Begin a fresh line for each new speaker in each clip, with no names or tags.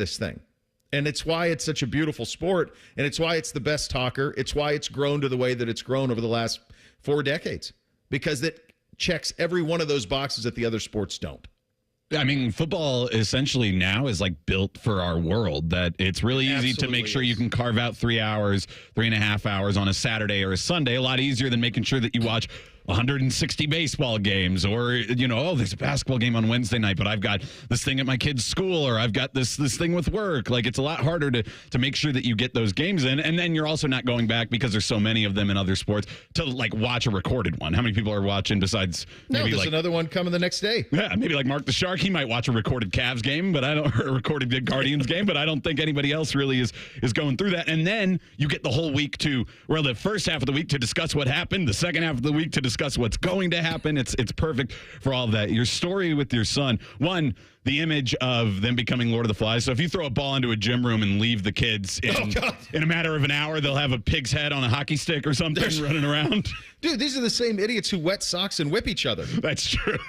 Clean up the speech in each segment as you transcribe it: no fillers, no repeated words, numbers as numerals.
this thing. And it's why it's such a beautiful sport, and it's why it's the best talker. It's why it's grown to the way that it's grown over the last 4 decades, because it checks every one of those boxes that the other sports don't.
I mean, football essentially now is like built for our world, that it's really easy to make sure you can carve out 3 hours, 3.5 hours on a Saturday or a Sunday. A lot easier than making sure that you watch 160 baseball games, or, there's a basketball game on Wednesday night, but I've got this thing at my kid's school, or I've got this thing with work. Like, it's a lot harder to make sure that you get those games in. And then you're also not going back, because there's so many of them in other sports, to like watch a recorded one. How many people are watching besides maybe
there's another one coming the next day.
Yeah, maybe like Mark the Shark. He might watch a recorded Cavs game, but or a recorded Guardians game, but I don't think anybody else really is going through that. And then you get the whole week the first half of the week to discuss what happened, the second half of the week to discuss what's going to happen. It's perfect for all of that. Your story with your son, one, the image of them becoming Lord of the Flies. So if you throw a ball into a gym room and leave the kids in a matter of an hour, they'll have a pig's head on a hockey stick or something running around.
Dude, these are the same idiots who wet socks and whip each other.
That's true.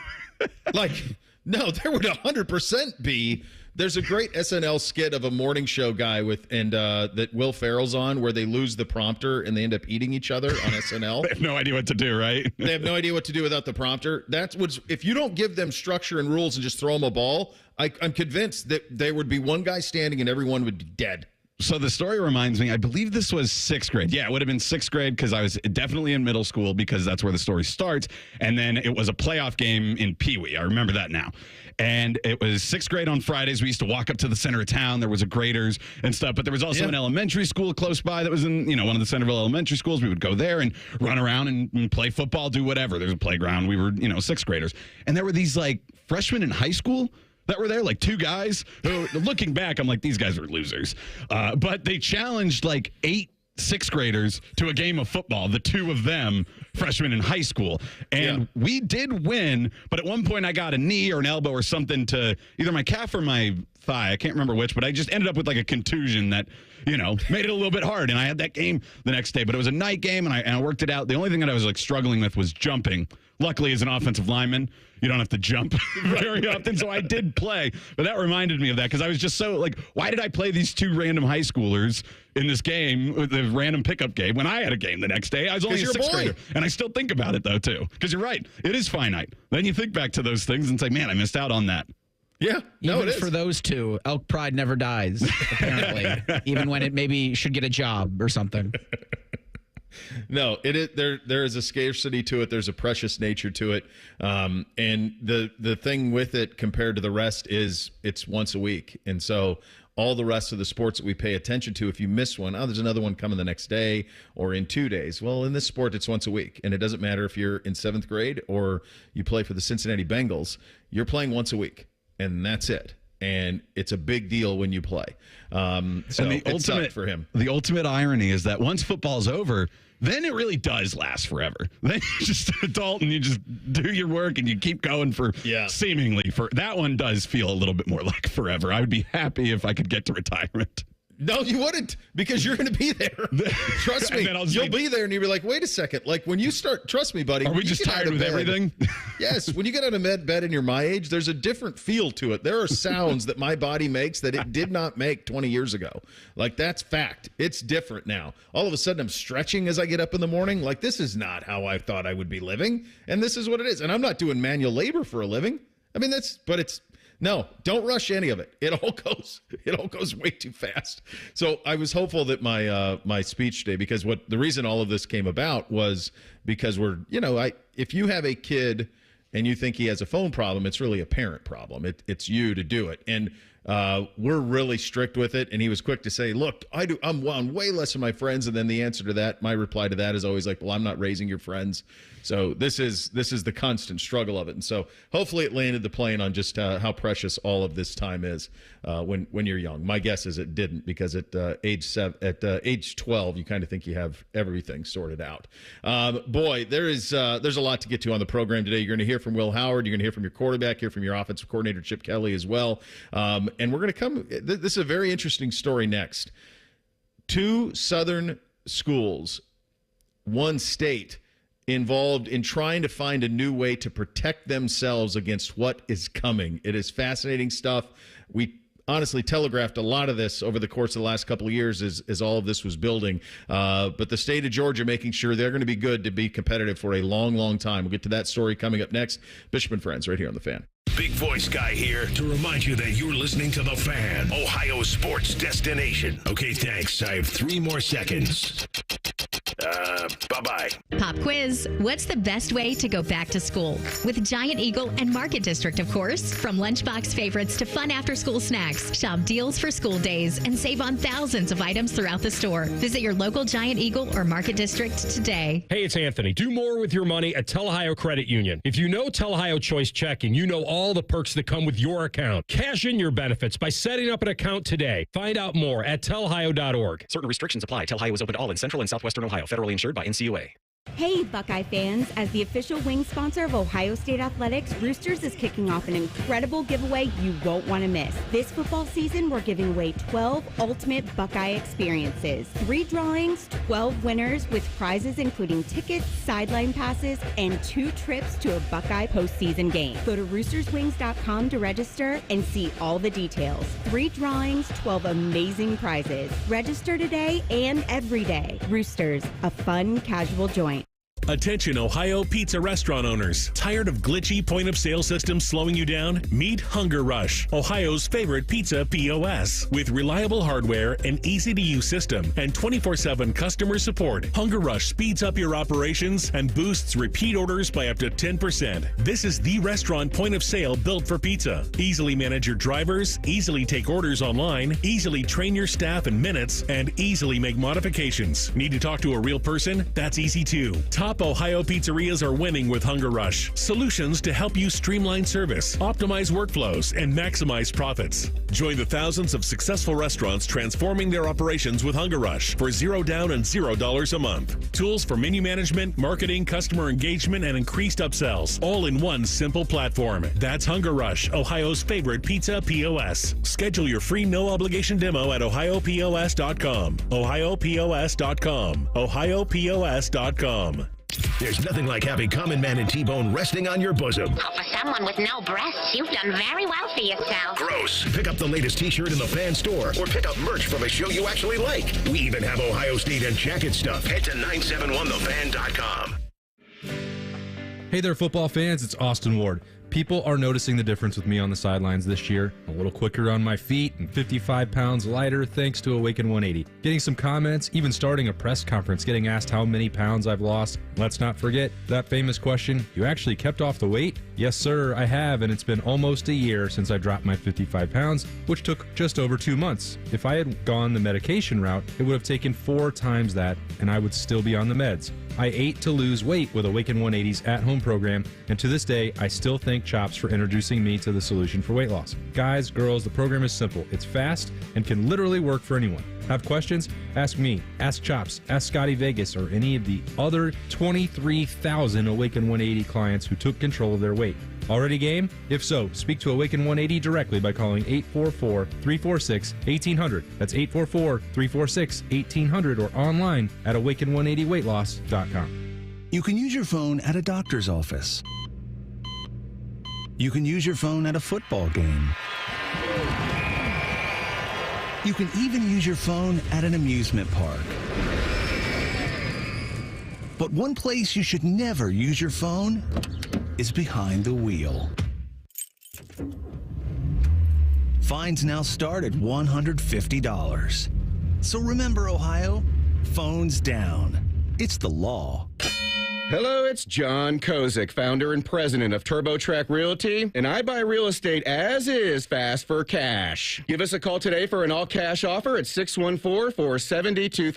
No, there would 100% be. There's a great SNL skit of a morning show guy that Will Ferrell's on, where they lose the prompter and they end up eating each other on SNL.
They have no idea what to do, right?
They have no idea what to do without the prompter. If you don't give them structure and rules and just throw them a ball, I'm convinced that there would be one guy standing and everyone would be dead.
So the story reminds me, I believe this was 6th grade. Yeah, it would have been 6th grade, because I was definitely in middle school, because that's where the story starts. And then it was a playoff game in Pee Wee. I remember that now. And it was 6th grade on Fridays. We used to walk up to the center of town. There was a graders and stuff, but there was also an elementary school close by that was in, one of the Centerville elementary schools. We would go there and run around and play football, do whatever. There's a playground. We were, 6th graders. And there were these like freshmen in high school that were there, like 2 guys who, looking back, I'm like, these guys are losers. But they challenged like 8 6th graders to a game of football, the 2 of them freshmen in high school. And we did win, but at one point I got a knee or an elbow or something to either my calf or my thigh. I can't remember which, but I just ended up with like a contusion that, made it a little bit hard. And I had that game the next day, but it was a night game and I worked it out. The only thing that I was like struggling with was jumping. Luckily, as an offensive lineman, you don't have to jump very often, so I did play. But that reminded me of that, because I was just so, like, why did I play these 2 random high schoolers in this game, the random pickup game, when I had a game the next day? I was only a 6th grader. And I still think about it, though, too. Because you're right. It is finite. Then you think back to those things and say, man, I missed out on that.
Yeah. No,
even for those 2, elk pride never dies, apparently. Even when it maybe should get a job or something.
No, it is there is a scarcity to it. There's a precious nature to it. And the thing with it compared to the rest is it's once a week. And so all the rest of the sports that we pay attention to, if you miss one, there's another one coming the next day or in 2 days. Well, in this sport, it's once a week. And it doesn't matter if you're in 7th grade or you play for the Cincinnati Bengals, you're playing once a week. And that's it. And it's a big deal when you play. So and the ultimate for him.
The ultimate irony is that once football's over, then it really does last forever. Then you're just an adult and you just do your work and you keep going for seemingly for that one does feel a little bit more like forever. I would be happy if I could get to retirement.
No, you wouldn't, because you're going to be there. Trust me. You'll be there and you'll be like, wait a second. Like when you start, trust me, buddy.
Are we just tired with everything?
Yes. When you get out of bed and you're my age, there's a different feel to it. There are sounds that my body makes that it did not make 20 years ago. Like that's fact. It's different now. All of a sudden I'm stretching as I get up in the morning. Like this is not how I thought I would be living. And this is what it is. And I'm not doing manual labor for a living. I mean, no, don't rush any of it. It all goes way too fast. So I was hopeful that my speech today, because the reason all of this came about was because if you have a kid and you think he has a phone problem, it's really a parent problem. It's you to do it. And we're really strict with it. And he was quick to say, look, I'm on way less than my friends. And then the answer to that, my reply to that is always like, well, I'm not raising your friends. So this is the constant struggle of it. And so hopefully it landed the plane on just how precious all of this time is when you're young. My guess is it didn't, because at age 12, you kind of think you have everything sorted out. Boy, there's a lot to get to on the program today. You're going to hear from Will Howard. You're going to hear from your quarterback, hear from your offensive coordinator, Chip Kelly, as well. And we're going to come. This is a very interesting story next. 2 Southern schools, 1 state, involved in trying to find a new way to protect themselves against what is coming. It is fascinating stuff. honestly telegraphed a lot of this over the course of the last couple of years as all of this was building. But the state of Georgia making sure they're going to be good to be competitive for a long, long time. We'll get to that story coming up next. Bishop and Friends right here on The Fan.
Big Voice Guy here to remind you that you're listening to The Fan, Ohio sports destination. Okay, thanks. I have 3 more seconds. Bye-bye.
Pop quiz. What's the best way to go back to school? With Giant Eagle and Market District, of course. From lunchbox favorites to fun after-school snacks. Shop deals for school days and save on thousands of items throughout the store. Visit your local Giant Eagle or Market District today.
Hey, it's Anthony. Do more with your money at Tel Ohio Credit Union. If you know Tel Ohio Choice Checking, you know all the perks that come with your account. Cash in your benefits by setting up an account today. Find out more at telohio.org.
Certain restrictions apply. Tel Ohio is open to all in Central and Southwestern Ohio. Federally insured by NCAA.
Hey, Buckeye fans. As the official wing sponsor of Ohio State Athletics, Roosters is kicking off an incredible giveaway you won't want to miss. This football season, we're giving away 12 ultimate Buckeye experiences. 3 drawings, 12 winners with prizes including tickets, sideline passes, and 2 trips to a Buckeye postseason game. Go to roosterswings.com to register and see all the details. 3 drawings, 12 amazing prizes. Register today and every day. Roosters, a fun, casual joint.
Attention Ohio pizza restaurant owners. Tired of glitchy point-of-sale systems slowing you down? Meet Hunger Rush, Ohio's favorite pizza POS. With reliable hardware, an easy-to-use system, and 24/7 customer support, Hunger Rush speeds up your operations and boosts repeat orders by up to 10%. This is the restaurant point-of-sale built for pizza. Easily manage your drivers, easily take orders online, easily train your staff in minutes, and easily make modifications. Need to talk to a real person? That's easy too. Top Ohio pizzerias are winning with Hunger Rush. Solutions to help you streamline service, optimize workflows, and maximize profits. Join the thousands of successful restaurants transforming their operations with Hunger Rush for $0 down and $0 a month. Tools for menu management, marketing, customer engagement, and increased upsells, all in one simple platform. That's Hunger Rush, Ohio's favorite pizza POS. Schedule your free no-obligation demo at ohiopos.com. ohiopos.com. ohiopos.com. There's nothing like having Common Man and T-Bone resting on your bosom.
Oh, for someone with no breasts, you've done very well for yourself.
Gross. Pick up the latest T-shirt in the Fan store or pick up merch from a show you actually like. We even have Ohio State and jacket stuff. Head to 971thefan.com.
Hey there, football fans. It's Austin Ward. People are noticing the difference with me on the sidelines this year. A little quicker on my feet and 55 pounds lighter thanks to Awaken 180. Getting some comments, even starting a press conference, getting asked how many pounds I've lost. Let's not forget that famous question, you actually kept off the weight? Yes, sir, I have, and it's been almost a year since I dropped my 55 pounds, which took just over 2 months. If I had gone the medication route, it would have taken 4 times that, and I would still be on the meds. I ate to lose weight with Awaken 180's at-home program, and to this day, I still thank Chops for introducing me to the solution for weight loss. Guys, girls, the program is simple. It's fast and can literally work for anyone. Have questions? Ask me, ask Chops, ask Scotty Vegas, or any of the other 23,000 Awaken 180 clients who took control of their weight. Already game? If so, speak to Awaken 180 directly by calling 844-346-1800. That's 844-346-1800 or online at awaken180weightloss.com.
You can use your phone at a doctor's office. You can use your phone at a football game. You can even use your phone at an amusement park. But one place you should never use your phone is behind the wheel. Fines now start at $150. So remember, Ohio, phones down. It's the law.
Hello, it's John Kozik, founder and president of TurboTrack Realty, and I buy real estate as is fast for cash. Give us a call today for an all-cash offer at 614-470-2000,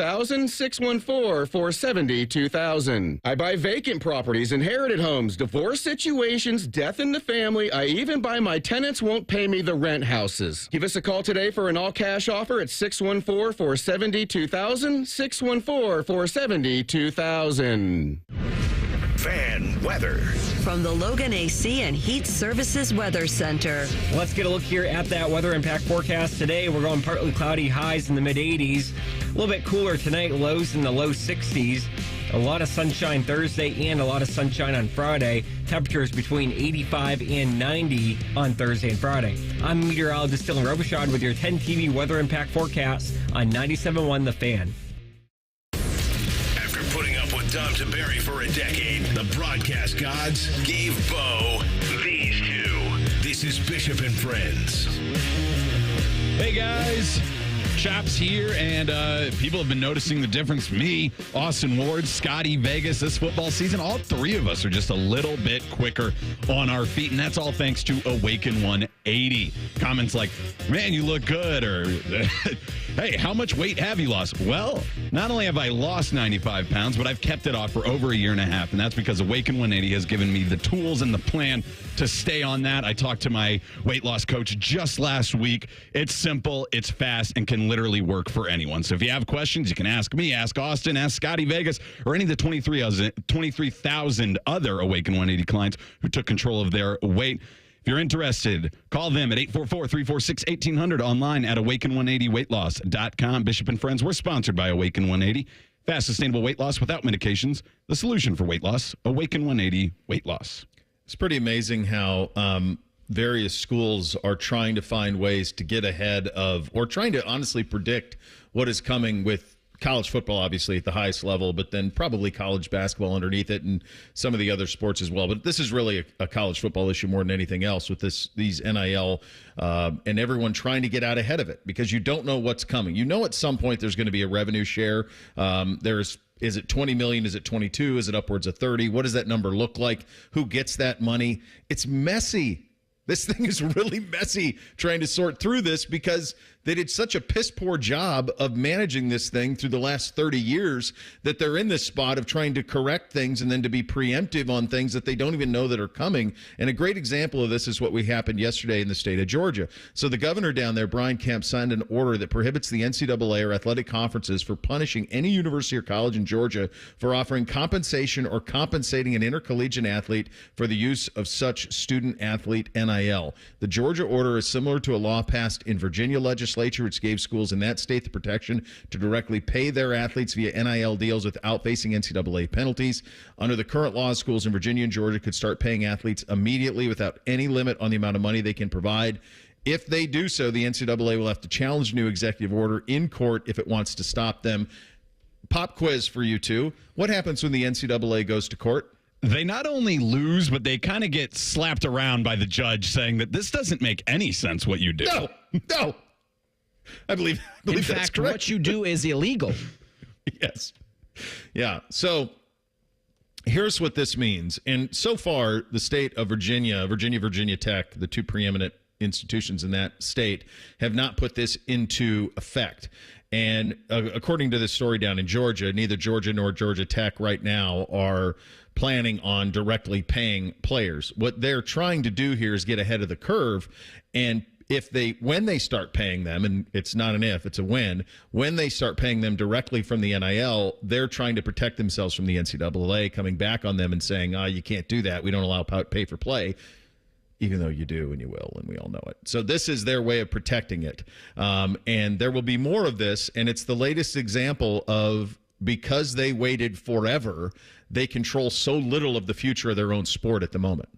614-470-2000. I buy vacant properties, inherited homes, divorce situations, death in the family. I even buy my tenants won't pay me the rent houses. Give us a call today for an all-cash offer at 614-470-2000, 614-470-2000.
Fan weather.
From the Logan AC and Heat Services Weather Center.
Let's get a look here at that weather impact forecast today. We're going partly cloudy, highs in the mid-80s. A little bit cooler tonight, lows in the low 60s. A lot of sunshine Thursday and a lot of sunshine on Friday. Temperatures between 85 and 90 on Thursday and Friday. I'm meteorologist Dylan Robichaud with your 10 TV weather impact forecast on 97.1 The Fan.
After putting up with Dom Taberry for a decade, the broadcast gods gave Bo these two. This is Bishop and Friends.
Hey, guys. Chops here, and people have been noticing the difference. Me, Austin Ward, Scotty Vegas, this football season, all three of us are just a little bit quicker on our feet, and that's all thanks to Awaken 180. Comments like, man, you look good, or hey, how much weight have you lost? Well, not only have I lost 95 pounds, but I've kept it off for over a year and a half, and that's because Awaken 180 has given me the tools and the plan to stay on that. I talked to my weight loss coach just last week. It's simple, it's fast, and can literally work for anyone. So if you have questions, you can ask me, ask Austin, ask Scotty Vegas, or any of the 23,000 other Awaken 180 clients who took control of their weight. If you're interested, call them at 844-346-1800, online at awaken180weightloss.com. Bishop and Friends, we're sponsored by Awaken 180. Fast, sustainable weight loss without medications. The solution for weight loss, Awaken 180 Weight Loss.
It's pretty amazing how various schools are trying to find ways to get ahead of, or trying to honestly predict what is coming with college football, obviously at the highest level, but then probably college basketball underneath it and some of the other sports as well. But this is really a college football issue more than anything else with these NIL and everyone trying to get out ahead of it because you don't know what's coming. You know at some point there's going to be a revenue share. Is it 20 million? Is it 22? Is it upwards of 30? What does that number look like? Who gets that money? It's messy. This thing is really messy trying to sort through this because they did such a piss poor job of managing this thing through the last 30 years that they're in this spot of trying to correct things and then to be preemptive on things that they don't even know that are coming. And a great example of this is what happened yesterday in the state of Georgia. So the governor down there, Brian Kemp, signed an order that prohibits the NCAA or athletic conferences for punishing any university or college in Georgia for offering compensation or compensating an intercollegiate athlete for the use of such student-athlete NIL. The Georgia order is similar to a law passed in Virginia legislation, which gave schools in that state the protection to directly pay their athletes via NIL deals without facing NCAA penalties. Under the current law, schools in Virginia and Georgia could start paying athletes immediately without any limit on the amount of money they can provide. If they do so, the NCAA will have to challenge the new executive order in court if it wants to stop them. Pop quiz for you two. What happens when the NCAA goes to court?
They not only lose, but they kind of get slapped around by the judge saying that this doesn't make any sense what you do.
No. I believe
in
that's
fact,
correct.
what you do is illegal.
Yes. Yeah. So here's what this means. And so far, the state of Virginia Tech, the two preeminent institutions in that state, have not put this into effect. And according to this story down in Georgia, neither Georgia nor Georgia Tech right now are planning on directly paying players. What they're trying to do here is get ahead of the curve, and when they start paying them, and it's not an if, it's a when they start paying them directly from the NIL, they're trying to protect themselves from the NCAA coming back on them and saying, you can't do that. We don't allow pay for play, even though you do and you will, and we all know it. So this is their way of protecting it. And there will be more of this, and it's the latest example of because they waited forever, they control so little of the future of their own sport at the moment.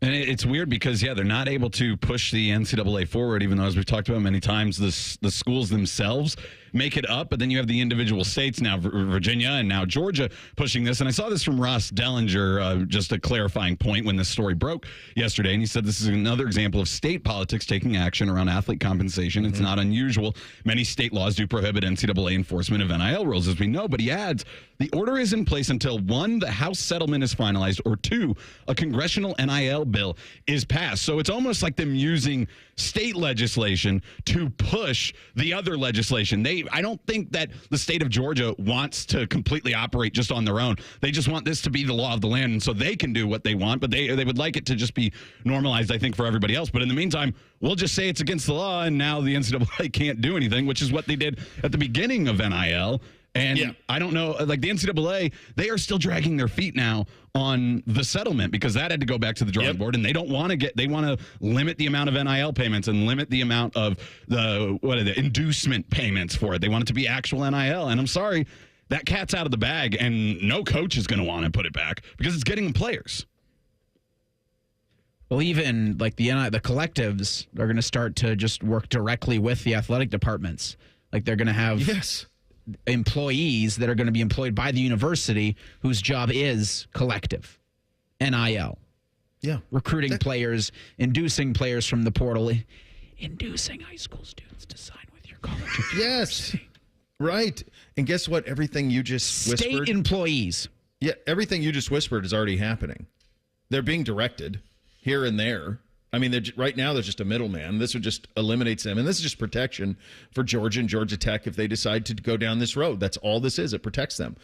And it's weird because, they're not able to push the NCAA forward, even though, as we've talked about many times, the schools themselves make it up. But then you have the individual states now, Virginia and now Georgia, pushing this. And I saw this from Ross Dellinger, just a clarifying point when this story broke yesterday. And he said this is another example of state politics taking action around athlete compensation. It's not unusual. Many state laws do prohibit NCAA enforcement of NIL rules, as we know. But he adds, the order is in place until 1, the House settlement is finalized, or 2, a congressional NIL bill is passed. So it's almost like them using state legislation to push the other legislation. I don't think that the state of Georgia wants to completely operate just on their own. They just want this to be the law of the land, and so they can do what they want, but they would like it to just be normalized, I think, for everybody else. But in the meantime, we'll just say it's against the law, and now the NCAA can't do anything, which is what they did at the beginning of NIL. And I don't know, like the NCAA, they are still dragging their feet now on the settlement because that had to go back to the drawing board, and they don't want to they want to limit the amount of NIL payments and limit the amount of the endorsement payments for it. They want it to be actual NIL. And I'm sorry, that cat's out of the bag, and no coach is going to want to put it back because it's getting players.
Well, even like the collectives are going to start to just work directly with the athletic departments. Like they're going to have employees that are going to be employed by the university whose job is collective, NIL.
Yeah.
Recruiting players, inducing players from the portal, inducing high school students to sign with your college.
Yes. Right. And guess what? Everything you just whispered.
State employees.
Yeah, everything you just whispered is already happening. They're being directed here and there. I mean, right now there's just a middleman. This would just eliminates them. And this is just protection for Georgia and Georgia Tech if they decide to go down this road. That's all this is. It protects them.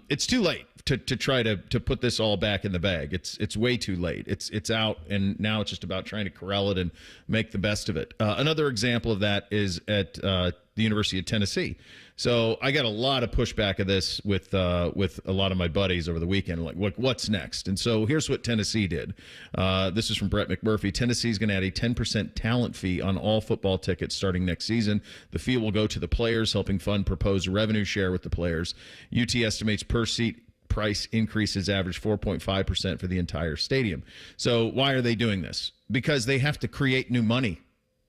It's too late to try to put this all back in the bag. It's way too late. It's out, and now it's just about trying to corral it and make the best of it. Another example of that is at the University of Tennessee. So I got a lot of pushback of this with a lot of my buddies over the weekend. Like, what's next? And so here's what Tennessee did. This is from Brett McMurphy. Tennessee is going to add a 10% talent fee on all football tickets starting next season. The fee will go to the players, helping fund proposed revenue share with the players. UT estimates per seat price increases average 4.5% for the entire stadium. So why are they doing this? Because they have to create new money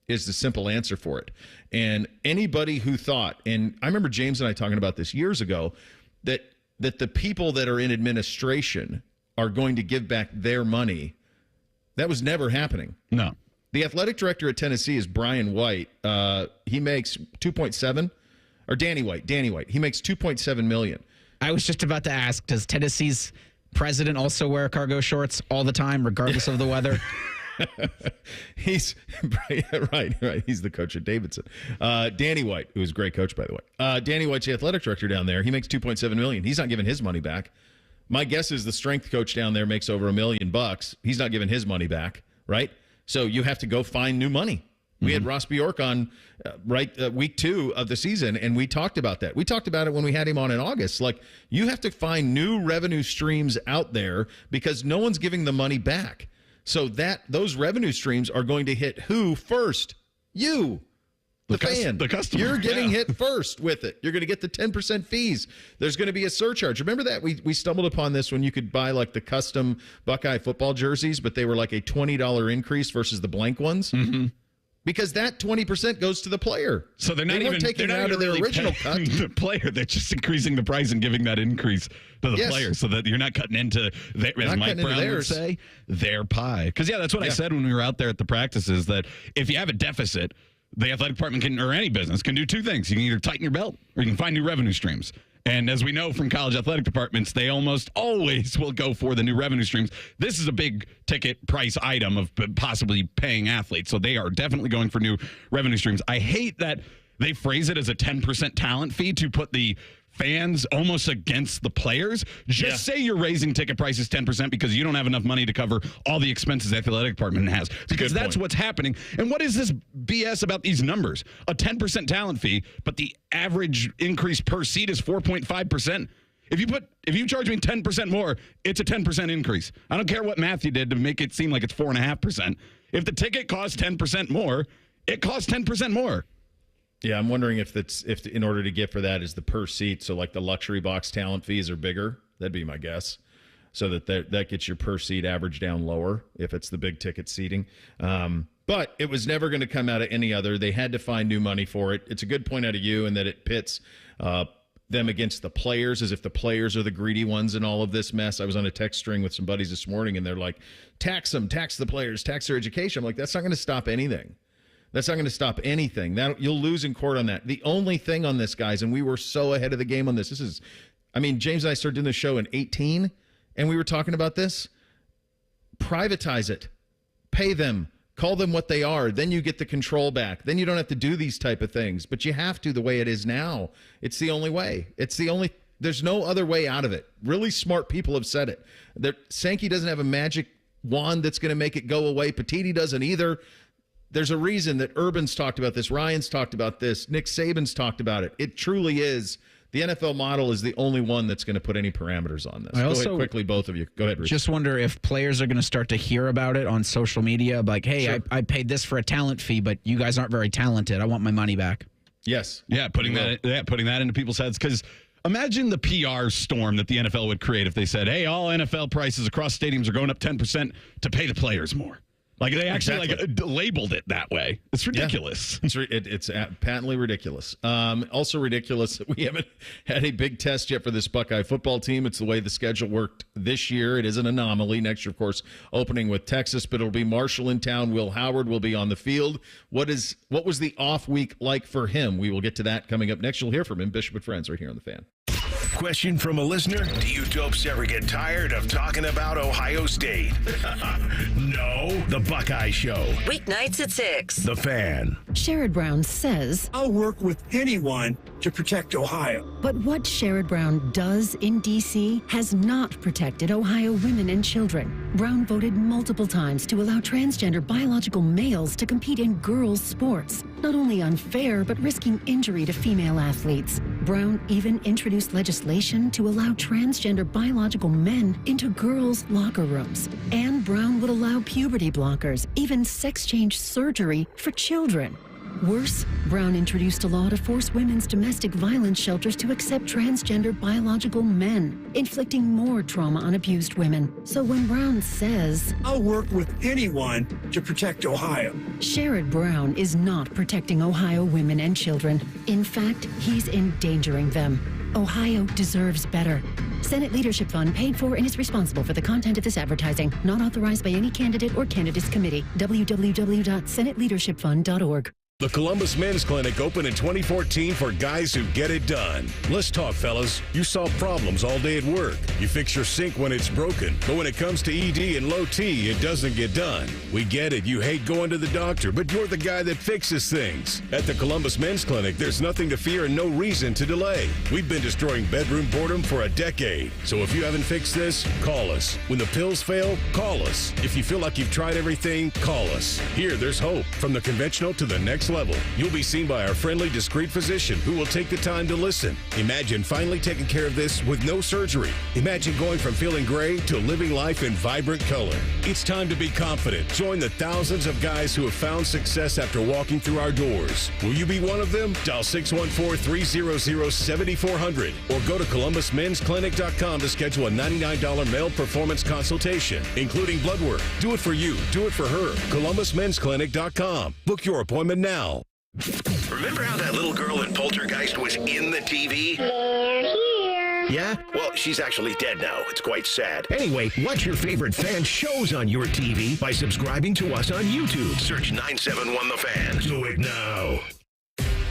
is the simple answer for it. And anybody who thought, and I remember James and I talking about this years ago, that the people that are in administration are going to give back their money, that was never happening.
No.
The athletic director at Tennessee is Brian White. He makes 2.7, or Danny White. He makes $2.7 million.
I was just about to ask, does Tennessee's president also wear cargo shorts all the time, regardless of the weather?
He's right. He's the coach at Davidson. Danny White, who is a great coach, by the way. Danny White's the athletic director down there. He makes $2.7 million. He's not giving his money back. My guess is the strength coach down there makes over $1 million. He's not giving his money back, right? So you have to go find new money. We had Ross Bjork on week 2 of the season, and we talked about that. We talked about it when we had him on in August. Like, you have to find new revenue streams out there because no one's giving the money back. So those revenue streams are going to hit who first? You, the fan.
The customer.
You're getting hit first with it. You're going to get the 10% fees. There's going to be a surcharge. Remember that? We stumbled upon this when you could buy like the custom Buckeye football jerseys, but they were like a $20 increase versus the blank ones. Mm-hmm. Because that 20% goes to the player.
So they're not even
taking
it
out of their
really
original cut.
The player, they're just increasing the price and giving that increase to the player, so that you're not cutting into, as Mike Brown would say, their pie. Because that's what I said when we were out there at the practices. That if you have a deficit, the athletic department can, or any business can do two things: you can either tighten your belt or you can find new revenue streams. And as we know from college athletic departments, they almost always will go for the new revenue streams. This is a big ticket price item of possibly paying athletes. So they are definitely going for new revenue streams. I hate that they phrase it as a 10% talent fee to put the fans almost against the players. Just say you're raising ticket prices 10% because you don't have enough money to cover all the expenses the athletic department has. Because that's what's happening. And what is this BS about these numbers? A 10% talent fee, but the average increase per seat is 4.5%. If you charge me 10% more, it's a 10% increase. I don't care what math you did to make it seem like it's 4.5%. If the ticket costs 10% more, it costs 10% more.
Yeah, I'm wondering if in order to get for that is the per seat. So like the luxury box talent fees are bigger. That'd be my guess. So that gets your per seat average down lower if it's the big ticket seating. But it was never going to come out of any other. They had to find new money for it. It's a good point out of you in that it pits them against the players, as if the players are the greedy ones in all of this mess. I was on a text string with some buddies this morning, and they're like, tax them, tax the players, tax their education. I'm like, that's not going to stop anything. That's not going to stop anything. That you'll lose in court on that. The only thing on this, guys, and we were so ahead of the game on this. James and I started doing this show in 2018, and we were talking about this. Privatize it. Pay them. Call them what they are. Then you get the control back. Then you don't have to do these type of things. But you have to the way it is now. It's the only way. There's no other way out of it. Really smart people have said it. Sankey doesn't have a magic wand that's going to make it go away. Petiti doesn't either. There's a reason that Urban's talked about this. Ryan's talked about this. Nick Saban's talked about it. It truly is. The NFL model is the only one that's going to put any parameters on this. Go ahead quickly, both of you. Go ahead, Rich.
Just wonder if players are going to start to hear about it on social media. Like, hey, sure. I paid this for a talent fee, but you guys aren't very talented. I want my money back.
Yes.
Yeah, putting that into people's heads. Because Imagine the PR storm that the NFL would create if they said, hey, all NFL prices across stadiums are going up 10% to pay the players more. Like they actually labeled it that way. It's ridiculous.
Yeah, it's patently ridiculous. Also ridiculous that we haven't had a big test yet for this Buckeye football team. It's the way the schedule worked this year. It is an anomaly. Next year, of course, opening with Texas, but it'll be Marshall in town. Will Howard will be on the field. What was the off week like for him? We will get to that coming up next. You'll hear from him, Bishop and Friends, right here on The Fan.
Question from a listener: do you dopes ever get tired of talking about Ohio State? No. The Buckeye Show.
Weeknights at 6.
The Fan.
Sherrod Brown says,
I'll work with anyone to protect Ohio.
But what Sherrod Brown does in D.C. has not protected Ohio women and children. Brown voted multiple times to allow transgender biological males to compete in girls' sports. Not only unfair, but risking injury to female athletes. Brown even introduced legislation to allow transgender biological men into girls' locker rooms. And Brown would allow puberty blockers, even sex change surgery for children. Worse, Brown introduced a law to force women's domestic violence shelters to accept transgender biological men, inflicting more trauma on abused women. So when Brown says,
I'll work with anyone to protect Ohio,
Sherrod Brown is not protecting Ohio women and children. In fact, he's endangering them. Ohio deserves better. Senate Leadership Fund paid for and is responsible for the content of this advertising. Not authorized by any candidate or candidates committee. www.senateleadershipfund.org.
The Columbus Men's Clinic opened in 2014 for guys who get it done. Let's talk, fellas. You solve problems all day at work. You fix your sink when it's broken. But when it comes to ED and low T, it doesn't get done. We get it. You hate going to the doctor, but you're the guy that fixes things. At the Columbus Men's Clinic, there's nothing to fear and no reason to delay. We've been destroying bedroom boredom for a decade. So if you haven't fixed this, call us. When the pills fail, call us. If you feel like you've tried everything, call us. Here, there's hope. From the conventional to the next level. You'll be seen by our friendly, discreet physician who will take the time to listen. Imagine finally taking care of this with no surgery. Imagine going from feeling gray to living life in vibrant color. It's time to be confident. Join the thousands of guys who have found success after walking through our doors. Will you be one of them? Dial 614-300-7400 or go to columbusmensclinic.com to schedule a $99 male performance consultation, including blood work. Do it for you. Do it for her. columbusmensclinic.com. Book your appointment now. Remember how that little girl in Poltergeist was in the TV?
They're here.
Yeah? Well, she's actually dead now. It's quite sad. Anyway, watch your favorite fan shows on your TV by subscribing to us on YouTube. Search 971 The Fan. Do it now.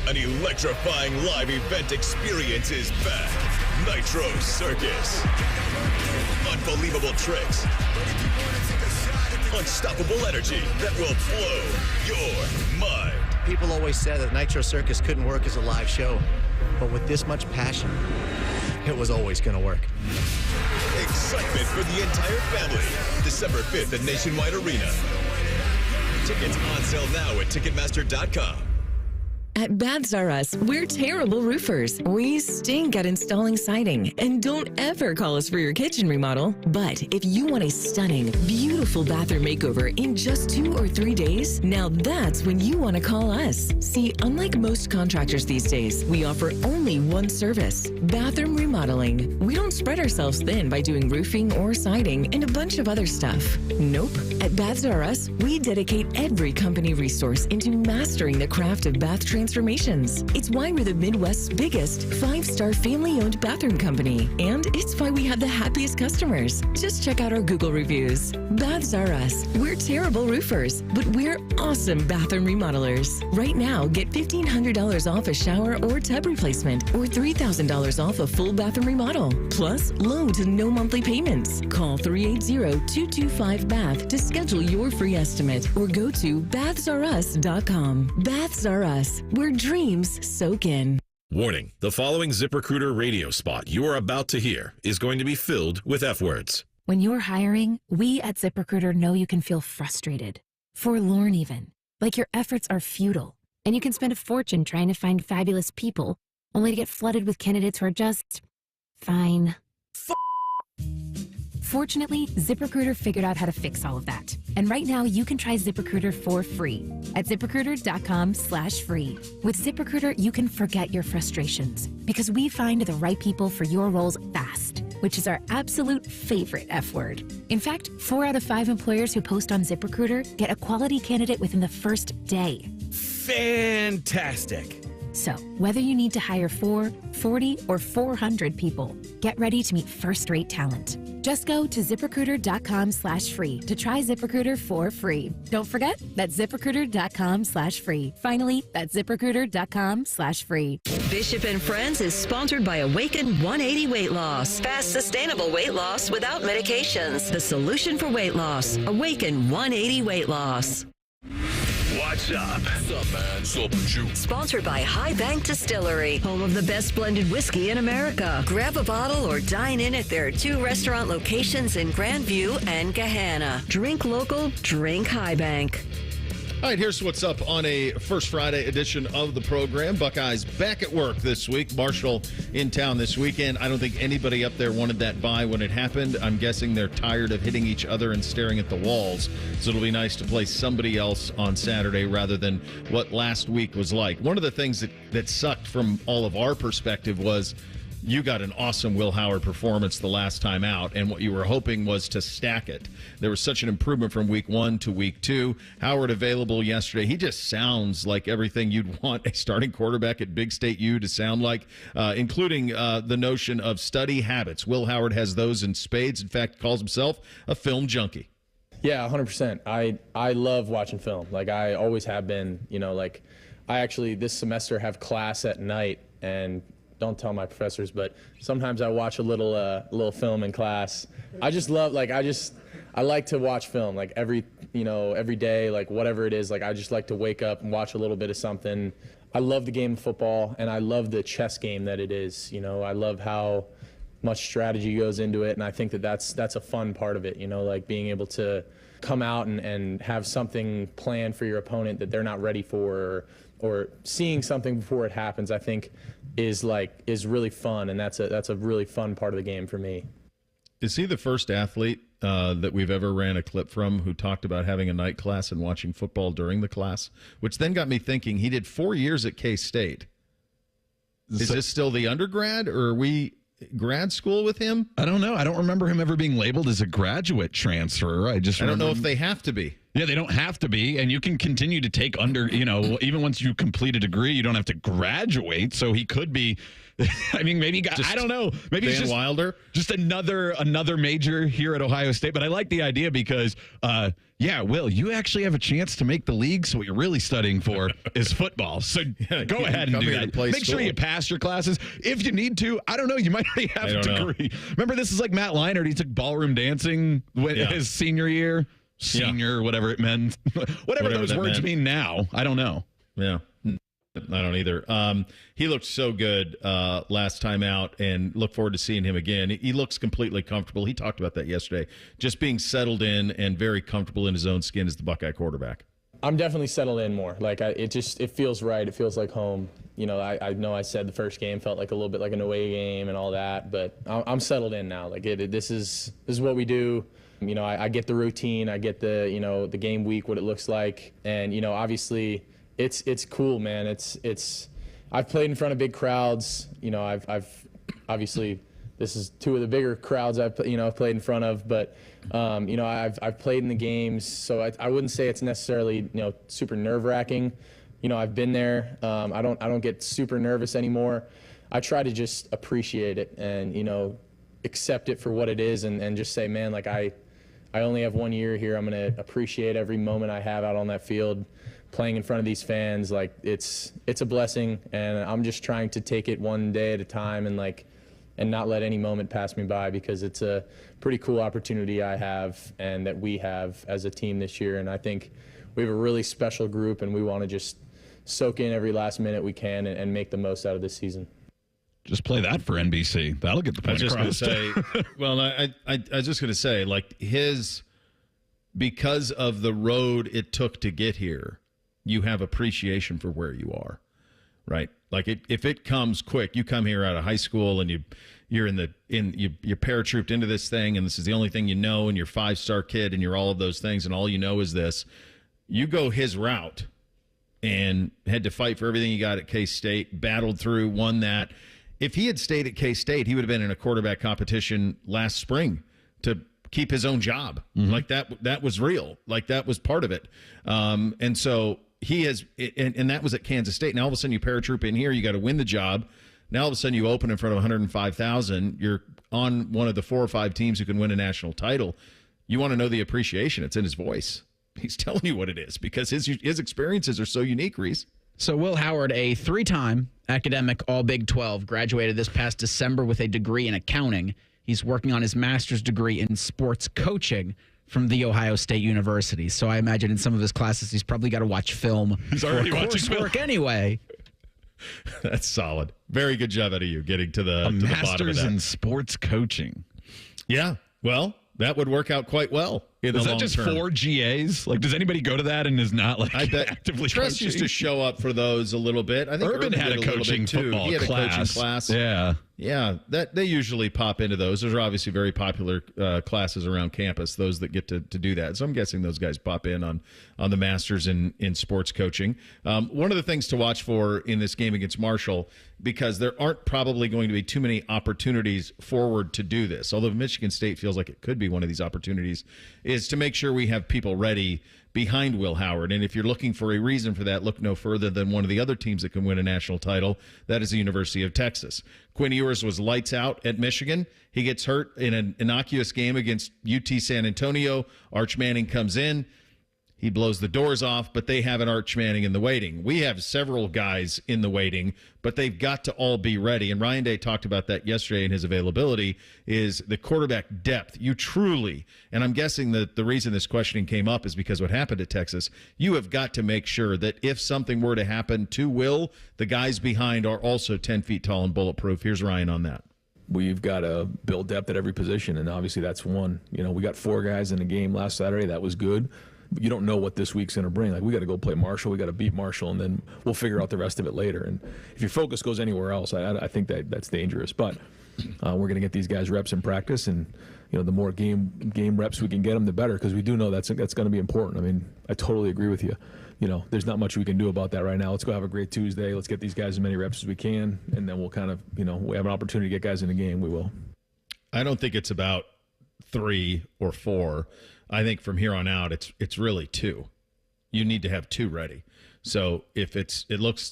An electrifying live event experience is back. Nitro Circus. Unbelievable tricks. Unstoppable energy that will blow your mind.
People always said that Nitro Circus couldn't work as a live show, but with this much passion, it was always going to work.
Excitement for the entire family. December 5th at Nationwide Arena. Tickets on sale now at Ticketmaster.com.
At Baths R Us, we're terrible roofers. We stink at installing siding. And don't ever call us for your kitchen remodel. But if you want a stunning, beautiful bathroom makeover in just 2 or 3 days, now that's when you want to call us. See, unlike most contractors these days, we offer only one service, bathroom remodeling. We don't spread ourselves thin by doing roofing or siding and a bunch of other stuff. Nope. At Baths R Us, we dedicate every company resource into mastering the craft of bath transformations. It's why we're the Midwest's biggest 5-star family-owned bathroom company. And it's why we have the happiest customers. Just check out our Google reviews. Baths R Us. We're terrible roofers, but we're awesome bathroom remodelers. Right now, get $1,500 off a shower or tub replacement or $3,000 off a full bathroom remodel. Plus, low to no monthly payments. Call 380-225-BATH to schedule your free estimate or go to bathsrus.com. Baths R Us, where dreams soak in.
Warning, the following ZipRecruiter radio spot you are about to hear is going to be filled with F words.
When you're hiring, we at ZipRecruiter know you can feel frustrated, forlorn even, like your efforts are futile, and you can spend a fortune trying to find fabulous people, only to get flooded with candidates who are just fine. Fortunately, ZipRecruiter figured out how to fix all of that. And right now, you can try ZipRecruiter for free at ZipRecruiter.com/free. With ZipRecruiter, you can forget your frustrations because we find the right people for your roles fast, which is our absolute favorite F word. In fact, 4 out of 5 employers who post on ZipRecruiter get a quality candidate within the first day.
Fantastic.
So, whether you need to hire 4, 40, or 400 people, get ready to meet first-rate talent. Just go to ZipRecruiter.com/free to try ZipRecruiter for free. Don't forget, that's ZipRecruiter.com/free. Finally, that's ZipRecruiter.com/free.
Bishop and Friends is sponsored by Awaken 180 Weight Loss. Fast, sustainable weight loss without medications. The solution for weight loss. Awaken 180 Weight Loss.
What's up? What's up, man? Sup with you?
Sponsored by High Bank Distillery, home of the best blended whiskey in America. Grab a bottle or dine in at their 2 restaurant locations in Grandview and Gahanna. Drink local, drink High Bank.
All right, here's what's up on a First Friday edition of the program. Buckeyes back at work this week. Marshall in town this weekend. I don't think anybody up there wanted that bye when it happened. I'm guessing they're tired of hitting each other and staring at the walls. So it'll be nice to play somebody else on Saturday rather than what last week was like. One of the things that sucked from all of our perspective was you got an awesome Will Howard performance the last time out, and what you were hoping was to stack it. There was such an improvement from week 1 to week 2. Howard available yesterday. He just sounds like everything you'd want a starting quarterback at Big State U to sound like, including the notion of study habits. Will Howard has those in spades. In fact, calls himself a film junkie.
Yeah, 100%. I love watching film. Like, I always have been. You know, like, I actually this semester have class at night, and don't tell my professors, but sometimes I watch a little film in class. I just love, like, I like to watch film, like, every day, like, whatever it is. Like, I just like to wake up and watch a little bit of something. I love the game of football, and I love the chess game that it is. You know, I love how much strategy goes into it, and I think that's a fun part of it, you know, like being able to come out and have something planned for your opponent that they're not ready for, or seeing something before it happens, I think is really fun, and that's a really fun part of the game for me.
Is he the first athlete that we've ever ran a clip from who talked about having a night class and watching football during the class? Which then got me thinking, he did 4 years at K-State. Is this still the undergrad, or are we grad school with him?
I don't know. I don't remember him ever being labeled as a graduate transfer. I don't
know if they have to be.
Yeah, they don't have to be, and you can continue to take even once you complete a degree, you don't have to graduate. So he could be. I mean, maybe I don't know. Maybe he's
Wilder,
just another major here at Ohio State. But I like the idea because, Will, you actually have a chance to make the league. So what you're really studying for is football. So go ahead and do that. Make sure you pass your classes if you need to. I don't know. You might already have a degree. Remember, this is like Matt Leinart. He took ballroom dancing his senior year. Whatever it meant. whatever those words mean now. I don't know.
Yeah. I don't either. He looked so good last time out, and look forward to seeing him again. He looks completely comfortable. He talked about that yesterday. Just being settled in and very comfortable in his own skin as the Buckeye quarterback.
I'm definitely settled in more. Like, it feels right. It feels like home. You know, I know I said the first game felt like a little bit like an away game and all that, but I'm settled in now. Like, this is what we do. You know, I get the routine. I get the game week, what it looks like, and obviously. It's cool, man. I've played in front of big crowds. You know, I've obviously this is 2 of the bigger crowds I've played in front of, but I've played in the games, so I wouldn't say it's necessarily super nerve-wracking. You know, I've been there. I don't get super nervous anymore. I try to just appreciate it and accept it for what it is, and just say, man, like I only have 1 year here. I'm gonna appreciate every moment I have out on that field. Playing in front of these fans, like it's a blessing, and I'm just trying to take it one day at a time and not let any moment pass me by, because it's a pretty cool opportunity I have and that we have as a team this year. And I think we have a really special group, and we want to just soak in every last minute we can and make the most out of this season.
Just play that for NBC. That'll get the point across.
I was just going to say, well, I was just going to say, like, because of the road it took to get here, you have appreciation for where you are. right? Like if it comes quick, you come here out of high school and you're you're paratrooped into this thing, and this is the only thing you know, and you're 5-star kid, and you're all of those things, and all you know is this. You go his route and had to fight for everything you got at K-State, battled through, won that. If he had stayed at K-State, he would have been in a quarterback competition last spring to keep his own job. Like that was real. Like that was part of it. And so he has, and that was at Kansas State. Now all of a sudden you paratroop in here, you got to win the job. Now all of a sudden you open in front of 105,000. You're on one of the 4 or 5 teams who can win a national title. You want to know the appreciation. It's in his voice. He's telling you what it is because his experiences are so unique, Reese.
So Will Howard, a 3-time academic All-Big 12, graduated this past December with a degree in accounting. He's working on his master's degree in sports coaching from The Ohio State University. So I imagine in some of his classes, he's probably got to watch film.
He's already watching
coursework anyway.
That's solid. Very good job out of you getting to the bottom of that.
Master's in sports coaching.
Yeah. Well, that would work out quite well in the long term.
Is that just 4 GAs? Like, does anybody go to that and is not like
I bet
actively
Tress
coaching?
used to show up for those a little bit. I think
Urban had a coaching football
He had
class.
a coaching class.
Yeah.
Yeah, that they usually pop into those. Those are obviously very popular classes around campus, those that get to do that. So I'm guessing those guys pop in on the Masters in sports coaching. One of the things to watch for in this game against Marshall, because there aren't probably going to be too many opportunities forward to do this, although Michigan State feels like it could be one of these opportunities, is to make sure we have people ready behind Will Howard. And if you're looking for a reason for that, look no further than one of the other teams that can win a national title. That is the University of Texas. Quinn Ewers was lights out at Michigan. He gets hurt in an innocuous game against UT San Antonio. Arch Manning comes in. He blows the doors off, but they have an Arch Manning in the waiting. We have several guys in the waiting, but they've got to all be ready. And Ryan Day talked about that yesterday in his availability, is the quarterback depth. You truly, and I'm guessing that the reason this questioning came up is because what happened at Texas, you have got to make sure that if something were to happen to Will, the guys behind are also 10 feet tall and bulletproof. Here's Ryan on that.
We've got to build depth at every position, and obviously that's one. You know, we got 4 guys in the game last Saturday. That was good. You don't know what this week's going to bring. Like, we got to go play Marshall. We got to beat Marshall, and then we'll figure out the rest of it later. And if your focus goes anywhere else, I think that's dangerous. But we're going to get these guys reps in practice, and you know, the more game reps we can get them, the better, because we do know that's going to be important. I mean, I totally agree with you. You know, there's not much we can do about that right now. Let's go have a great Tuesday. Let's get these guys as many reps as we can, and then we'll kind of, you know, we have an opportunity to get guys in the game. We will.
I don't think it's about 3 or 4. I think from here on out, it's really 2. You need to have 2 ready. So if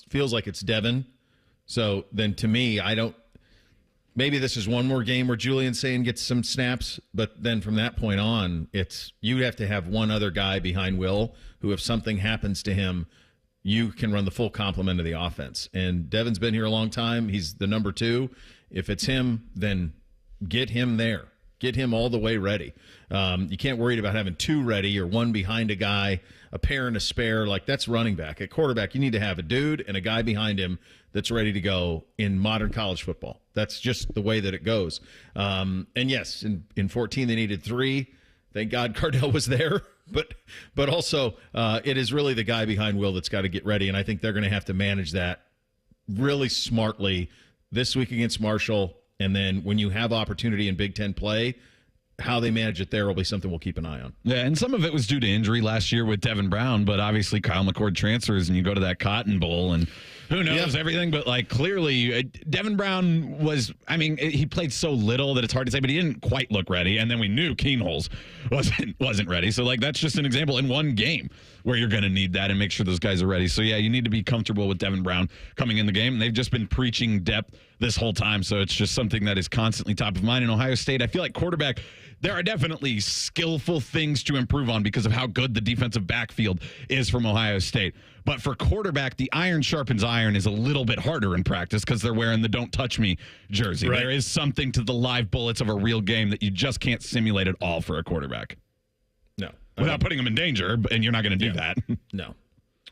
feels like it's Devin, so then to me, maybe this is one more game where Julian Sayin gets some snaps, but then from that point on, you have to have one other guy behind Will who, if something happens to him, you can run the full complement of the offense. And Devin's been here a long time. He's the number 2. If it's him, then get him there. Get him all the way ready. You can't worry about having 2 ready or 1 behind a guy, a pair and a spare. Like, that's running back. At quarterback, you need to have a dude and a guy behind him that's ready to go in modern college football. That's just the way that it goes. And yes, in 14 they needed 3. Thank God Cardell was there. But also it is really the guy behind Will that's got to get ready, and I think they're going to have to manage that really smartly this week against Marshall. And then when you have opportunity in Big Ten play, how they manage it there will be something we'll keep an eye on.
Yeah, and some of it was due to injury last year with Devin Brown, but obviously Kyle McCord transfers and you go to that Cotton Bowl and who knows everything, but like clearly Devin Brown he played so little that it's hard to say, but he didn't quite look ready. And then we knew Keenholz wasn't ready. So like that's just an example in one game where you're going to need that and make sure those guys are ready. So yeah, you need to be comfortable with Devin Brown coming in the game. And they've just been preaching depth this whole time. So it's just something that is constantly top of mind in Ohio State. I feel like quarterback, there are definitely skillful things to improve on because of how good the defensive backfield is from Ohio State. But for quarterback, the iron sharpens iron is a little bit harder in practice because they're wearing the don't touch me jersey. Right. There is something to the live bullets of a real game that you just can't simulate at all for a quarterback.
No.
Without putting them in danger, and you're not going to do that.
No.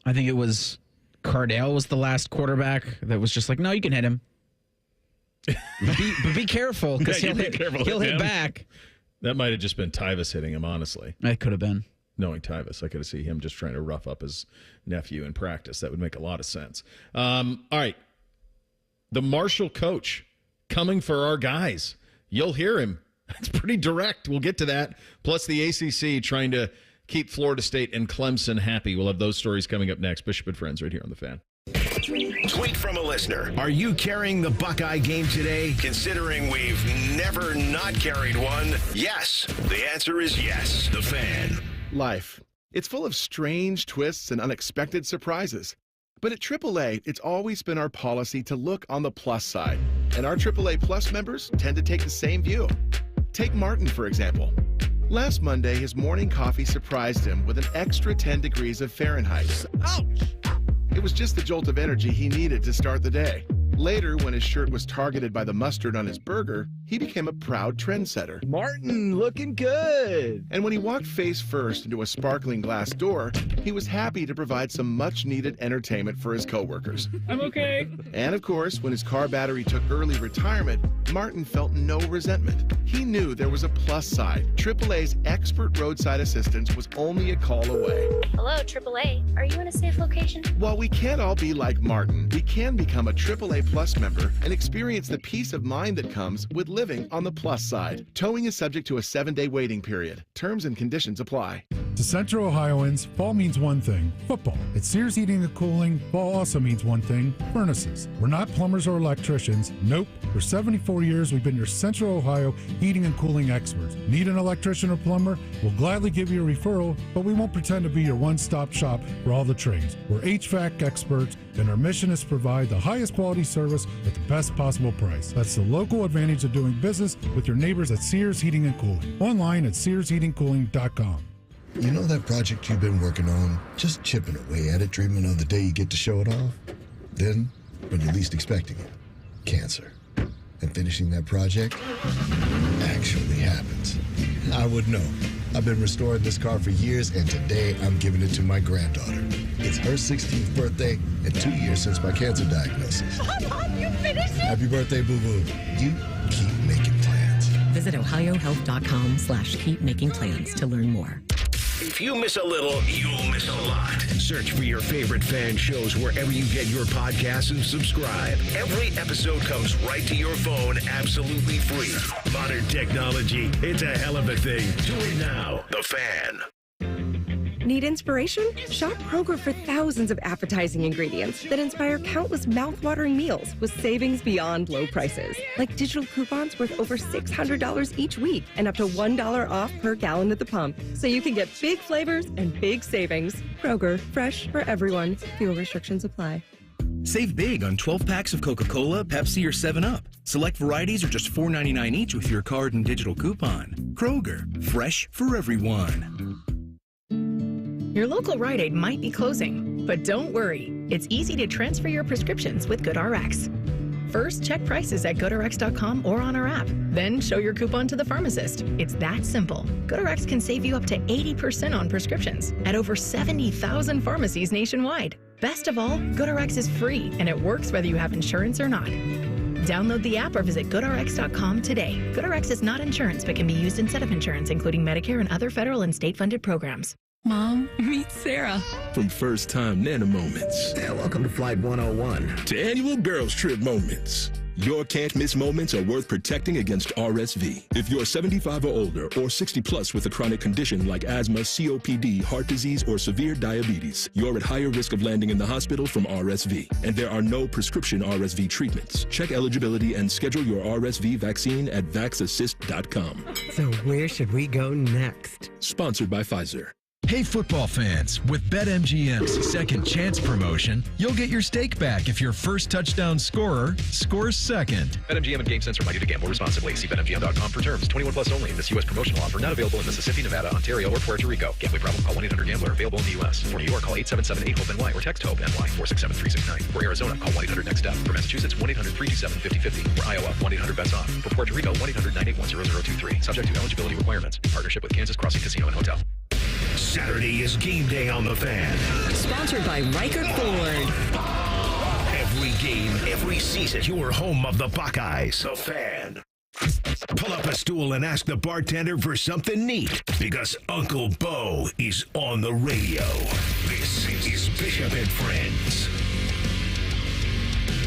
I think it was Cardale was the last quarterback that was just like, no, you can hit him. But be careful because he'll hit back.
That might have just been Tyvus hitting him, honestly.
It could have been.
knowing Tyvus. I could see him just trying to rough up his nephew in practice. That would make a lot of sense. All right. The Marshall coach coming for our guys. You'll hear him. It's pretty direct. We'll get to that. Plus the ACC trying to keep Florida State and Clemson happy. We'll have those stories coming up next. Bishop and Friends right here on The Fan.
Tweet from a listener. Are you carrying the Buckeye game today? Considering we've never not carried one, yes. The answer is yes. The Fan.
Life. It's full of strange twists and unexpected surprises. But at AAA, it's always been our policy to look on the plus side. And our AAA Plus members tend to take the same view. Take Martin, for example. Last Monday, his morning coffee surprised him with an extra 10 degrees of Fahrenheit. Ouch! It was just the jolt of energy he needed to start the day. Later, when his shirt was targeted by the mustard on his burger, he became a proud trendsetter. Martin, looking good! And when he walked face first into a sparkling glass door, he was happy to provide some much-needed entertainment for his coworkers.
I'm okay.
And of course, when his car battery took early retirement, Martin felt no resentment. He knew there was a plus side. AAA's expert roadside assistance was only a call away.
Hello, AAA. Are you in a safe location?
While we can't all be like Martin, we can become a AAA Plus member and experience the peace of mind that comes with living on the plus side. Towing is subject to a 7-day waiting period. Terms and conditions apply.
To Central Ohioans, fall means one thing, football. At Sears Heating and Cooling, fall also means one thing, furnaces. We're not plumbers or electricians. Nope. For 74 years, we've been your Central Ohio heating and cooling experts. Need an electrician or plumber? We'll gladly give you a referral, but we won't pretend to be your one-stop shop for all the trades. We're HVAC experts, and our mission is to provide the highest quality service at the best possible price. That's the local advantage of doing business with your neighbors at Sears Heating and Cooling. Online at SearsHeatingCooling.com.
You know that project you've been working on? Just chipping away at it, dreaming of the day you get to show it off? Then, when you're least expecting it, cancer. And finishing that project actually happens. I would know. I've been restoring this car for years, and today I'm giving it to my granddaughter. It's her 16th birthday and 2 years since my cancer diagnosis.
Mom, you finished it?
Happy birthday, boo-boo. You keep making plans.
Visit ohiohealth.com/keepmakingplans to learn more.
If you miss a little, you'll miss a lot. Search for your favorite fan shows wherever you get your podcasts and subscribe. Every episode comes right to your phone absolutely free. Modern technology, it's a hell of a thing. Do it now. The Fan.
Need inspiration? Shop Kroger for thousands of appetizing ingredients that inspire countless mouth-watering meals with savings beyond low prices. Like digital coupons worth over $600 each week and up to $1 off per gallon at the pump. So you can get big flavors and big savings. Kroger, fresh for everyone. Fuel restrictions apply.
Save big on 12 packs of Coca-Cola, Pepsi, or 7-Up. Select varieties are just $4.99 each with your card and digital coupon. Kroger, fresh for everyone.
Your local Rite Aid might be closing, but don't worry. It's easy to transfer your prescriptions with GoodRx. First, check prices at GoodRx.com or on our app. Then show your coupon to the pharmacist. It's that simple. GoodRx can save you up to 80% on prescriptions at over 70,000 pharmacies nationwide. Best of all, GoodRx is free, and it works whether you have insurance or not. Download the app or visit GoodRx.com today. GoodRx is not insurance, but can be used instead of insurance, including Medicare and other federal and state-funded programs.
Mom, meet Sarah.
From first-time Nana moments.
Yeah, welcome to Flight 101.
To annual girls trip moments. Your can't-miss moments are worth protecting against RSV. If you're 75 or older or 60 plus with a chronic condition like asthma, COPD, heart disease, or severe diabetes, you're at higher risk of landing in the hospital from RSV. And there are no prescription RSV treatments. Check eligibility and schedule your RSV vaccine at vaxassist.com.
So where should we go next?
Sponsored by Pfizer.
Hey football fans, with BetMGM's Second Chance promotion, you'll get your stake back if your first touchdown scorer scores second.
BetMGM and GameSense remind you to gamble responsibly. See BetMGM.com for terms. 21 plus only. This U.S. promotional offer not available in Mississippi, Nevada, Ontario, or Puerto Rico. Gambling problem? Call 1-800-GAMBLER. Available in the U.S. For New York, call 877-8-HOPE-NY or text HOPE-NY 467-369. For Arizona, call 1-800-NEXT-STEP. For Massachusetts, 1-800-327-5050. For Iowa, 1-800-BETS-OFF. For Puerto Rico, 1-800-981-0023. Subject to eligibility requirements. Partnership with Kansas Crossing Casino and Hotel.
Saturday is game day on The Fan.
Sponsored by Riker Ford.
Every game, every season, you're home of the Buckeyes. The Fan. Pull up a stool and ask the bartender for something neat, because Uncle Bo is on the radio. This is Bishop and Friends.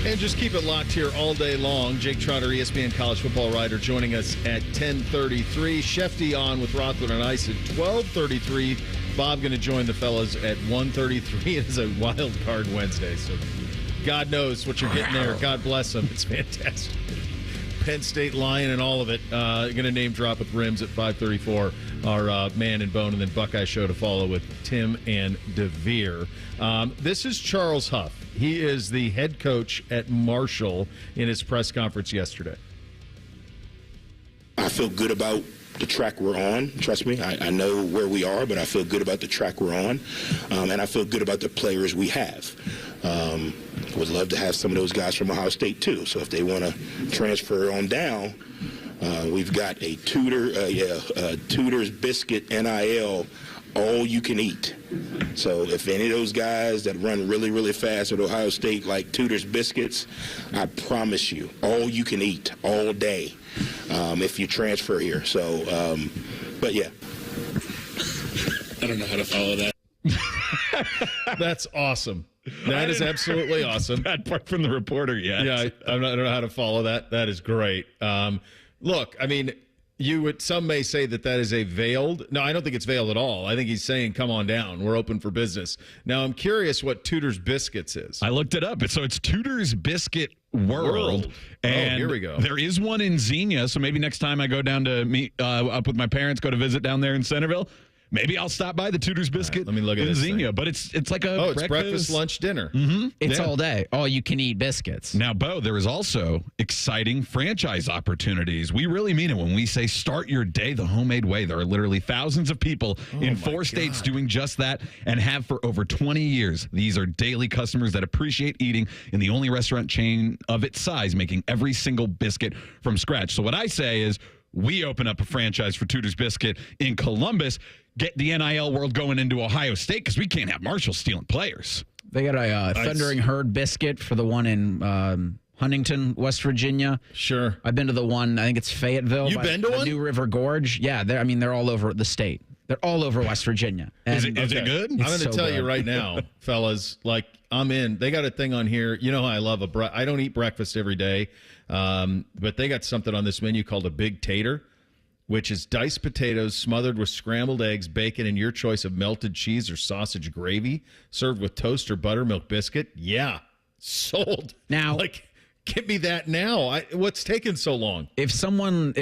And just keep it locked here all day long. Jake Trotter, ESPN college football writer, joining us at 10:33. Shefty on with Rothman and Ice at 12:33. Bob going to join the fellas at 1:33. It is a wild card Wednesday, so God knows what you're getting there. God bless them. It's fantastic. Penn State Lion and all of it. Going to name drop with Rims at 5:34. Our Man and Bone, and then Buckeye Show to follow with Tim and DeVere. This is Charles Huff. He is the head coach at Marshall in his press conference yesterday.
I feel good about the track we're on. Trust me, I know where we are, but I feel good about the track we're on. And I feel good about the players we have. Would love to have some of those guys from Ohio State, too. So if they want to transfer on down, we've got a Tudor's Biscuit NIL, all you can eat. So if any of those guys that run really, really fast at Ohio State like Tudor's Biscuits, I promise you, all you can eat all day if you transfer here. So, but yeah. I don't know how to follow that.
That's awesome. That is absolutely awesome.
That part from the reporter yet.
Yeah, I don't know how to follow that. That is great. Look, I mean, some may say that is a veiled. No, I don't think it's veiled at all. I think he's saying, come on down. We're open for business. Now, I'm curious what Tudor's Biscuits is.
I looked it up. So it's Tudor's Biscuit World. And
here we go.
There is one in Xenia, so maybe next time I go down to meet up with my parents, go to visit down there in Centerville, maybe I'll stop by the Tudor's Biscuit.
Let me look at
in
this
Xenia.
thing.
But it's like a
it's breakfast, lunch, dinner.
Mm-hmm.
It's all day. All you can eat biscuits.
Now, Bo, there is also exciting franchise opportunities. We really mean it when we say start your day the homemade way. There are literally thousands of people in 4 states doing just that and have for over 20 years. These are daily customers that appreciate eating in the only restaurant chain of its size, making every single biscuit from scratch. So what I say is we open up a franchise for Tudor's Biscuit in Columbus, get the NIL world going into Ohio State, because we can't have Marshall stealing players.
They got a Thundering Herd biscuit for the one in Huntington, West Virginia.
Sure.
I've been to the one, I think it's Fayetteville.
You've been to one?
New River Gorge. Yeah, they're all over the state. They're all over West Virginia.
Is it good?
I'm going to tell you right now, fellas, like, I'm in. They got a thing on here. You know how I love I don't eat breakfast every day, but they got something on this menu called a Big Tater, which is diced potatoes smothered with scrambled eggs, bacon, and your choice of melted cheese or sausage gravy, served with toast or buttermilk biscuit. Yeah, sold.
Now,
give me that now. What's taking so long?
If some of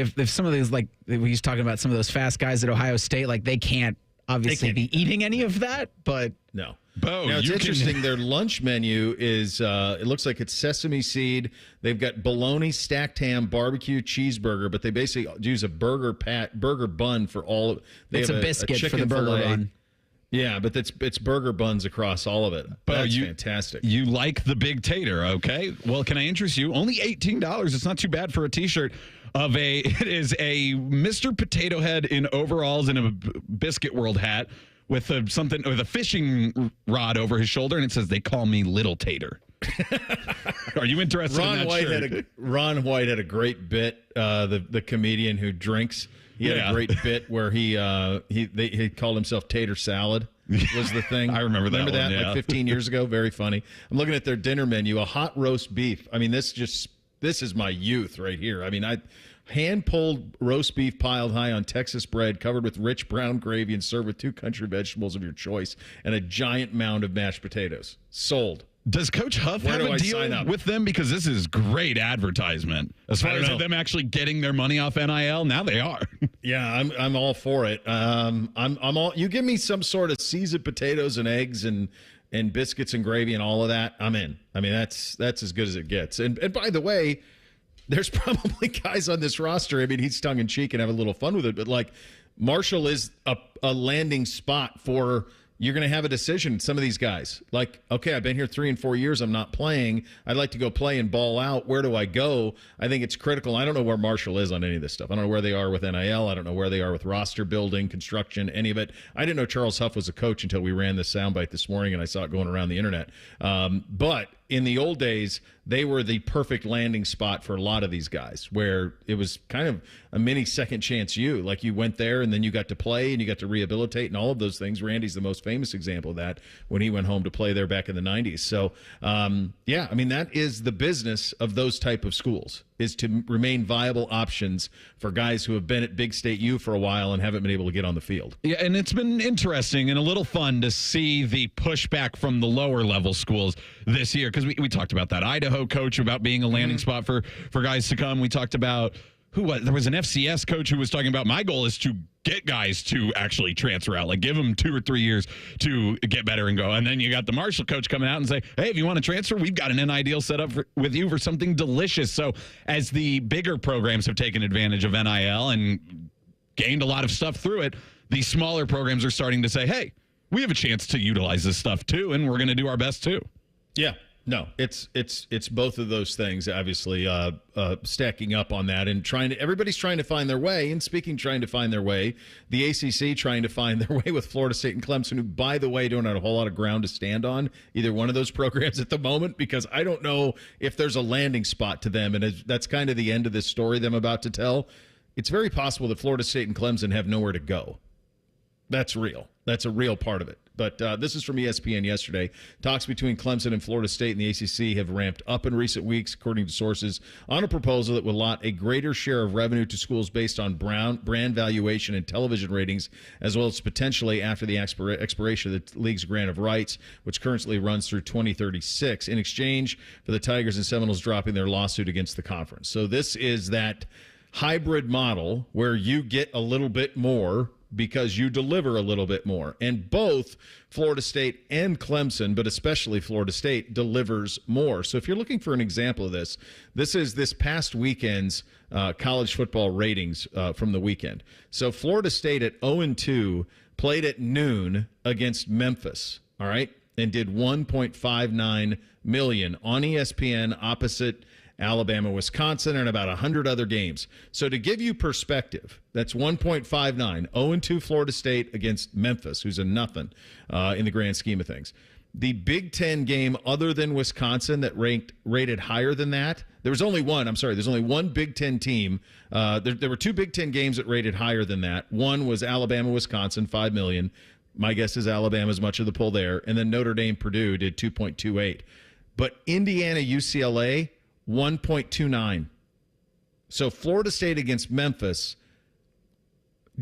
these, like we was talking about, some of those fast guys at Ohio State, like they can't obviously be eating any of that, but
no.
Bo,
now, it's interesting. Their lunch menu is, it looks like it's sesame seed. They've got bologna, stacked ham, barbecue, cheeseburger, but they basically use a burger bun for all.
It's a biscuit for the burger bun.
Yeah, but it's burger buns across all of it. That's fantastic.
You like the Big Tater, okay? Well, can I interest you? Only $18. It's not too bad for a T-shirt. It is a Mr. Potato Head in overalls and a Biscuit World hat with a fishing rod over his shoulder, and it says, "They call me Little Tater." Are you interested in that shirt?
Ron White had a great bit. The comedian who drinks, he had a great bit where he called himself Tater Salad. Was the thing.
I remember that.
Remember that like 15 years ago? Very funny. I'm looking at their dinner menu: a hot roast beef. I mean, this is my youth right here. I mean, hand-pulled roast beef piled high on Texas bread, covered with rich brown gravy and served with 2 country vegetables of your choice and a giant mound of mashed potatoes. Sold.
Does Coach Huff have a deal with them? Because this is great advertisement. As far as them actually getting their money off NIL, now they are.
Yeah, I'm all for it. I'm all. You give me some sort of seasoned potatoes and eggs and biscuits and gravy and all of that, I'm in. I mean, that's as good as it gets. And by the way, there's probably guys on this roster. I mean, he's tongue in cheek and have a little fun with it, but like Marshall is a landing spot for. You're going to have a decision. Some of these guys, like, okay, I've been here 3 and 4 years. I'm not playing. I'd like to go play and ball out. Where do I go? I think it's critical. I don't know where Marshall is on any of this stuff. I don't know where they are with NIL. I don't know where they are with roster building, construction, any of it. I didn't know Charles Huff was a coach until we ran this soundbite this morning and I saw it going around the internet. But in the old days, they were the perfect landing spot for a lot of these guys, where it was kind of a mini second chance you. Like, you went there and then you got to play and you got to rehabilitate and all of those things. Randy's the most famous example of that when he went home to play there back in the 90s. So, yeah, I mean, that is the business of those type of schools, is to remain viable options for guys who have been at Big State U for a while and haven't been able to get on the field.
Yeah, and it's been interesting and a little fun to see the pushback from the lower level schools this year, because we talked about that Idaho coach about being a landing spot for guys to come. We talked about there was an FCS coach who was talking about, my goal is to get guys to actually transfer out, like give them 2 or 3 years to get better and go. And then you got the Marshall coach coming out and say, hey, if you want to transfer, we've got an NIL deal set up with you for something delicious. So as the bigger programs have taken advantage of NIL and gained a lot of stuff through it, the smaller programs are starting to say, hey, we have a chance to utilize this stuff too, and we're going to do our best too.
Yeah. No, it's both of those things, obviously, stacking up on that and everybody's trying to find their way. And speaking, trying to find their way, the ACC trying to find their way with Florida State and Clemson, who, by the way, don't have a whole lot of ground to stand on either one of those programs at the moment, because I don't know if there's a landing spot to them. And that's kind of the end of this story that I'm about to tell. It's very possible that Florida State and Clemson have nowhere to go. That's real. That's a real part of it. But this is from ESPN yesterday. Talks between Clemson and Florida State and the ACC have ramped up in recent weeks, according to sources, on a proposal that will allot a greater share of revenue to schools based on brand valuation and television ratings, as well as potentially after the expiration of the league's grant of rights, which currently runs through 2036, in exchange for the Tigers and Seminoles dropping their lawsuit against the conference. So this is that hybrid model where you get a little bit more because you deliver a little bit more. And both Florida State and Clemson, but especially Florida State, delivers more. So if you're looking for an example of this, this is this past weekend's college football ratings from the weekend. So Florida State at 0-2 played at noon against Memphis, all right, and did $1.59 million on ESPN opposite Alabama, Wisconsin, and about 100 other games. So to give you perspective, that's 1.59, 0-2 Florida State against Memphis, who's a nothing in the grand scheme of things. The Big Ten game other than Wisconsin that rated higher than that, there's only one Big Ten team. There were 2 Big Ten games that rated higher than that. One was Alabama, Wisconsin, $5 million. My guess is Alabama's much of the pull there. And then Notre Dame, Purdue did 2.28. But Indiana, UCLA, 1.29. So Florida State against Memphis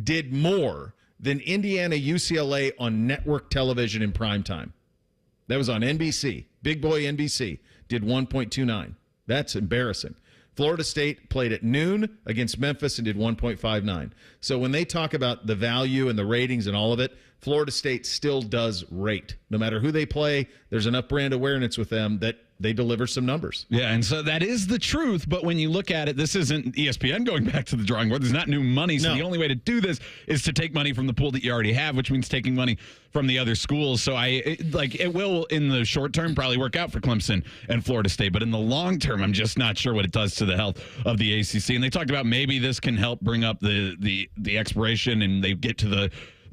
did more than Indiana UCLA on network television in prime time. That was on NBC. Big boy NBC did 1.29. That's embarrassing. Florida State played at noon against Memphis and did 1.59. So when they talk about the value and the ratings and all of it, Florida State still does rate. No matter who they play, there's enough brand awareness with them that they deliver some numbers.
Yeah, and so that is the truth. But when you look at it, this isn't ESPN going back to the drawing board. There's not new money. So the only way to do this is to take money from the pool that you already have, which means taking money from the other schools. So it will, in the short term, probably work out for Clemson and Florida State. But in the long term, I'm just not sure what it does to the health of the ACC. And they talked about maybe this can help bring up the expiration and they get to the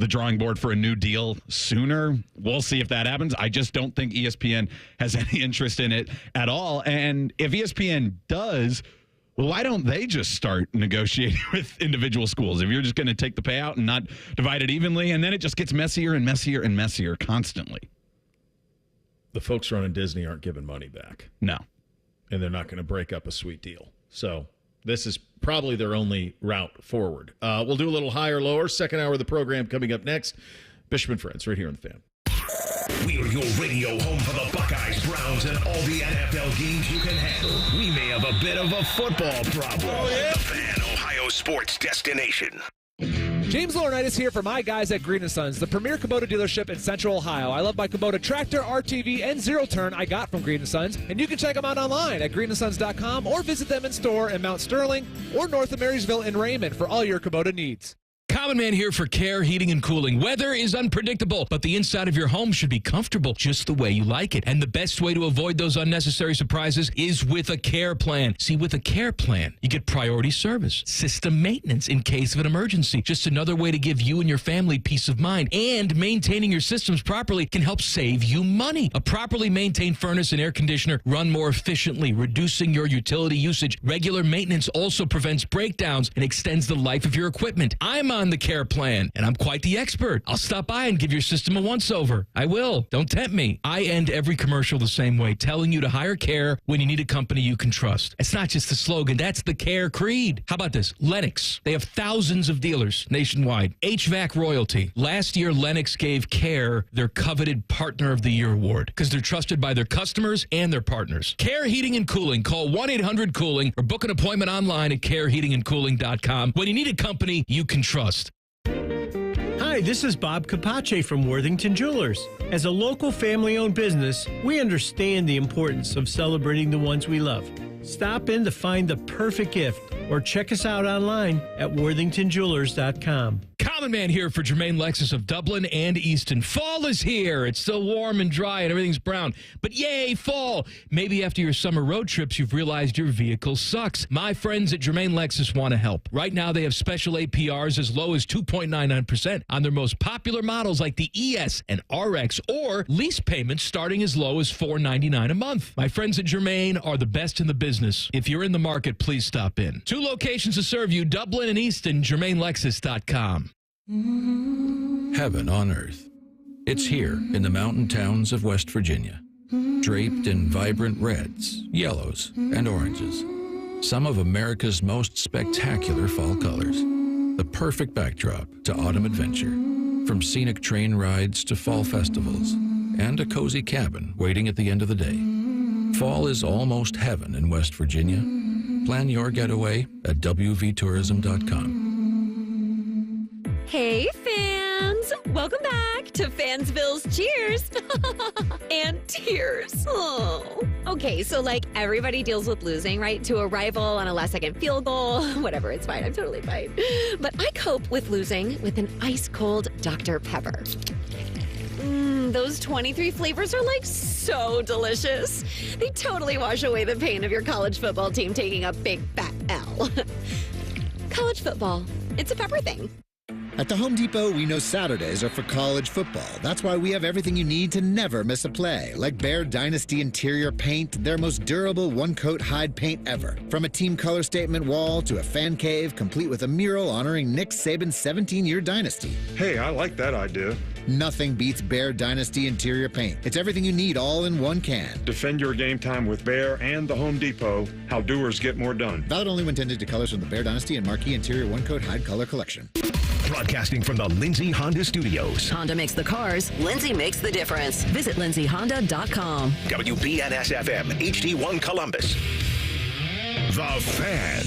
drawing board for a new deal sooner. We'll see if that happens. I just don't think ESPN has any interest in it at all. And if ESPN does, well, why don't they just start negotiating with individual schools? If you're just going to take the payout and not divide it evenly, and then it just gets messier and messier and messier constantly.
The folks running Disney aren't giving money back.
No.
And they're not going to break up a sweet deal. So this is probably their only route forward. We'll do a little higher, lower. Second hour of the program coming up next. Bishop and Friends, right here on The Fan.
We are your radio home for the Buckeyes, Browns, and all the NFL games you can handle. We may have a bit of a football problem. Oh, yeah. The Fan, Ohio sports destination.
James Laurinaitis here for my guys at Green & Sons, the premier Kubota dealership in Central Ohio. I love my Kubota tractor, RTV, and zero-turn I got from Green & Sons, and you can check them out online at greenandsons.com or visit them in store in Mount Sterling or north of Marysville in Raymond for all your Kubota needs.
Common Man here for Care Heating and Cooling. Weather is unpredictable, but the inside of your home should be comfortable just the way you like it. And the best way to avoid those unnecessary surprises is with a care plan. See, with a care plan, you get priority service, system maintenance in case of an emergency. Just another way to give you and your family peace of mind. And maintaining your systems properly can help save you money. A properly maintained furnace and air conditioner run more efficiently, reducing your utility usage. Regular maintenance also prevents breakdowns and extends the life of your equipment. I'm on the care plan, and I'm quite the expert. I'll stop by and give your system a once-over. I will. Don't tempt me. I end every commercial the same way, telling you to hire Care when you need a company you can trust. It's not just the slogan. That's the Care creed. How about this? Lennox. They have thousands of dealers nationwide. HVAC royalty. Last year, Lennox gave Care their coveted Partner of the Year award because they're trusted by their customers and their partners. Care Heating and Cooling. Call 1-800-COOLING or book an appointment online at careheatingandcooling.com when you need a company you can trust.
Hi, this is Bob Capace from Worthington Jewelers. As a local family-owned business, we understand the importance of celebrating the ones we love. Stop in to find the perfect gift or check us out online at worthingtonjewelers.com.
Common Man here for Jermaine Lexus of Dublin and Easton. Fall is here. It's still warm and dry and everything's brown. But yay, fall. Maybe after your summer road trips, you've realized your vehicle sucks. My friends at Jermaine Lexus want to help. Right now, they have special APRs as low as 2.99% on their most popular models like the ES and RX, or lease payments starting as low as $4.99 a month. My friends at Jermaine are the best in the business. If you're in the market, please stop in. 2 locations to serve you, Dublin and Easton, JermaineLexus.com.
Heaven on earth. It's here in the mountain towns of West Virginia, draped in vibrant reds, yellows, and oranges. Some of America's most spectacular fall colors. The perfect backdrop to autumn adventure, from scenic train rides to fall festivals, and a cozy cabin waiting at the end of the day. Fall is almost heaven in West Virginia. Plan your getaway at wvtourism.com.
Hey, fans! Welcome back to Fansville's Cheers and Tears. Oh. Okay, so like everybody deals with losing, right? To a rival on a last-second field goal. Whatever, it's fine. I'm totally fine. But I cope with losing with an ice-cold Dr. Pepper. Those 23 flavors are like so delicious. They totally wash away the pain of your college football team taking a big fat L. College football, it's a pepper thing.
At the Home Depot, we know Saturdays are for college football. That's why we have everything you need to never miss a play. Like Bear Dynasty interior paint, their most durable one-coat hide paint ever. From a team color statement wall to a fan cave, complete with a mural honoring Nick Saban's 17-year dynasty.
Hey, I like that idea.
Nothing beats Bear Dynasty interior paint. It's everything you need all in one can.
Defend your game time with Bear and the Home Depot. How doers get more done.
Valid only when intended to colors from the Bear Dynasty and Marquee Interior one-coat hide color collection.
Broadcasting from the Lindsay Honda Studios.
Honda makes the cars. Lindsay makes the difference. Visit lindsayhonda.com.
WBNS-FM, HD1 Columbus. The Fan.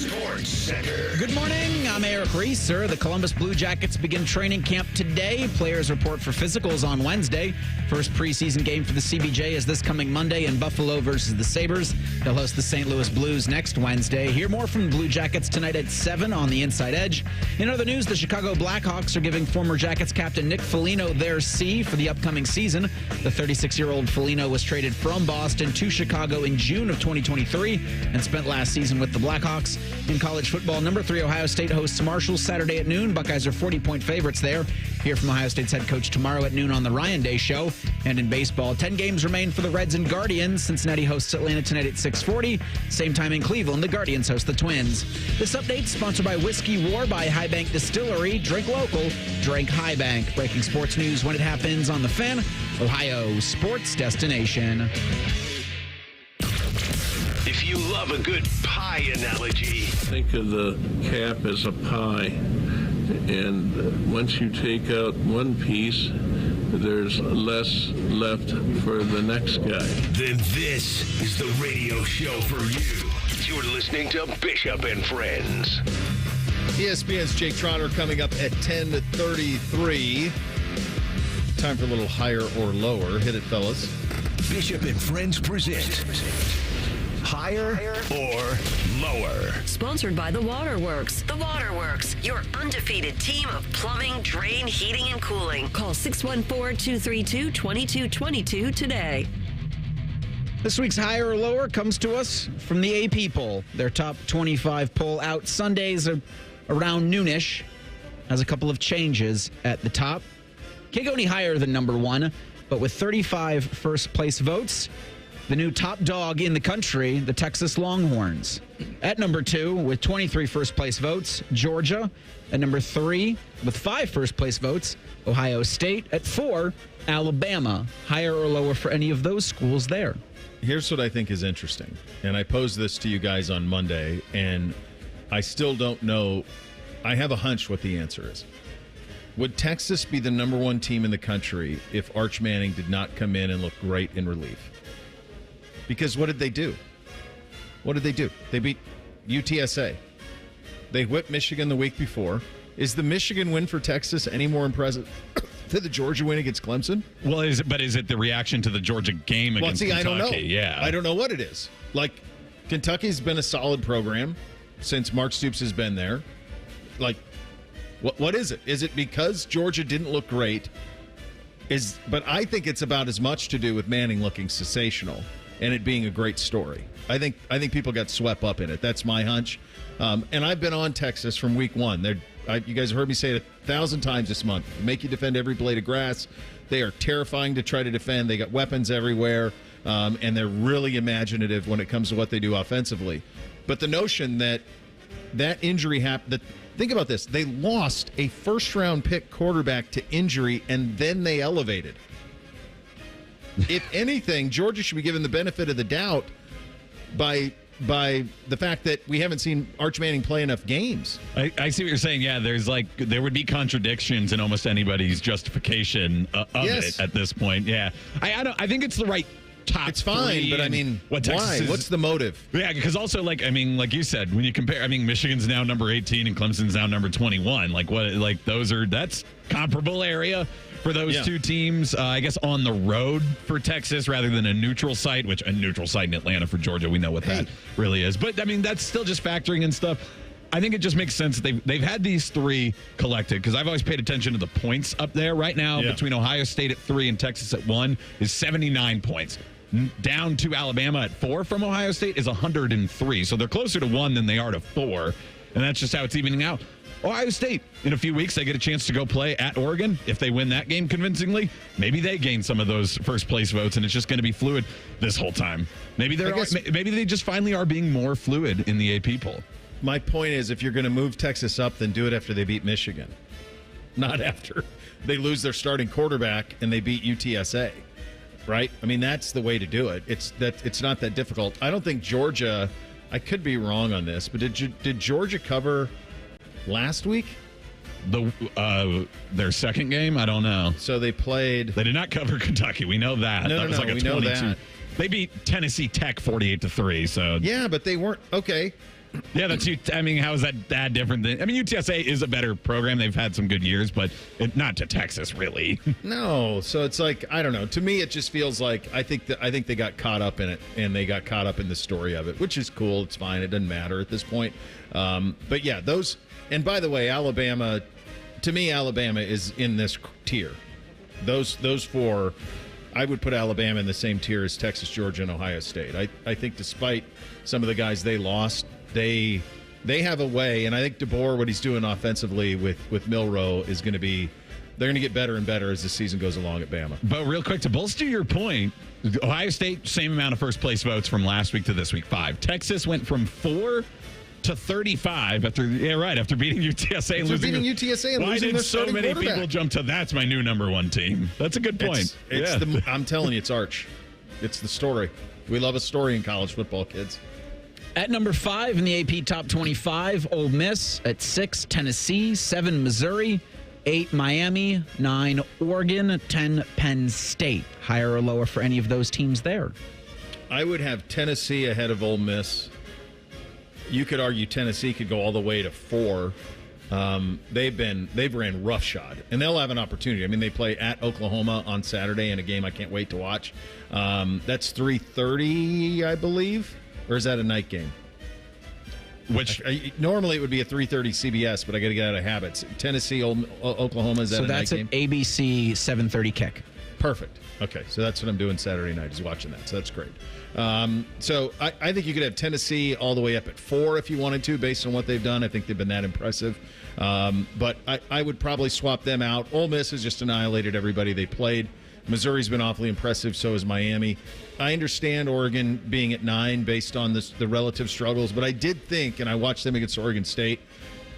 Sports Center.
Good morning. I'm Eric Reeser. The Columbus Blue Jackets begin training camp today. Players report for physicals on Wednesday. First preseason game for the CBJ is this coming Monday in Buffalo versus the Sabres. They'll host the St. Louis Blues next Wednesday. Hear more from the Blue Jackets tonight at 7 on the Inside Edge. In other news, the Chicago Blackhawks are giving former Jackets captain Nick Foligno their C for the upcoming season. The 36-year-old Foligno was traded from Boston to Chicago in June of 2023 and spent last season with the Blackhawks. In college football, number 3 Ohio State hosts Marshall Saturday at noon. Buckeyes are 40-point favorites there. Hear from Ohio State's head coach tomorrow at noon on the Ryan Day Show. And in baseball, 10 games remain for the Reds and Guardians. Cincinnati hosts Atlanta tonight at 6:40. Same time in Cleveland, the Guardians host the Twins. This update sponsored by Whiskey War by High Bank Distillery. Drink local, drink High Bank. Breaking sports news when it happens on The Fan, Ohio sports destination.
If you love a good pie analogy,
think of the cap as a pie, and once you take out one piece, there's less left for the next guy.
then this is the radio show for you. You're listening to Bishop and Friends.
ESPN's Jake Trotter coming up at 10:33. Time for a little higher or lower. Hit it, fellas.
Bishop and Friends present Higher or lower?
Sponsored by The Waterworks. The Waterworks, your undefeated team of plumbing, drain, heating, and cooling. Call 614-232-2222 today.
This week's higher or lower comes to us from the AP poll. Their top 25 poll out Sundays around noonish. Has a couple of changes at the top. Can't go any higher than number one, but with 35 first place votes, the new top dog in the country, the Texas Longhorns. At number two, with 23 first place votes, Georgia. At number three, with 5 first place votes, Ohio State. At 4, Alabama. Higher or lower for any of those schools there?
Here's what I think is interesting, and I posed this to you guys on Monday, and I still don't know. I have a hunch what the answer is. Would Texas be the number one team in the country if Arch Manning did not come in and look great in relief? Because what did they do? What did they do? They beat UTSA. They whipped Michigan the week before. Is the Michigan win for Texas any more impressive than the Georgia win against Clemson?
Well, is it the reaction to the Georgia game against Kentucky?
I don't know.
Yeah.
I don't know what it is. Like, Kentucky's been a solid program since Mark Stoops has been there. Like, what is it? Is it because Georgia didn't look great? But I think it's about as much to do with Manning looking sensational and it being a great story. I think people got swept up in it. That's my hunch. And I've been on Texas from week one. You guys have heard me say it 1,000 times this month. Make you defend every blade of grass. They are terrifying to try to defend. They got weapons everywhere, and they're really imaginative when it comes to what they do offensively. But the notion that injury happened, think about this. They lost a first-round pick quarterback to injury, and then they elevated. If anything, Georgia should be given the benefit of the doubt by the fact that we haven't seen Arch Manning play enough games.
I see what you're saying. Yeah, there would be contradictions in almost anybody's justification of it at this point. Yeah, I think it's the right top.
It's fine, but I mean, why? What's the motive?
Yeah, because also, like you said, when you compare, Michigan's now number 18 and Clemson's now number 21. That's comparable area for those two teams. I guess on the road for Texas rather than a neutral site, which a neutral site in Atlanta for Georgia, we know what that really is. But that's still just factoring in stuff. I think it just makes sense that they've had these three collected, because I've always paid attention to the points up there. Right now, between Ohio State at 3 and Texas at 1 is 79 points. Down to Alabama at 4 from Ohio State is 103. So they're closer to 1 than they are to 4. And that's just how it's evening out. Ohio State, in a few weeks, they get a chance to go play at Oregon. If they win that game convincingly, maybe they gain some of those first-place votes, and it's just going to be fluid this whole time. Maybe they just finally are being more fluid in the AP poll.
My point is, if you're going to move Texas up, then do it after they beat Michigan, not after they lose their starting quarterback and they beat UTSA, right? That's the way to do it. It's not that difficult. I don't think Georgia, I could be wrong on this, but did Georgia cover last week?
Their second game? I don't know.
So they did not
cover Kentucky. We know that.
No,
that was like a 22.
Know that.
They beat Tennessee Tech 48-3. So
yeah, but they weren't okay.
Yeah, that's you. How is that different than? UTSA is a better program. They've had some good years, but not to Texas, really.
No, so it's like, I don't know. To me, it just feels like I think they got caught up in it, and they got caught up in the story of it, which is cool. It's fine. It doesn't matter at this point. But yeah, those. And by the way, Alabama, to me, Alabama is in this tier. Those four, I would put Alabama in the same tier as Texas, Georgia, and Ohio State. I think despite some of the guys they lost, they have a way, and I think DeBoer, what he's doing offensively with Milroe is going to be, they're going to get better and better as the season goes along at Bama.
But real quick, to bolster your point, Ohio State, same amount of first place votes from last week to this week, 5. Texas went from 4 to 35 after beating UTSA and losing.
Why
did so many people jump to that's my new number one team? That's a good point.
I'm telling you, it's Arch. It's the story. We love a story in college football, kids.
At number 5 in the AP Top 25, Ole Miss. At 6, Tennessee. 7, Missouri. 8, Miami. 9, Oregon. 10, Penn State. Higher or lower for any of those teams there?
I would have Tennessee ahead of Ole Miss. You could argue Tennessee could go all the way to 4. They've ran roughshod, and they'll have an opportunity. They play at Oklahoma on Saturday in a game I can't wait to watch. That's 3:30, I believe. Or is that a night game?
Which
normally it would be a 3:30 CBS, but I got to get out of habits. Tennessee, Oklahoma, is that a night game?
So that's an ABC 7:30 kick.
Perfect. Okay, so that's what I'm doing Saturday night, is watching that. So that's great. So I think you could have Tennessee all the way up at 4 if you wanted to, based on what they've done. I think they've been that impressive. But I would probably swap them out. Ole Miss has just annihilated everybody they played. Missouri's been awfully impressive, so is Miami. I understand Oregon being at 9 based on the relative struggles, but I did think, and I watched them against Oregon State.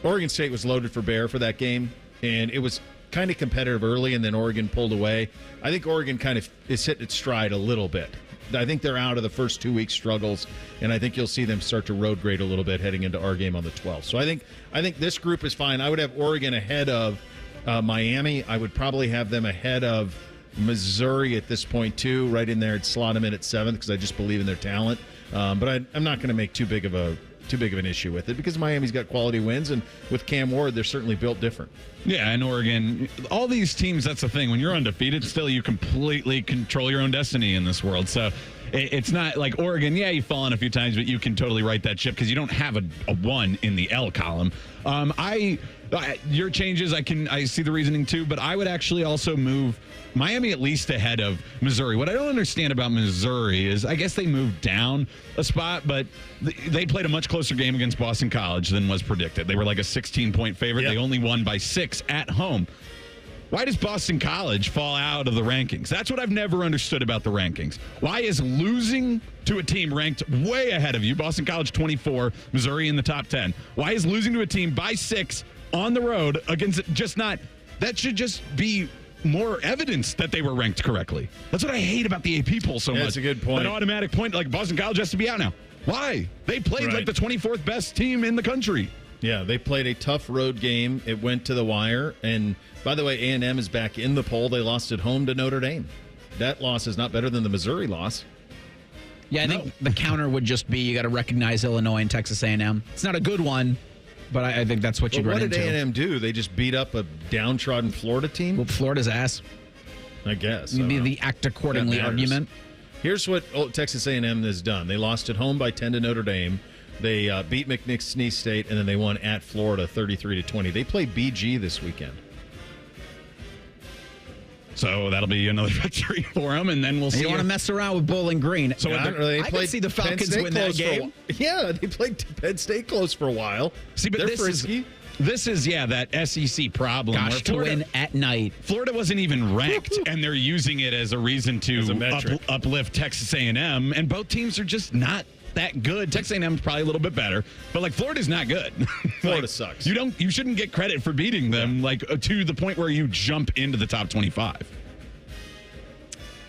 Oregon State was loaded for bear for that game, and it was kind of competitive early, and then Oregon pulled away. I think Oregon kind of is hitting its stride a little bit. I think they're out of the first 2 week struggles, and I think you'll see them start to road grade a little bit heading into our game on the 12th. So I think this group is fine. I would have Oregon ahead of Miami. I would probably have them ahead of Missouri at this point too, right in there. I'd slot them in at 7th because I just believe in their talent. But I'm not going to make too big of an issue with it because Miami's got quality wins, and with Cam Ward, they're certainly built different.
Yeah, and Oregon, all these teams, that's the thing. When you're undefeated, still you completely control your own destiny in this world. So it's not like Oregon, yeah, you've fallen a few times, but you can totally right that ship because you don't have a 1 in the L column. Your changes, I see the reasoning too, but I would actually also move Miami at least ahead of Missouri. What I don't understand about Missouri is I guess they moved down a spot, but they played a much closer game against Boston College than was predicted. They were like a 16-point favorite. Yep. They only won by 6 at home. Why does Boston College fall out of the rankings? That's what I've never understood about the rankings. Why is losing to a team ranked way ahead of you, Boston College 24, Missouri in the top 10, why is losing to a team by 6 on the road against just not, that should just be more evidence that they were ranked correctly. That's what I hate about the AP poll so much.
That's a good point.
An automatic point, like Boston College has to be out now. Why? They played like the 24th best team in the country.
Yeah, they played a tough road game. It went to the wire. And by the way, A&M is back in the poll. They lost at home to Notre Dame. That loss is not better than the Missouri loss.
Yeah, I think the counter would just be you got to recognize Illinois and Texas A&M. It's not a good one, but I think that's what you'd run into.
What did A&M do? They just beat up a downtrodden Florida team?
Well, Florida's ass.
I guess.
Maybe the act accordingly argument.
Here's what Texas A&M has done. They lost at home by 10 to Notre Dame. They beat McNeese State, and then they won at Florida 33-20. They play BG this weekend.
So that'll be another victory for them, and then we'll see.
You don't want to mess around with Bowling Green.
So I can see the Falcons win that game. Yeah, they played Penn State close for a while.
See, but
they're frisky.
This is that SEC problem.
Gosh, to win at night.
Florida wasn't even ranked, and they're using it as a reason to uplift Texas A&M, and both teams are just not that good. Texas A&M is probably a little bit better, but like Florida's not good.
Florida sucks.
You shouldn't get credit for beating them to the point where you jump into the top 25.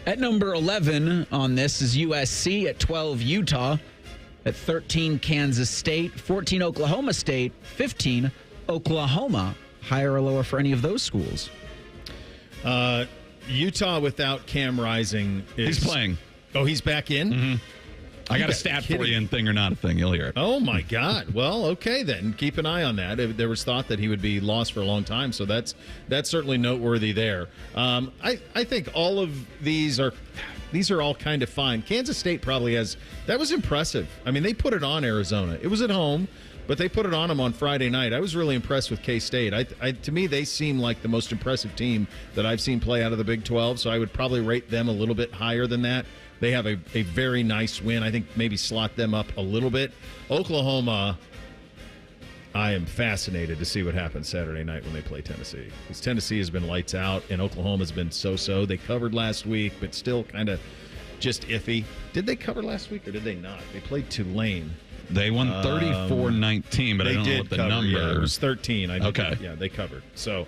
At number 11 on this is USC. At 12, Utah. At 13, Kansas State. 14, Oklahoma State. 15, Oklahoma. Higher or lower for any of those schools?
Utah without Cam Rising is...
He's playing.
Oh, he's back in?
Mm-hmm. I got a stat for you in Thing or Not a Thing. You'll hear it.
Oh, my God. Well, okay, then. Keep an eye on that. There was thought that he would be lost for a long time, so that's certainly noteworthy there. I think all of these are all kind of fine. Kansas State probably has – that was impressive. I mean, they put it on Arizona. It was at home, but they put it on them on Friday night. I was really impressed with K-State. To me, they seem like the most impressive team that I've seen play out of the Big 12, so I would probably rate them a little bit higher than that. They have a very nice win. I think maybe slot them up a little bit. Oklahoma, I am fascinated to see what happens Saturday night when they play Tennessee. Because Tennessee has been lights out, and Oklahoma's been so-so. They covered last week, but still kind of just iffy. Did they cover last week, or did they not? They played Tulane.
They won 34-19, but I don't know what the number.
Yeah, it was 13.
Okay.
Yeah, they covered. So,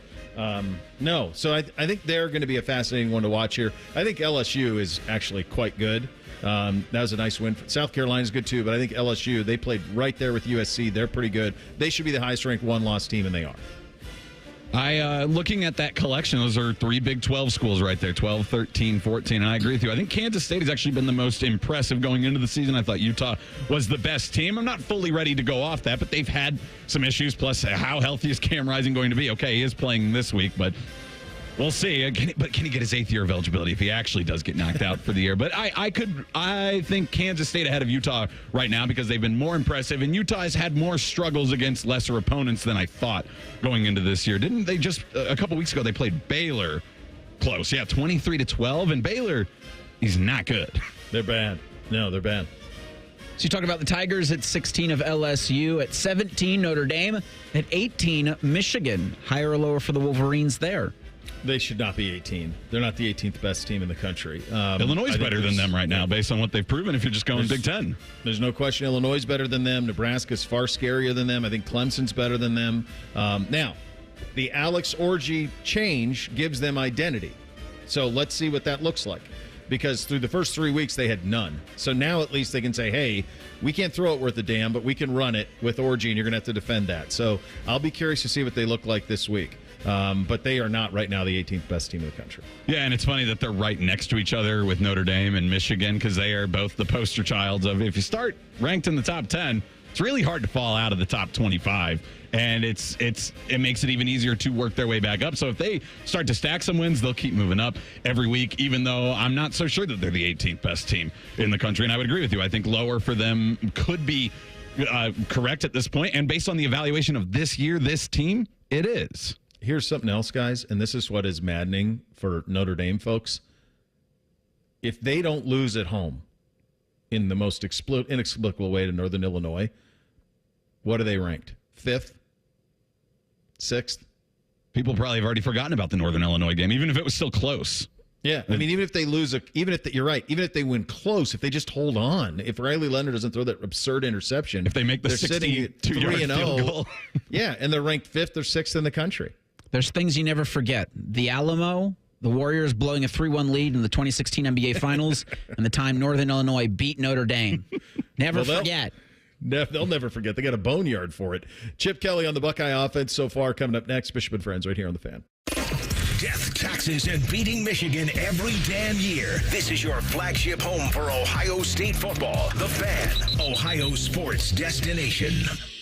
no. So I think they're going to be a fascinating one to watch here. I think LSU is actually quite good. That was a nice win. South Carolina's good too, but I think LSU, they played right there with USC. They're pretty good. They should be the highest-ranked one-loss team, and they are.
Looking at that collection, those are 3 Big 12 schools right there, 12, 13, 14, and I agree with you. I think Kansas State has actually been the most impressive going into the season. I thought Utah was the best team. I'm not fully ready to go off that, but they've had some issues, plus how healthy is Cam Rising going to be? Okay, he is playing this week, but We'll see. But can he get his 8th year of eligibility if he actually does get knocked out for the year? But I think Kansas State ahead of Utah right now because they've been more impressive, and Utah has had more struggles against lesser opponents than I thought going into this year. Didn't they just a couple weeks ago they played Baylor close? Yeah, 23-12, and Baylor, he's not good.
They're bad. No, they're bad.
So you talk about the Tigers at 16 of LSU, at 17 Notre Dame, at 18 Michigan. Higher or lower for the Wolverines there?
They should not be 18. They're not the 18th best team in the country.
Illinois is better than them right now, based on what they've proven. If you're just going Big Ten,
there's no question. Illinois is better than them. Nebraska's far scarier than them. I think Clemson's better than them. Now, the Alex Orji change gives them identity. So let's see what that looks like. Because through the first 3 weeks, they had none. So now at least they can say, hey, we can't throw it worth a damn, but we can run it with Orji, and you're going to have to defend that. So I'll be curious to see what they look like this week. But they are not right now the 18th best team in the country.
Yeah, and it's funny that they're right next to each other with Notre Dame and Michigan because they are both the poster childs of if you start ranked in the top 10, it's really hard to fall out of the top 25. And it makes it even easier to work their way back up. So if they start to stack some wins, they'll keep moving up every week, even though I'm not so sure that they're the 18th best team in the country. And I would agree with you. I think lower for them could be correct at this point. And based on the evaluation of this year, this team, it is.
Here's something else, guys, and this is what is maddening for Notre Dame folks. If they don't lose at home in the most inexplicable way to Northern Illinois, what are they ranked? 5th? 6th?
People probably have already forgotten about the Northern Illinois game, even if it was still close.
Yeah, I mean, even if they lose, you're right, even if they win close, if they just hold on, if Riley Leonard doesn't throw that absurd interception,
if they make the 62-yard field goal.
Yeah, and they're ranked 5th or 6th in the country.
There's things you never forget. The Alamo, the Warriors blowing a 3-1 lead in the 2016 NBA Finals, and the time Northern Illinois beat Notre Dame. Never forget.
They'll never forget. They got a boneyard for it. Chip Kelly on the Buckeye offense so far. Coming up next, Bishop and Friends right here on The Fan.
Death, taxes, and beating Michigan every damn year. This is your flagship home for Ohio State football. The Fan, Ohio sports destination.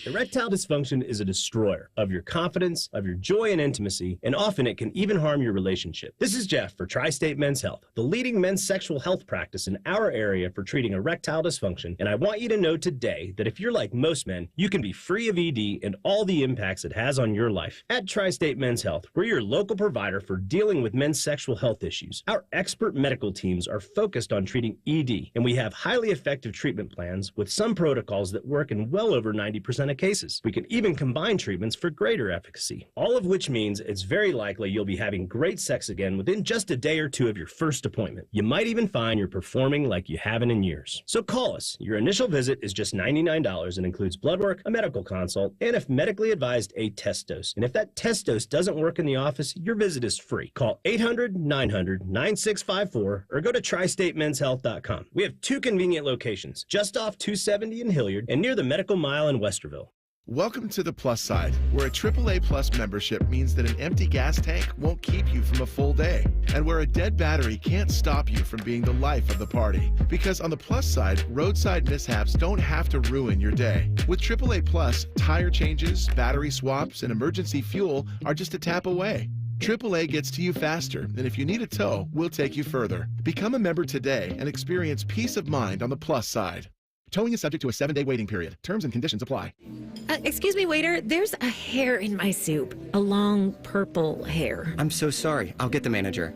Erectile dysfunction is a destroyer of your confidence, of your joy and intimacy, and often it can even harm your relationship. This is Jeff for Tri-State Men's Health, the leading men's sexual health practice in our area for treating erectile dysfunction, and I want you to know today that if you're like most men, you can be free of ED and all the impacts it has on your life. At Tri-State Men's Health, we're your local provider for dealing with men's sexual health issues. Our expert medical teams are focused on treating ED, and we have highly effective treatment plans with some protocols that work in well over 90% of cases. We can even combine treatments for greater efficacy, all of which means it's very likely you'll be having great sex again within just a day or two of your first appointment. You might even find you're performing like you haven't in years. So call us. Your initial visit is just $99 and includes blood work, a medical consult, and if medically advised, a test dose. And if that test dose doesn't work in the office, your visit is free. Call 800-900-9654 or go to tristatemenshealth.com. We have 2 convenient locations, just off 270 in Hilliard and near the Medical Mile in Westerville.
Welcome to the Plus side, where a AAA Plus membership means that an empty gas tank won't keep you from a full day, and where a dead battery can't stop you from being the life of the party. Because on the Plus side, roadside mishaps don't have to ruin your day. With AAA Plus, tire changes, battery swaps, and emergency fuel are just a tap away. AAA gets to you faster, and if you need a tow, we'll take you further. Become a member today and experience peace of mind on the Plus side. Towing is subject to a 7-day waiting period. Terms and conditions apply.
Excuse me, waiter. There's a hair in my soup. A long purple hair.
I'm so sorry. I'll get the manager.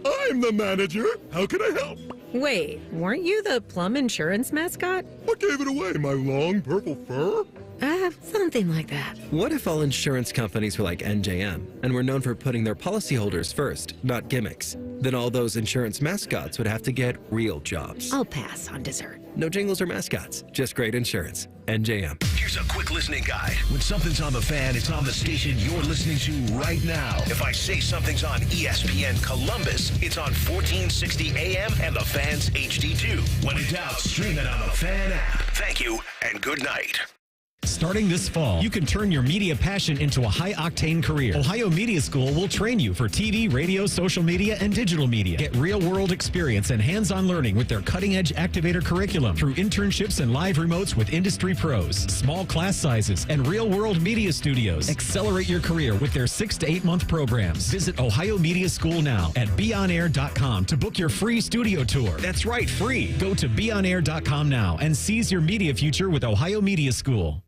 I'm the manager. How can I help?
Wait, weren't you the Plum Insurance mascot?
What gave it away? My long purple fur?
Something like that.
What if all insurance companies were like NJM and were known for putting their policyholders first, not gimmicks? Then all those insurance mascots would have to get real jobs.
I'll pass on dessert.
No jingles or mascots, just great insurance. NJM.
Here's a quick listening guide. When something's on the fan, it's on the station you're listening to right now. If I say something's on ESPN Columbus, it's on 1460 AM and the Fan's HD2. When in doubt, stream it on the Fan app. Thank you and good night.
Starting this fall, you can turn your media passion into a high-octane career. Ohio Media School will train you for TV, radio, social media, and digital media. Get real-world experience and hands-on learning with their cutting-edge Activator curriculum through internships and live remotes with industry pros, small class sizes, and real-world media studios. Accelerate your career with their 6 to 8 month programs. Visit Ohio Media School now at beonair.com to book your free studio tour. That's right, free. Go to beonair.com now and seize your media future with Ohio Media School.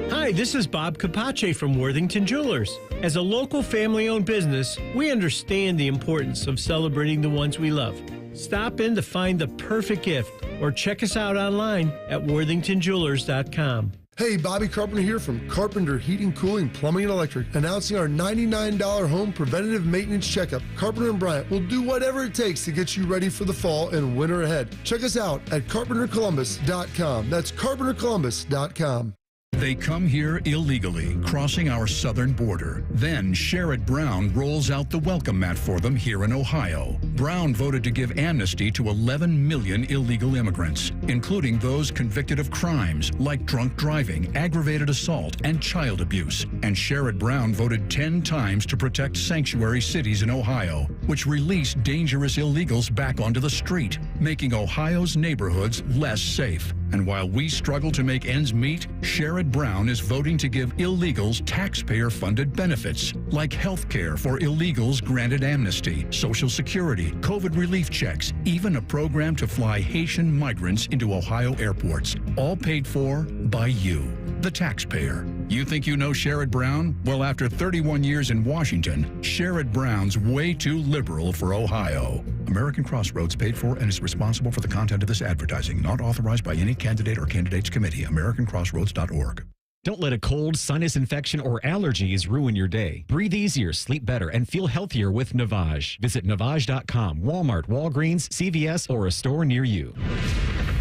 Hi, this is Bob Capace from Worthington Jewelers. As a local family-owned business, we understand the importance of celebrating the ones we love. Stop in to find the perfect gift or check us out online at worthingtonjewelers.com.
Hey, Bobby Carpenter here from Carpenter Heating, Cooling, Plumbing, and Electric, announcing our $99 home preventative maintenance checkup. Carpenter and Bryant will do whatever it takes to get you ready for the fall and winter ahead. Check us out at carpentercolumbus.com. That's carpentercolumbus.com.
They come here illegally, crossing our southern border. Then Sherrod Brown rolls out the welcome mat for them here in Ohio. Brown voted to give amnesty to 11 million illegal immigrants, including those convicted of crimes like drunk driving, aggravated assault, and child abuse. And Sherrod Brown voted 10 times to protect sanctuary cities in Ohio, which release dangerous illegals back onto the street, making Ohio's neighborhoods less safe. And while we struggle to make ends meet, Sherrod Brown is voting to give illegals taxpayer-funded benefits, like health care for illegals granted amnesty, Social Security, COVID relief checks, even a program to fly Haitian migrants into Ohio airports, all paid for by you, the taxpayer. You think you know Sherrod Brown? Well, after 31 years in Washington, Sherrod Brown's way too liberal for Ohio. American Crossroads paid for and is responsible for the content of this advertising, not authorized by any candidate or candidates committee. AmericanCrossroads.org.
Don't let a cold, sinus infection, or allergies ruin your day. Breathe easier, sleep better, and feel healthier with Navage. Visit Navage.com, Walmart, Walgreens, CVS, or a store near you.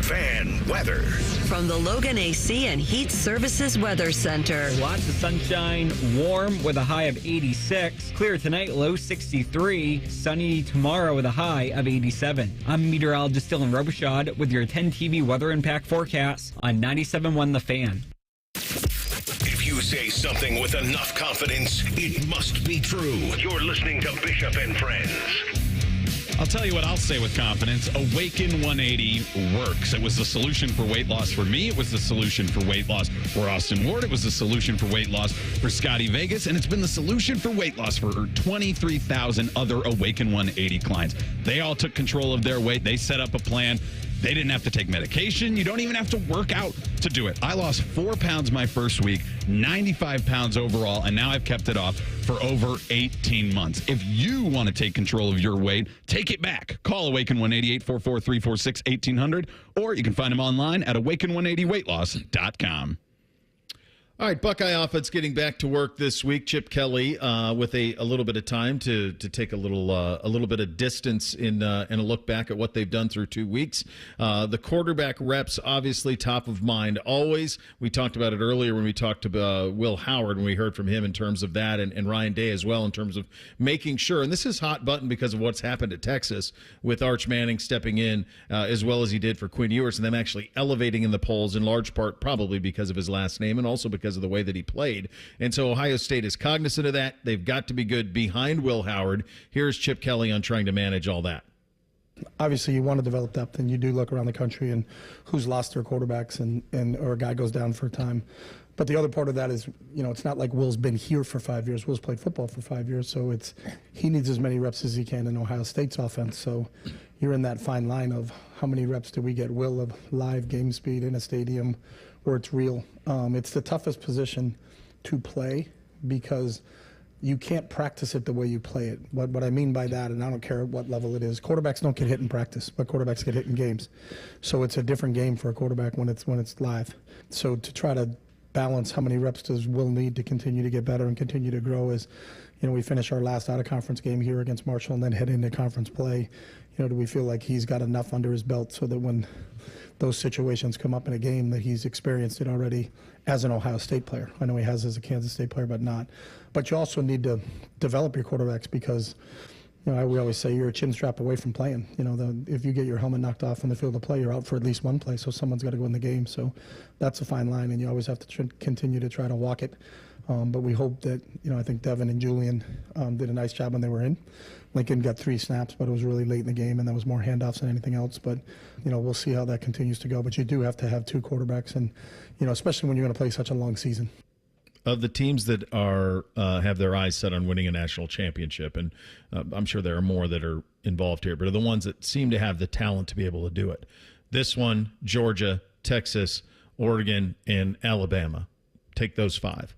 Fan weather.
From the Logan AC and Heat Services Weather Center.
Lots of sunshine, warm with a high of 86. Clear tonight, low 63. Sunny tomorrow with a high of 87. I'm meteorologist Dylan Robichaud with your 10 TV weather impact forecast on 97.1 The Fan.
If you say something with enough confidence, it must be true. You're listening to Bishop and Friends.
I'll tell you what I'll say with confidence. Awaken 180 works. It was the solution for weight loss for me. It was the solution for weight loss for Austin Ward. It was the solution for weight loss for Scotty Vegas. And it's been the solution for weight loss for 23,000 other Awaken 180 clients. They all took control of their weight. They set up a plan. They didn't have to take medication. You don't even have to work out to do it. I lost 4 pounds my first week, 95 pounds overall, and now I've kept it off for over 18 months. If you want to take control of your weight, take it back. Call Awaken 188 44346 1800, or you can find them online at awaken180weightloss.com.
All right, Buckeye offense getting back to work this week. Chip Kelly with a little bit of time to take a little bit of distance in a look back at what they've done through 2 weeks. The quarterback reps obviously top of mind always. We talked about it earlier when we talked to Will Howard, when we heard from him in terms of that, and Ryan Day as well in terms of making sure. And this is hot button because of what's happened at Texas with Arch Manning stepping in as well as he did for Quinn Ewers, and them actually elevating in the polls in large part probably because of his last name and also because of the way that he played. And so Ohio State is cognizant of that. They've got to be good behind Will Howard. Here's Chip Kelly on trying to manage all that.
Obviously, you want to develop depth, and you do look around the country and who's lost their quarterbacks and or a guy goes down for a time. But the other part of that is, it's not like Will's been here for 5 years. Will's played football for 5 years, so he needs as many reps as he can in Ohio State's offense. So you're in that fine line of how many reps do we get Will of live game speed in a stadium where it's real. It's the toughest position to play because you can't practice it the way you play it. What I mean by that, and I don't care at what level it is, quarterbacks don't get hit in practice, but quarterbacks get hit in games. So it's a different game for a quarterback when it's live. So to try to balance how many reps does Will need to continue to get better and continue to grow is, we finish our last out-of-conference game here against Marshall and then head into conference play. Do we feel like he's got enough under his belt so that when those situations come up in a game that he's experienced it already as an Ohio State player? I know he has as a Kansas State player, but not. But you also need to develop your quarterbacks because, we always say you're a chin strap away from playing. If you get your helmet knocked off on the field of play, you're out for at least one play. So someone's got to go in the game. So that's a fine line, and you always have to continue to try to walk it. But we hope that, I think Devin and Julian did a nice job when they were in. Lincoln got 3 snaps, but it was really late in the game, and that was more handoffs than anything else. But, we'll see how that continues to go. But you do have to have 2 quarterbacks, and, especially when you're going to play such a long season.
Of the teams that are have their eyes set on winning a national championship, and I'm sure there are more that are involved here, but are the ones that seem to have the talent to be able to do it. This one, Georgia, Texas, Oregon, and Alabama. Take those 5.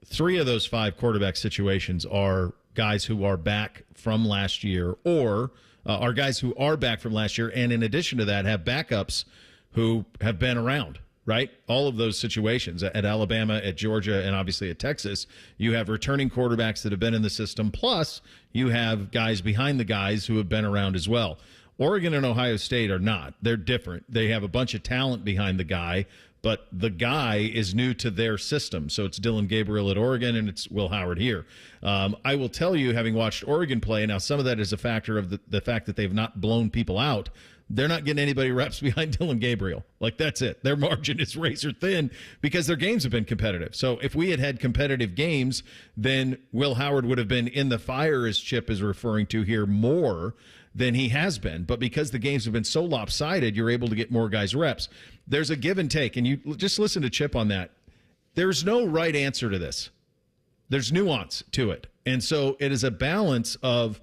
3 of those 5 quarterback situations are guys who are back from last year, or are guys who are back from last year, and in addition to that, have backups who have been around. Right? All of those situations at Alabama, at Georgia, and obviously at Texas, you have returning quarterbacks that have been in the system, plus you have guys behind the guys who have been around as well. Oregon and Ohio State are not. They're different. They have a bunch of talent behind the guy, but the guy is new to their system. So it's Dylan Gabriel at Oregon, and it's Will Howard here. I will tell you, having watched Oregon play, now some of that is a factor of the fact that they've not blown people out. They're not getting anybody reps behind Dylan Gabriel. Like, that's it. Their margin is razor thin because their games have been competitive. So if we had had competitive games, then Will Howard would have been in the fire, as Chip is referring to here, more than he has been. But because the games have been so lopsided, you're able to get more guys reps. There's a give and take, and you just listen to Chip on that. There's no right answer to this. There's nuance to it. And so it is a balance of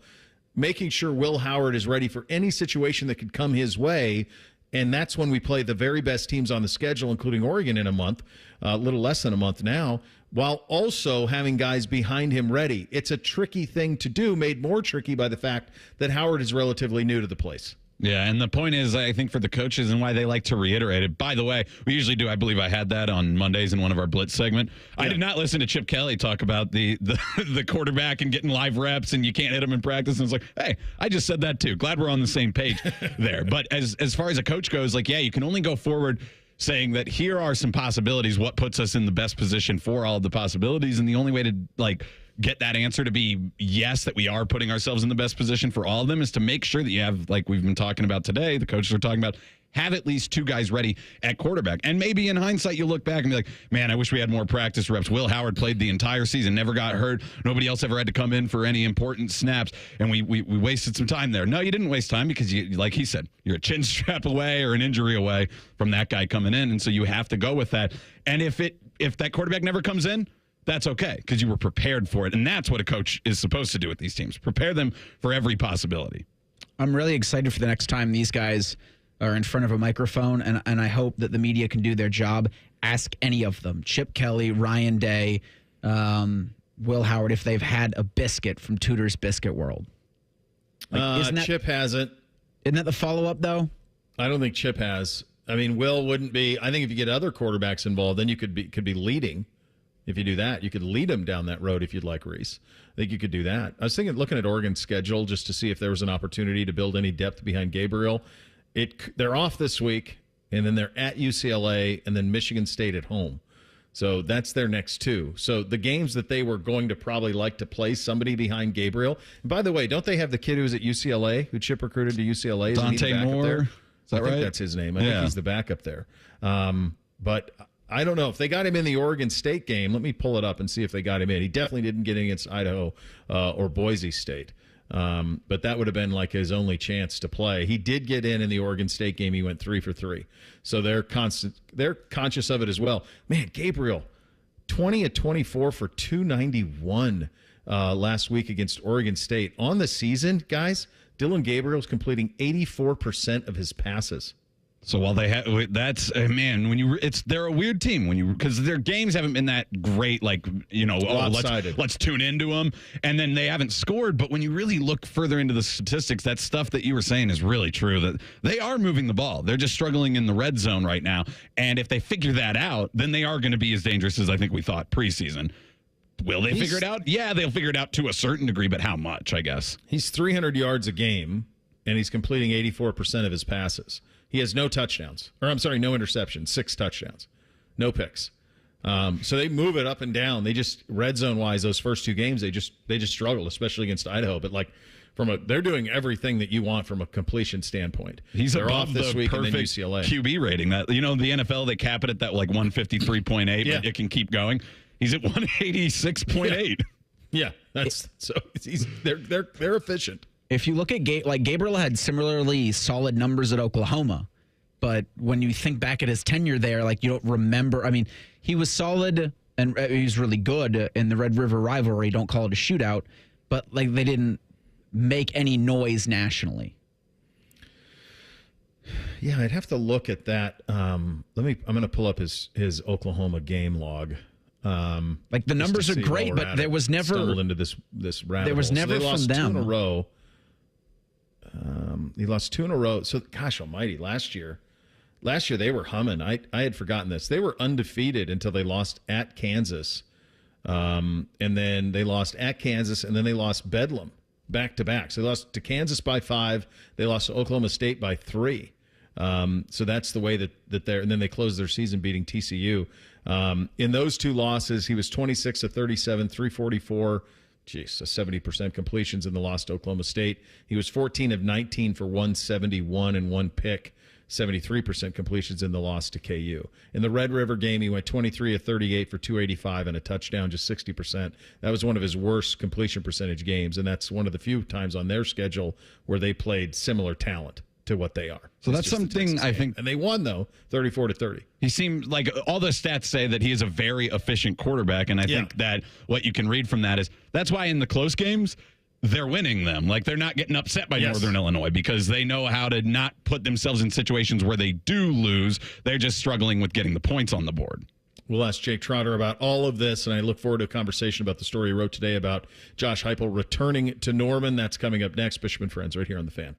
making sure Will Howard is ready for any situation that could come his way. And that's when we play the very best teams on the schedule, including Oregon in a month, a little less than a month now, while also having guys behind him ready. It's a tricky thing to do, made more tricky by the fact that Howard is relatively new to the place.
Yeah, and the point is, I think for the coaches and why they like to reiterate it. By the way, we usually do, I believe I had that on Mondays in one of our Blitz segment. Yeah. I did not listen to Chip Kelly talk about the quarterback and getting live reps and you can't hit him in practice. And it's like, hey, I just said that too. Glad we're on the same page there. But as far as a coach goes, like, yeah, you can only go forward saying that here are some possibilities, what puts us in the best position for all of the possibilities. And the only way to, get that answer to be yes, that we are putting ourselves in the best position for all of them, is to make sure that you have, like we've been talking about today, the coaches are talking about, have at least 2 guys ready at quarterback. And maybe in hindsight, you'll look back and be like, man, I wish we had more practice reps. Will Howard played the entire season, never got hurt. Nobody else ever had to come in for any important snaps. And we wasted some time there. No, you didn't waste time because, you, like he said, you're a chin strap away or an injury away from that guy coming in. And so you have to go with that. And if that quarterback never comes in, that's okay, because you were prepared for it. And that's what a coach is supposed to do with these teams. Prepare them for every possibility.
I'm really excited for the next time these guys are in front of a microphone, and I hope that the media can do their job. Ask any of them, Chip Kelly, Ryan Day, Will Howard, if they've had a biscuit from Tudor's Biscuit World.
Chip hasn't.
Isn't that the follow-up, though?
I don't think Chip has. I mean, Will wouldn't be. I think if you get other quarterbacks involved, then you could be leading. If you do that, you could lead them down that road if you'd like, Reese. I think you could do that. I was looking at Oregon's schedule just to see if there was an opportunity to build any depth behind Gabriel. They're off this week, and then they're at UCLA, and then Michigan State at home. So that's their next 2. So the games that they were going to probably like to play somebody behind Gabriel. And by the way, don't they have the kid who's at UCLA, who Chip recruited to UCLA?
Dante Moore.
Is that right? I think that's his name. I think he's the backup there. But I don't know if they got him in the Oregon State game. Let me pull it up and see if they got him in. He definitely didn't get in against Idaho or Boise State. But that would have been like his only chance to play. He did get in the Oregon State game. He went 3 for 3. So they're conscious of it as well. Man, Gabriel, 20 of 24 for 291 last week against Oregon State. On the season, guys, Dylan Gabriel's completing 84% of his passes.
So while they have, that's man, they're a weird team because their games haven't been that great, let's tune into them, and then they haven't scored. But when you really look further into the statistics, that stuff that you were saying is really true. That they are moving the ball. They're just struggling in the red zone right now. And if they figure that out, then they are going to be as dangerous as I think we thought preseason. Will they figure it out? Yeah, they'll figure it out to a certain degree, but how much? I guess
he's 300 yards a game, and he's completing 84% of his passes. He has no touchdowns. No interceptions, 6 touchdowns, no picks. So they move it up and down. They just, red zone wise, those first 2 games, they just struggled, especially against Idaho. But They're doing everything that you want from a completion standpoint.
They're
above
off
this
the
week and then
perfect
UCLA.
QB rating. That the NFL, they cap it at that like 153.8, but it can keep going. He's at 186.8.
Yeah, they're efficient.
If you look at Gabriel had similarly solid numbers at Oklahoma, but when you think back at his tenure there, like you don't remember. I mean, he was solid and he was really good in the Red River rivalry. Don't call it a shootout, but like they didn't make any noise nationally.
Yeah, I'd have to look at that. I'm going to pull up his Oklahoma game log.
Like the numbers are great, but there was never
stumbled into this rabbit
there was
hole.
never
So they
from
lost
them
2 in a row. He lost 2 in a row. So gosh almighty, last year they were humming. I had forgotten this. They were undefeated until they lost at Kansas. And then they lost at Kansas, and then they lost Bedlam back to back. So they lost to Kansas by 5. They lost to Oklahoma State by 3. So that's the way that they're, and then they closed their season beating TCU. In those 2 losses, he was 26 of 37, 344. Jeez, 70% completions in the loss to Oklahoma State. He was 14 of 19 for 171 and 1 pick, 73% completions in the loss to KU. In the Red River game, he went 23 of 38 for 285 and a touchdown, just 60%. That was one of his worst completion percentage games, and that's one of the few times on their schedule where they played similar talent to what they are.
So that's something I think.
And they won, though, 34-30.
He seemed like all the stats say that he is a very efficient quarterback. And I think that what you can read from that is that's why in the close games, they're winning them. Like they're not getting upset by Northern Illinois because they know how to not put themselves in situations where they do lose. They're just struggling with getting the points on the board.
We'll ask Jake Trotter about all of this, and I look forward to a conversation about the story he wrote today about Josh Heupel returning to Norman. That's coming up next. Bishop and Friends right here on The Fan.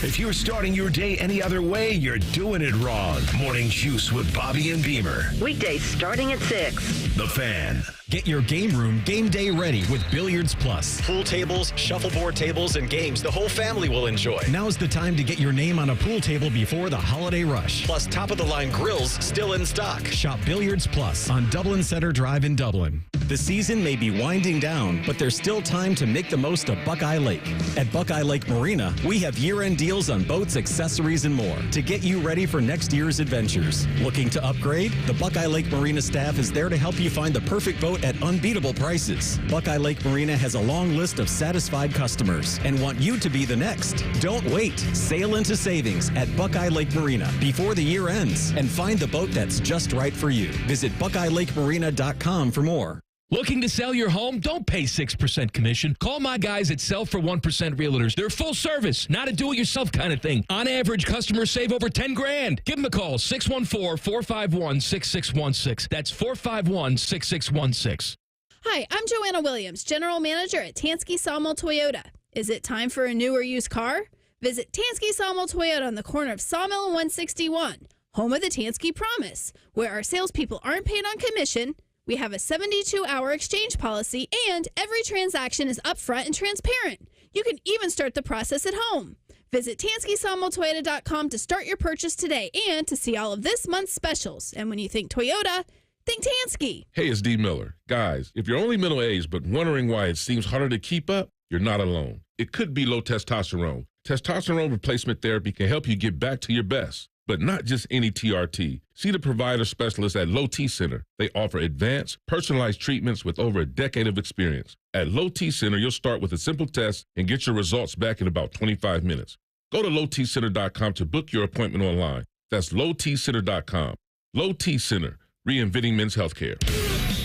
If you're starting your day any other way, you're doing it wrong. Morning Juice with Bobby and Beamer.
Weekdays starting at 6.
The Fan.
Get your game room game day ready with Billiards Plus.
Pool tables, shuffleboard tables, and games the whole family will enjoy.
Now's the time to get your name on a pool table before the holiday rush.
Plus top-of-the-line grills still in stock.
Shop Billiards Plus on Dublin Center Drive in Dublin. The season may be winding down, but there's still time to make the most of Buckeye Lake. At Buckeye Lake Marina, we have year-end deals on boats, accessories, and more to get you ready for next year's adventures. Looking to upgrade? The Buckeye Lake Marina staff is there to help you find the perfect boat at unbeatable prices. Buckeye Lake Marina has a long list of satisfied customers and want you to be the next. Don't wait. Sail into savings at Buckeye Lake Marina before the year ends and find the boat that's just right for you. Visit BuckeyeLakeMarina.com for more.
Looking to sell your home? Don't pay 6% commission. Call my guys at Sell for 1% Realtors. They're full service, not a do-it-yourself kind of thing. On average, customers save over $10,000. Give them a call, 614-451-6616. That's 451-6616.
Hi, I'm Joanna Williams, General Manager at Tansky Sawmill Toyota. Is it time for a new or used car? Visit Tansky Sawmill Toyota on the corner of Sawmill and 161, home of the Tansky Promise, where our salespeople aren't paid on commission. We have a 72-hour exchange policy, and every transaction is upfront and transparent. You can even start the process at home. Visit TanskySawmillToyota.com to start your purchase today and to see all of this month's specials. And when you think Toyota, think Tansky.
Hey, it's D. Miller. Guys, if you're only middle-aged but wondering why it seems harder to keep up, you're not alone. It could be low testosterone. Testosterone replacement therapy can help you get back to your best. But not just any TRT. See the provider specialists at Low T Center. They offer advanced, personalized treatments with over a decade of experience. At Low T Center, you'll start with a simple test and get your results back in about 25 minutes. Go to lowtcenter.com to book your appointment online. That's lowtcenter.com. Low T Center, reinventing men's healthcare.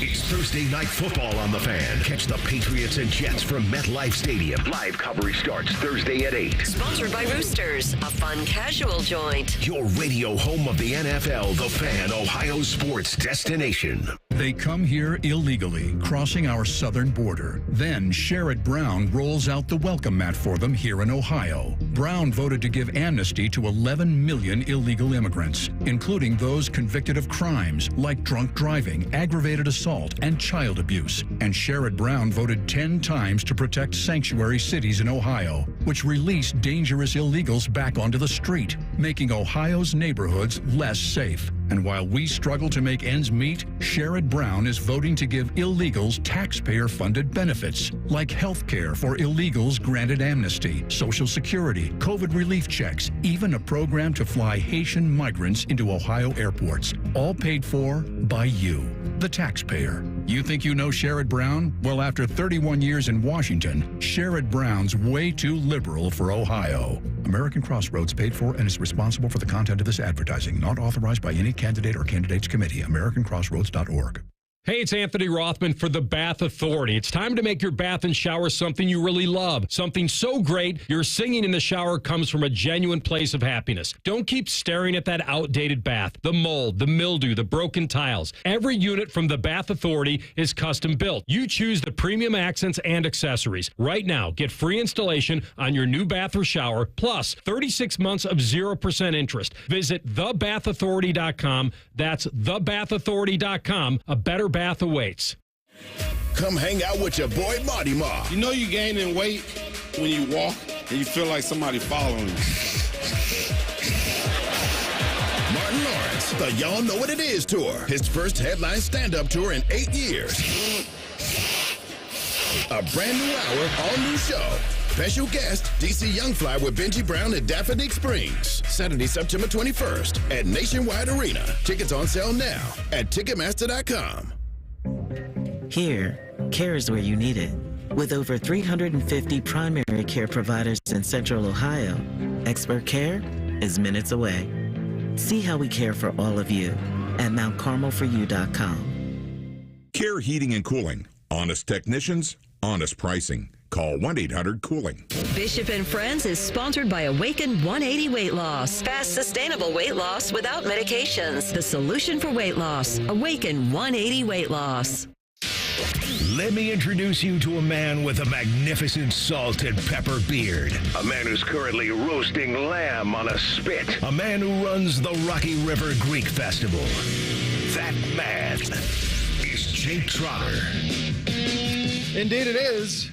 It's Thursday Night Football on The Fan. Catch the Patriots and Jets from MetLife Stadium. Live coverage starts Thursday at 8.
Sponsored by Roosters, a fun casual joint.
Your radio home of the NFL, The Fan, Ohio sports destination.
They come here illegally, crossing our southern border. Then Sherrod Brown rolls out the welcome mat for them here in Ohio. Brown voted to give amnesty to 11 million illegal immigrants, including those convicted of crimes like drunk driving, aggravated assault, and child abuse. And Sherrod Brown voted 10 times to protect sanctuary cities in Ohio, which released dangerous illegals back onto the street, making Ohio's neighborhoods less safe. And while we struggle to make ends meet, Sherrod Brown is voting to give illegals taxpayer-funded benefits, like health care for illegals granted amnesty, Social Security, COVID relief checks, even a program to fly Haitian migrants into Ohio airports, all paid for by you, the taxpayer. You think you know Sherrod Brown? Well, after 31 years in Washington, Sherrod Brown's way too liberal for Ohio. American Crossroads paid for and is responsible for the content of this advertising, not authorized by any candidate or candidates committee. AmericanCrossroads.org.
Hey, it's Anthony Rothman for the Bath Authority. It's time to make your bath and shower something you really love. Something so great, your singing in the shower comes from a genuine place of happiness. Don't keep staring at that outdated bath, the mold, the mildew, the broken tiles. Every unit from the Bath Authority is custom built. You choose the premium accents and accessories. Right now, get free installation on your new bath or shower, plus 36 months of 0% interest. Visit thebathauthority.com. That's thebathauthority.com. A better bath awaits.
Come hang out with your boy Marty Ma.
You know you gaining weight when you walk and you feel like somebody following you.
Martin Lawrence, the Y'all Know What It Is tour. His first headline stand-up tour in 8 years. A brand new hour, all new show. Special guest, DC Youngfly with Benji Brown at Daphne Springs. Saturday, September 21st at Nationwide Arena. Tickets on sale now at Ticketmaster.com.
Here, care is where you need it. With over 350 primary care providers in Central Ohio, expert care is minutes away. See how we care for all of you at MountCarmelForYou.com.
Care Heating and Cooling. Honest technicians, honest pricing. Call 1-800-COOLING.
Bishop and Friends is sponsored by Awaken 180 Weight Loss. Fast, sustainable weight loss without medications. The solution for weight loss. Awaken 180 Weight Loss.
Let me introduce you to a man with a magnificent salt and pepper beard. A man who's currently roasting lamb on a spit. A man who runs the Rocky River Greek Festival. That man is Jake Trotter.
Indeed it is.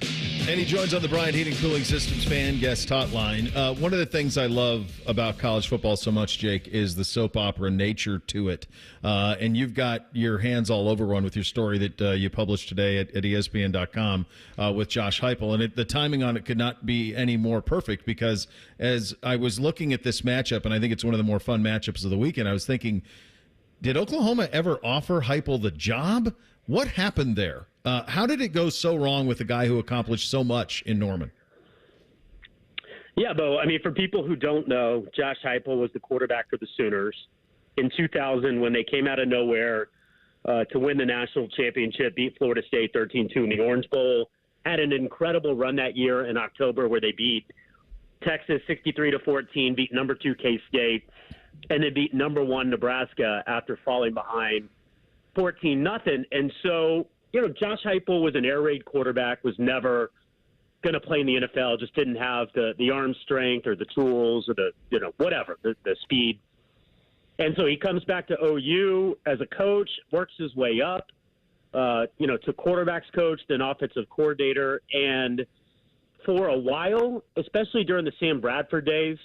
And he joins on the Bryant Heating Cooling Systems fan guest hotline. One of the things I love about college football so much, Jake, is the soap opera nature to it. And you've got your hands all over one with your story that you published today at ESPN.com with Josh Heupel. And the timing on it could not be any more perfect, because as I was looking at this matchup, and I think it's one of the more fun matchups of the weekend, I was thinking, did Oklahoma ever offer Heupel the job? What happened there? How did it go so wrong with a guy who accomplished so much in Norman?
Yeah, Bo, I mean, for people who don't know, Josh Heupel was the quarterback for the Sooners in 2000 when they came out of nowhere to win the national championship, beat Florida State 13-2 in the Orange Bowl, had an incredible run that year in October where they beat Texas 63-14, beat number 2 K-State, and then beat number 1 Nebraska after falling behind 14-0. And so, you know, Josh Heupel was an air raid quarterback, was never going to play in the NFL, just didn't have the arm strength or the tools or the speed. And so he comes back to OU as a coach, works his way up, to quarterbacks coach, then offensive coordinator. And for a while, especially during the Sam Bradford days,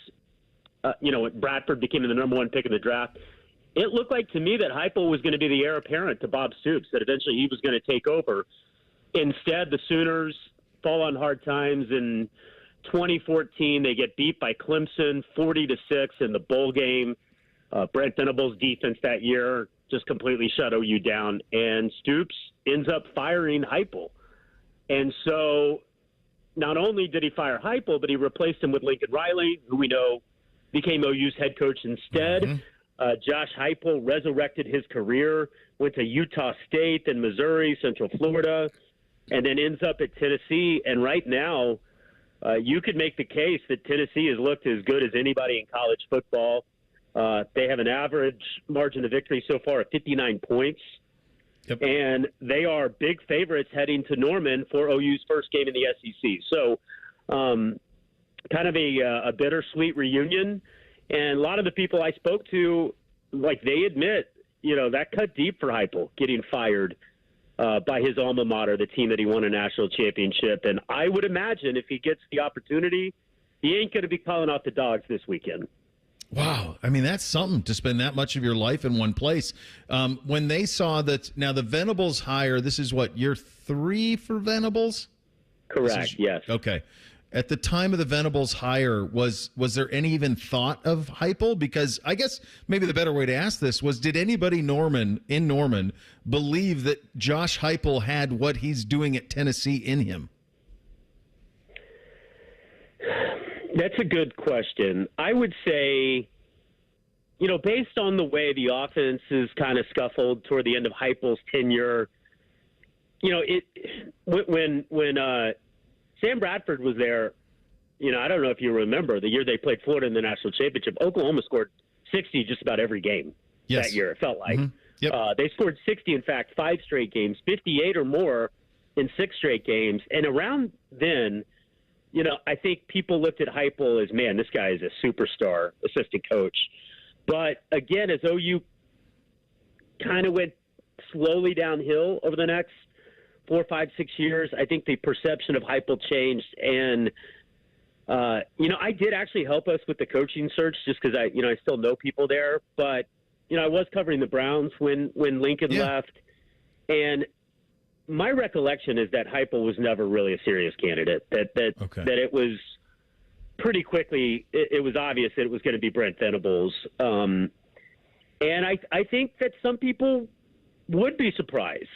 when Bradford became the number 1 pick in the draft, it looked like to me that Heupel was going to be the heir apparent to Bob Stoops, that eventually he was going to take over. Instead, the Sooners fall on hard times. In 2014, they get beat by Clemson 40-6 in the bowl game. Brent Venables' defense that year just completely shut OU down, and Stoops ends up firing Heupel. And so not only did he fire Heupel, but he replaced him with Lincoln Riley, who we know became OU's head coach instead. Mm-hmm. Josh Heupel resurrected his career, went to Utah State, then Missouri, Central Florida, and then ends up at Tennessee. And right now, you could make the case that Tennessee has looked as good as anybody in college football. They have an average margin of victory so far of 59 points. Yep. And they are big favorites heading to Norman for OU's first game in the SEC. So kind of a bittersweet reunion. And a lot of the people I spoke to, they admit, that cut deep for Heupel, getting fired by his alma mater, the team that he won a national championship. And I would imagine if he gets the opportunity, he ain't going to be calling off the Dogs this weekend.
Wow. I mean, that's something to spend that much of your life in one place. When they saw that, now the Venables hire, this is what, year 3 for Venables?
Correct, yes.
Okay. At the time of the Venables hire, was there any even thought of Heupel? Because I guess maybe the better way to ask this was, did anybody in Norman believe that Josh Heupel had what he's doing at Tennessee in him?
That's a good question. I would say, based on the way the offense is kind of scuffled toward the end of Heupel's tenure, when Sam Bradford was there, I don't know if you remember the year they played Florida in the national championship. Oklahoma scored 60 just about every game that year. It felt like they scored 60, in fact, 5 straight games, 58 or more in 6 straight games, and around then. I think people looked at Heupel as, man, this guy is a superstar assistant coach. But again, as OU kind of went slowly downhill over the next 4, 5, 6 years, I think the perception of Heupel changed. And, I did actually help us with the coaching search just because I still know people there. But, I was covering the Browns when Lincoln left. And my recollection is that Heupel was never really a serious candidate. That it was pretty quickly. It was obvious that it was going to be Brent Venables, and I think that some people would be surprised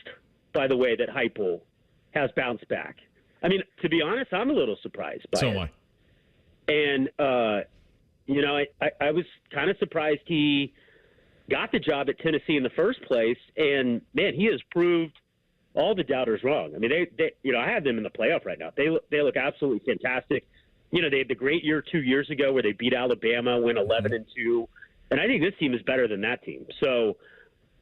by the way that Heupel has bounced back. I mean, to be honest, I'm a little surprised by it. So am I. And I was kind of surprised he got the job at Tennessee in the first place. And man, he has proved all the doubters wrong. I mean, they I have them in the playoff right now. They look absolutely fantastic. They had the great year 2 years ago where they beat Alabama, went 11-2, and I think this team is better than that team. So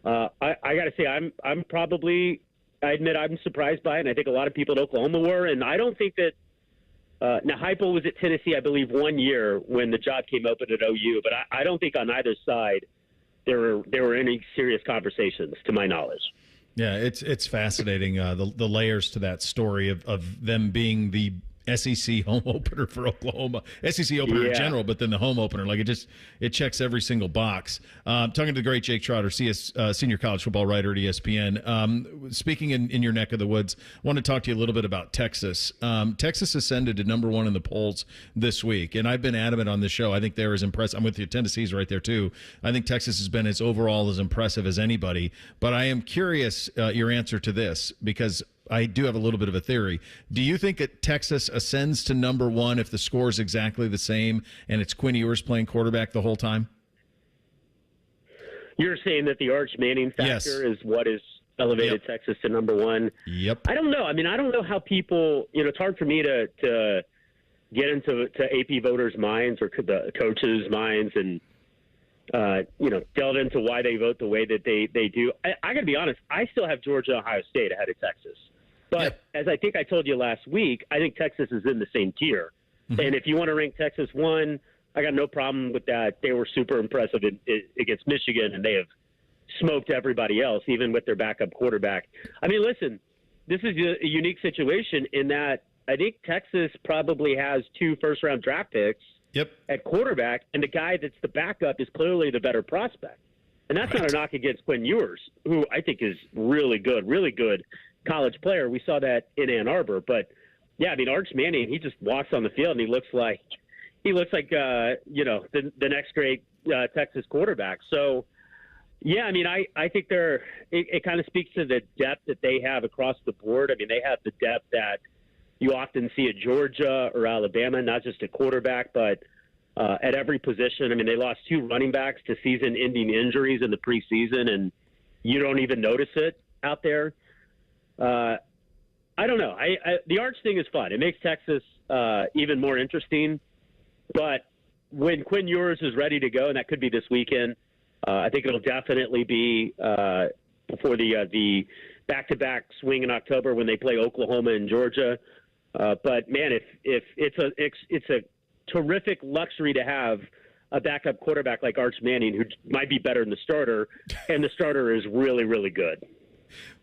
I got to say, I admit I'm surprised by it, and I think a lot of people in Oklahoma were. And I don't think that now Heupel was at Tennessee, I believe, 1 year when the job came open at OU, but I don't think on either side there were any serious conversations, to my knowledge.
Yeah, it's fascinating, the layers to that story of them being the SEC home opener for Oklahoma, SEC opener in general, but then the home opener, like it checks every single box. Talking to the great Jake Trotter, senior college football writer at ESPN. Speaking in your neck of the woods, I want to talk to you a little bit about Texas. Texas ascended to number 1 in the polls this week, and I've been adamant on this show. I think they're as impressive. I'm with you. Tennessee's right there too. I think Texas has been as impressive as anybody. But I am curious your answer to this, because I do have a little bit of a theory. Do you think that Texas ascends to number 1 if the score is exactly the same and it's Quinn Ewers playing quarterback the whole time?
You're saying that the Arch Manning factor is what has elevated Texas to number 1?
Yep.
I don't know. I mean, I don't know how people, it's hard for me to get into AP voters' minds or the coaches' minds and, delve into why they vote the way that they do. I got to be honest. I still have Georgia, Ohio State ahead of Texas. But as I think I told you last week, I think Texas is in the same tier. Mm-hmm. And if you want to rank Texas 1, I got no problem with that. They were super impressive against Michigan, and they have smoked everybody else, even with their backup quarterback. I mean, listen, this is a unique situation in that I think Texas probably has 2 first-round draft picks at quarterback, and the guy that's the backup is clearly the better prospect. And that's not a knock against Quinn Ewers, who I think is really good college player. We saw that in Ann Arbor. But, yeah, I mean, Arch Manning, he just walks on the field, and he looks like the next great Texas quarterback. So, yeah, I mean, I think it kind of speaks to the depth that they have across the board. I mean, they have the depth that you often see at Georgia or Alabama, not just at quarterback, but at every position. I mean, they lost 2 running backs to season-ending injuries in the preseason, and you don't even notice it out there. I don't know. The Arch thing is fun. It makes Texas even more interesting. But when Quinn Ewers is ready to go, and that could be this weekend, I think it'll definitely be before the back-to-back swing in October when they play Oklahoma and Georgia. But man, if it's a terrific luxury to have a backup quarterback like Arch Manning, who might be better than the starter, and the starter is really, really good.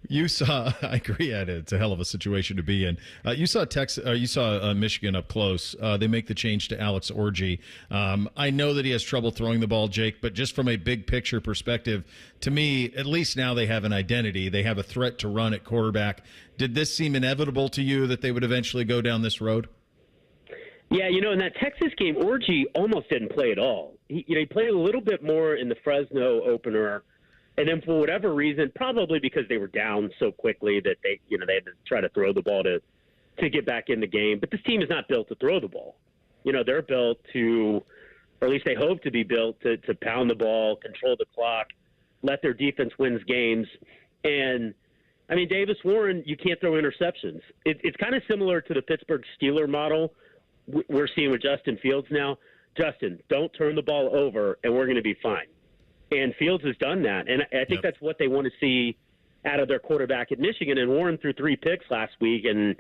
You saw, I agree, Ed, it's a hell of a situation to be in. You saw Michigan up close. They make the change to Alex Orji. I know that he has trouble throwing the ball, Jake, but just from a big picture perspective, to me, at least now they have an identity. They have a threat to run at quarterback. Did this seem inevitable to you that they would eventually go down this road?
Yeah, in that Texas game, Orji almost didn't play at all. He played a little bit more in the Fresno opener. And then for whatever reason, probably because they were down so quickly that they had to try to throw the ball to get back in the game. But this team is not built to throw the ball. They're built to, or at least they hope to be built to pound the ball, control the clock, let their defense win games. And, I mean, Davis Warren, you can't throw interceptions. It's kind of similar to the Pittsburgh Steeler model we're seeing with Justin Fields now. Justin, don't turn the ball over, and we're going to be fine. And Fields has done that. And I think that's what they want to see out of their quarterback at Michigan. And Warren threw 3 picks last week, and,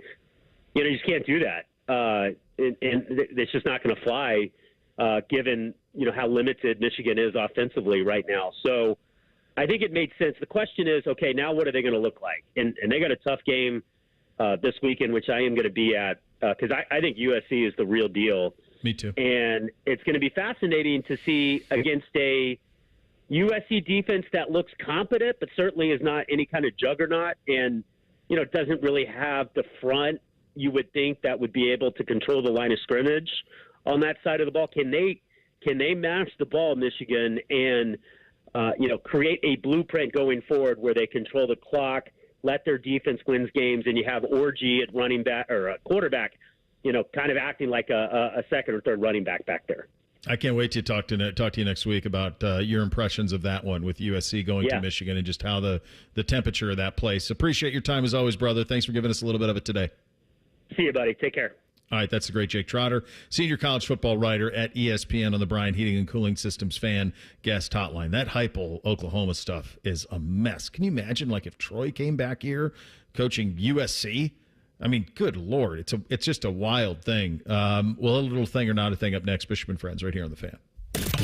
you just can't do that. And it's just not going to fly given, how limited Michigan is offensively right now. So I think it made sense. The question is, okay, now what are they going to look like? And they got a tough game this weekend, which I am going to be at because I think USC is the real deal.
Me too.
And it's going to be fascinating to see against a USC defense that looks competent, but certainly is not any kind of juggernaut and, doesn't really have the front you would think that would be able to control the line of scrimmage on that side of the ball. Can they match the ball, Michigan, and, create a blueprint going forward where they control the clock, let their defense win games, and you have Orji at running back or a quarterback, kind of acting like a second or third running back there.
I can't wait to talk to you next week about your impressions of that one with USC going to Michigan and just how the temperature of that place. Appreciate your time as always, brother. Thanks for giving us a little bit of it today.
See you, buddy. Take care.
All right, that's the great Jake Trotter, senior college football writer at ESPN on the Bryant Heating and Cooling Systems fan guest hotline. That Heupel, Oklahoma stuff is a mess. Can you imagine, if Troy came back here coaching USC? I mean, good Lord, it's just a wild thing. A little thing or not a thing up next, Bishop and Friends, right here on The Fan.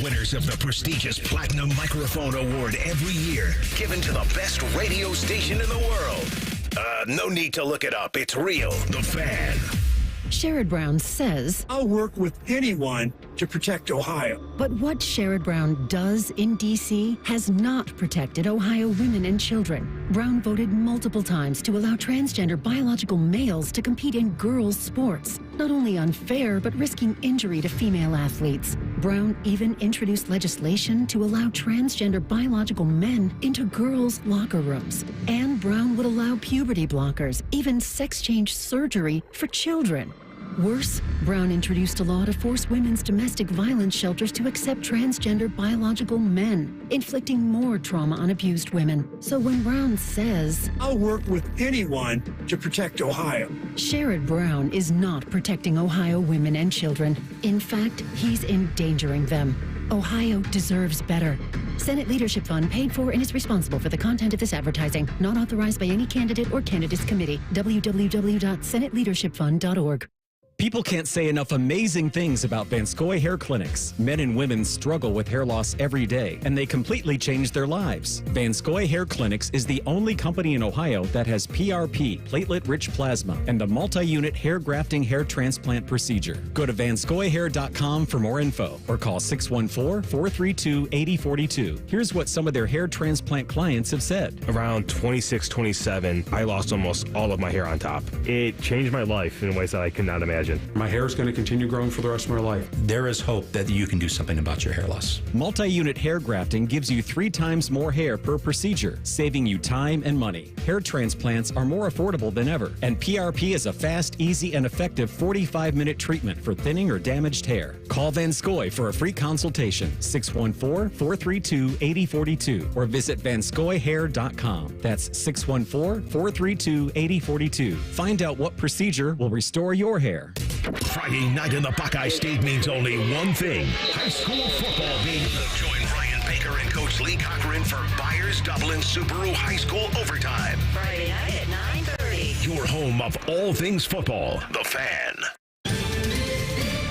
Winners of the prestigious Platinum Microphone Award every year, given to the best radio station in the world. No need to look it up. It's real. The Fan.
Sherrod Brown says,
I'll work with anyone to protect Ohio.
But what Sherrod Brown does in D.C. has not protected Ohio women and children. Brown voted multiple times to allow transgender biological males to compete in girls' sports. Not only unfair, but risking injury to female athletes. Brown even introduced legislation to allow transgender biological men into girls' locker rooms. And Brown would allow puberty blockers, even sex change surgery for children. Worse, Brown introduced a law to force women's domestic violence shelters to accept transgender biological men, inflicting more trauma on abused women. So when Brown says,
I'll work with anyone to protect Ohio,
Sherrod Brown is not protecting Ohio women and children. In fact, he's endangering them. Ohio deserves better. Senate Leadership Fund paid for and is responsible for the content of this advertising. Not authorized by any candidate or candidates committee. www.senateleadershipfund.org.
People can't say enough amazing things about Vanscoy Hair Clinics. Men and women struggle with hair loss every day, and they completely change their lives. Vanscoy Hair Clinics is the only company in Ohio that has PRP, platelet-rich plasma, and a multi-unit hair grafting hair transplant procedure. Go to vanscoyhair.com for more info, or call 614-432-8042. Here's what some of their hair transplant clients have said.
Around 26, 27, I lost almost all of my hair on top. It changed my life in ways that I could not imagine.
My hair is going to continue growing for the rest of my life.
There is hope that you can do something about your hair loss.
Multi-unit hair grafting gives you 3 times more hair per procedure, saving you time and money. Hair transplants are more affordable than ever, and PRP is a fast, easy, and effective 45-minute treatment for thinning or damaged hair. Call Vanscoy for a free consultation, 614-432-8042, or visit vanscoyhair.com. That's 614-432-8042. Find out what procedure will restore your hair.
Friday night in the Buckeye State means only one thing: high school football, baby. Join Ryan Baker and Coach Lee Cochran for Byers Dublin Subaru High School Overtime.
Friday night at 9:30.
Your home of all things football. The Fan.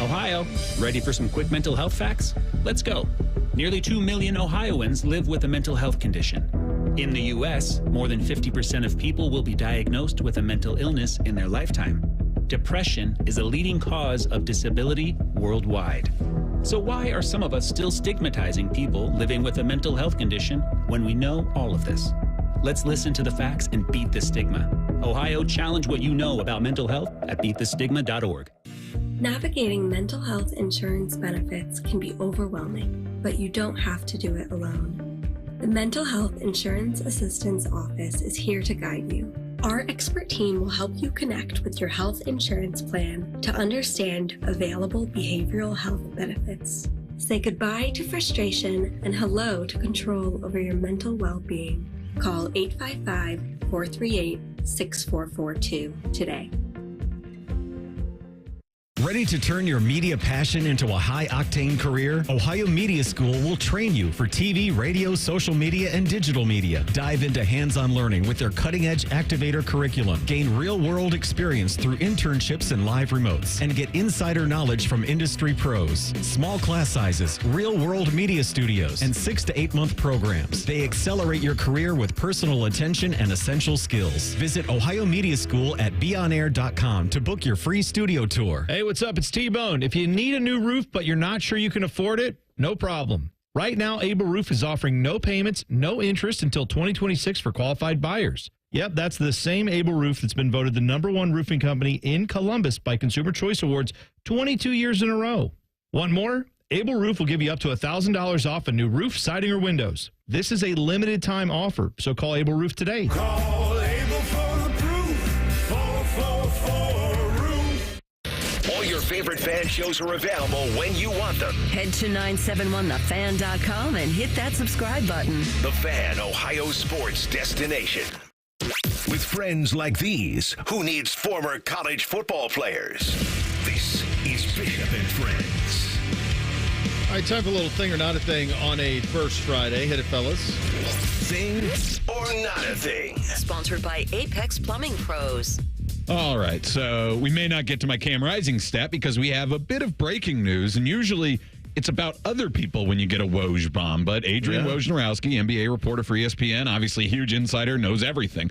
Ohio, ready for some quick mental health facts? Let's go. Nearly 2 million Ohioans live with a mental health condition.
In the U.S., more than 50% of people will be diagnosed with a mental illness in their lifetime. Depression is a leading cause of disability worldwide. So why are some of us still stigmatizing people living with a mental health condition when we know all of this? Let's listen to the facts and beat the stigma. Ohio, challenge what you know about mental health at beatthestigma.org.
Navigating mental health insurance benefits can be overwhelming, but you don't have to do it alone. The Mental Health Insurance Assistance Office is here to guide you. Our expert team will help you connect with your health insurance plan to understand available behavioral health benefits. Say goodbye to frustration and hello to control over your mental well-being. Call 855-438-6442 today.
Ready to turn your media passion into a high-octane career? Ohio Media School will train you for TV, radio, social media, and digital media. Dive into hands-on learning with their cutting-edge Activator curriculum. Gain real-world experience through internships and live remotes. And get insider knowledge from industry pros. Small class sizes, real-world media studios, and 6 to 8 month programs. They accelerate your career with personal attention and essential skills. Visit Ohio Media School at beonair.com to book your free studio tour.
Hey, what's up? It's T-Bone. If you need a new roof, but you're not sure you can afford it, no problem. Right now, Able Roof is offering no payments, no interest until 2026 for qualified buyers. Yep, that's the same Able Roof that's been voted the #1 roofing company in Columbus by Consumer Choice Awards 22 years in a row. Want more? Able Roof will give you up to $1,000 off a new roof, siding, or windows. This is a limited time offer, so call Able Roof today.
Call Able for the proof. 444-ROOF. All your favorite fan shows are available when you want them.
Head to 971thefan.com and hit that subscribe button.
The Fan, Ohio sports destination. With friends like these, who needs former college football players? This is Bishop and Friends.
All right, time for a little thing or not a thing on a first Friday. Hit it, fellas.
Thing or not a thing.
Sponsored by Apex Plumbing Pros.
All right, so we may not get to my Cam Rising stat because we have a bit of breaking news, and usually it's about other people when you get a Woj bomb. But Adrian Wojnarowski, NBA reporter for ESPN, obviously huge insider, knows everything.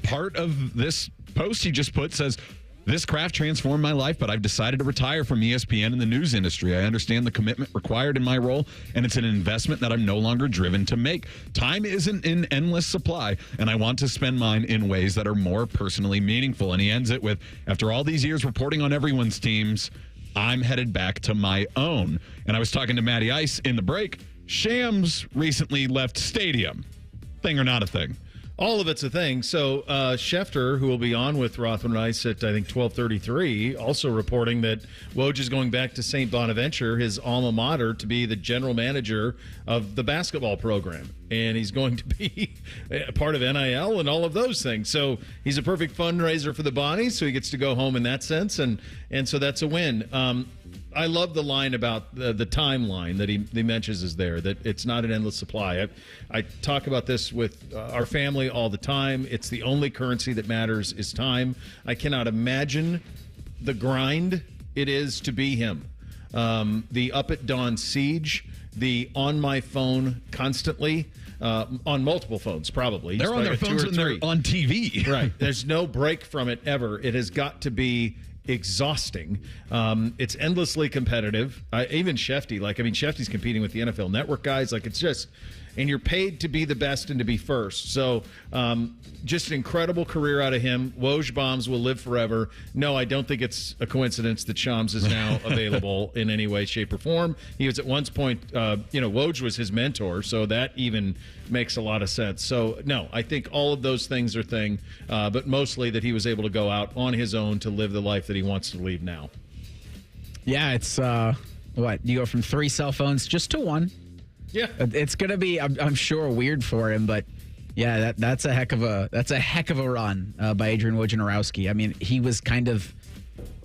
Part of this post he just put says, "This craft transformed my life, but I've decided to retire from ESPN and the news industry. I understand the commitment required in my role, and it's an investment that I'm no longer driven to make. Time isn't in endless supply, and I want to spend mine in ways that are more personally meaningful." And he ends it with, "After all these years reporting on everyone's teams, I'm headed back to my own." And I was talking to Matty Ice in the break. Shams recently left Stadium. Thing or not a thing?
All of it's a thing. So Schefter, who will be on with Rothman and Ice at, I think, 12:33, also reporting that Woj is going back to St. Bonaventure, his alma mater, to be the general manager of the basketball program. And he's going to be a part of NIL and all of those things. So he's a perfect fundraiser for the Bonnies, so he gets to go home in that sense. And so that's a win. I love the line about the timeline that he mentions is there, that it's not an endless supply. I talk about this with our family all the time. It's the only currency that matters is time. I cannot imagine the grind it is to be him. The up at dawn siege, the on my phone constantly, on multiple phones probably.
They're on their phones when they're on TV.
Right. There's no break from it ever. It has got to be exhausting. It's endlessly competitive. Even Shefty, Shefty's competing with the NFL Network guys. It's just, and you're paid to be the best and to be first. So just an incredible career out of him. Woj bombs will live forever. No, I don't think it's a coincidence that Shams is now available in any way, shape, or form. He was at one point, Woj was his mentor, so that even makes a lot of sense. So, no, I think all of those things are but mostly that he was able to go out on his own to live the life that he wants to lead now.
Yeah, it's, you go from 3 cell phones just to 1.
Yeah.
It's going to be, I'm sure, weird for him, but yeah, that's a heck of a run by Adrian Wojnarowski. I mean, he was kind of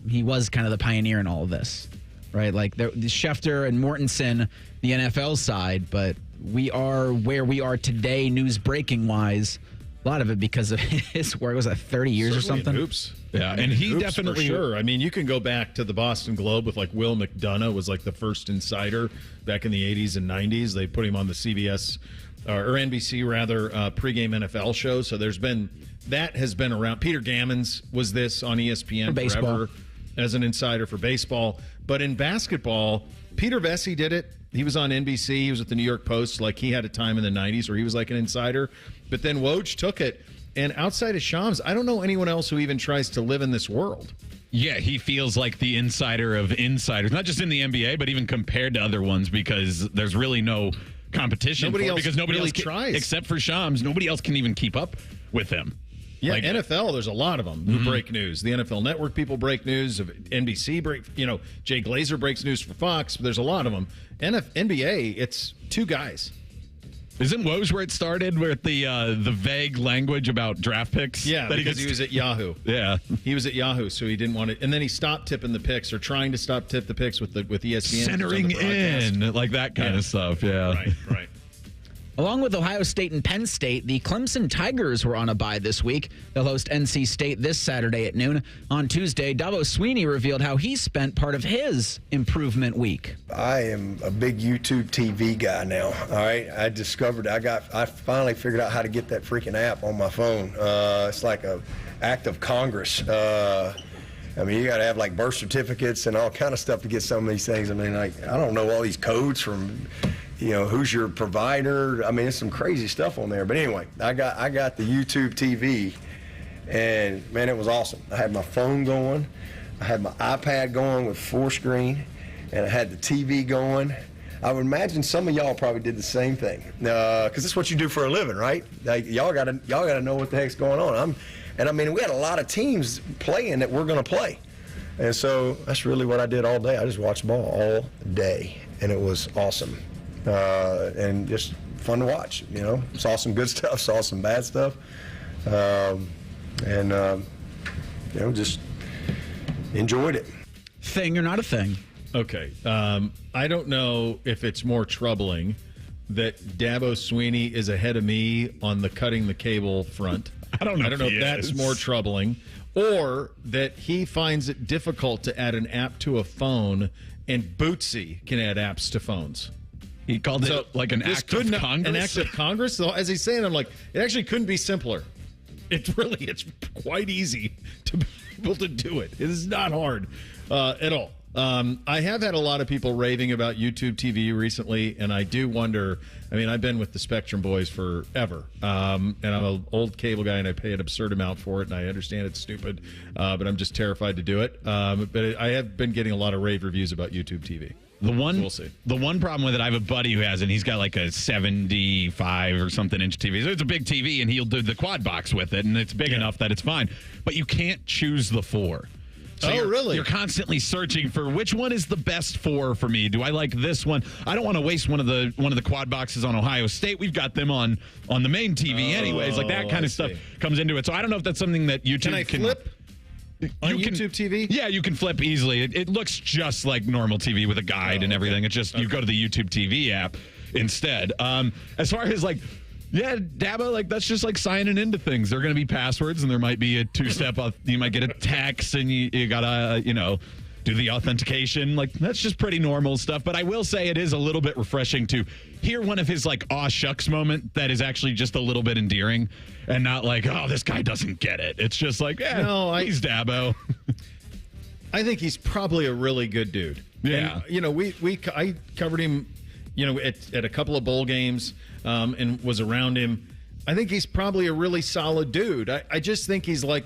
the pioneer in all of this, right? Like the Schefter and Mortensen, the NFL side, but we are where we are today, news breaking wise. A lot of it because of his work. Was that 30 years
Certainly
or something?
Oops.
Yeah, and he
Oops,
definitely.
For sure. I mean, you can go back to the Boston Globe with Will McDonough was the first insider back in the 80s and 90s. They put him on the CBS or NBC rather, pregame NFL show. So that has been around. Peter Gammons was this on ESPN forever as an insider for baseball. But in basketball, Peter Vesey did it. He was on NBC. He was at the New York Post. Like, he had a time in the 90s where he was like an insider. But then Woj took it. And outside of Shams, I don't know anyone else who even tries to live in this world.
Yeah, he feels like the insider of insiders, not just in the NBA, but even compared to other ones, because there's really no competition. Nobody else
tries.
Except for Shams. Nobody else can even keep up with him.
Yeah, like, NFL, there's a lot of them who break news. The NFL Network people break news. NBC Jay Glazer breaks news for Fox. There's a lot of them. NBA, it's two guys.
Isn't Woj where it started with the vague language about draft picks?
Yeah, because he was at Yahoo.
Yeah.
He was at Yahoo, so he didn't want it. And then he stopped tipping the picks, or trying to stop tip the picks with ESPN.
Centering in, like that kind of stuff, yeah.
Right.
Along with Ohio State and Penn State, the Clemson Tigers were on a bye this week. They'll host NC State this Saturday at noon. On Tuesday, Dabo Sweeney revealed how he spent part of his improvement week.
I am a big YouTube TV guy now. All right, I finally figured out how to get that freaking app on my phone. It's like a act of Congress. You got to have like birth certificates and all kind of stuff to get some of these things. I mean, like, I don't know all these codes from, who's your provider. I mean, it's some crazy stuff on there. But anyway, I got the YouTube TV, and man, it was awesome. I had my phone going, I had my iPad going with 4-screen, and I had the TV going. I would imagine some of y'all probably did the same thing, because it's what you do for a living, right? Like, y'all gotta know what the heck's going on. We had a lot of teams playing that we're gonna play, and so that's really what I did all day. I just watched ball all day, and it was awesome. And just fun to watch, Saw some good stuff, saw some bad stuff, just enjoyed it.
Thing or not a thing?
Okay. I don't know if it's more troubling that Dabo Sweeney is ahead of me on the cutting the cable front.
I don't know
if that's more troubling, or that he finds it difficult to add an app to a phone, and Bootsy can add apps to phones.
He called it like an act of Congress.
An act of Congress? So as he's saying, I'm like, it actually couldn't be simpler. It's quite easy to be able to do it. It is not hard at all. I have had a lot of people raving about YouTube TV recently, and I do wonder. I've been with the Spectrum boys forever, and I'm an old cable guy, and I pay an absurd amount for it, and I understand it's stupid, but I'm just terrified to do it. But I have been getting a lot of rave reviews about YouTube TV.
We'll see. The one problem with it, I have a buddy who has it, and he's got like a 75 or something inch TV. So it's a big TV, and he'll do the quad box with it, and it's big enough that it's fine. But you can't choose the 4. So
really?
You're constantly searching for which one is the best 4 for me. Do I like this one? I don't want to waste one of the quad boxes on Ohio State. We've got them on the main TV anyways. Like that kind of stuff comes into it. So I don't know if that's something that YouTube
can flip. On YouTube TV?
Yeah, you can flip easily. It looks just like normal TV with a guide and everything. It's just you go to the YouTube TV app instead. As far as Dabo, that's just like signing into things. There are going to be passwords, and there might be a 2-step. You might get a text, and you gotta do the authentication. That's just pretty normal stuff. But I will say it is a little bit refreshing to hear one of his aw shucks moment that is actually just a little bit endearing, and not like, oh, this guy doesn't get it. It's just like, he's Dabo.
I think he's probably a really good dude.
Yeah.
And, I covered him, at a couple of bowl games, and was around him. I think he's probably a really solid dude. I just think he's like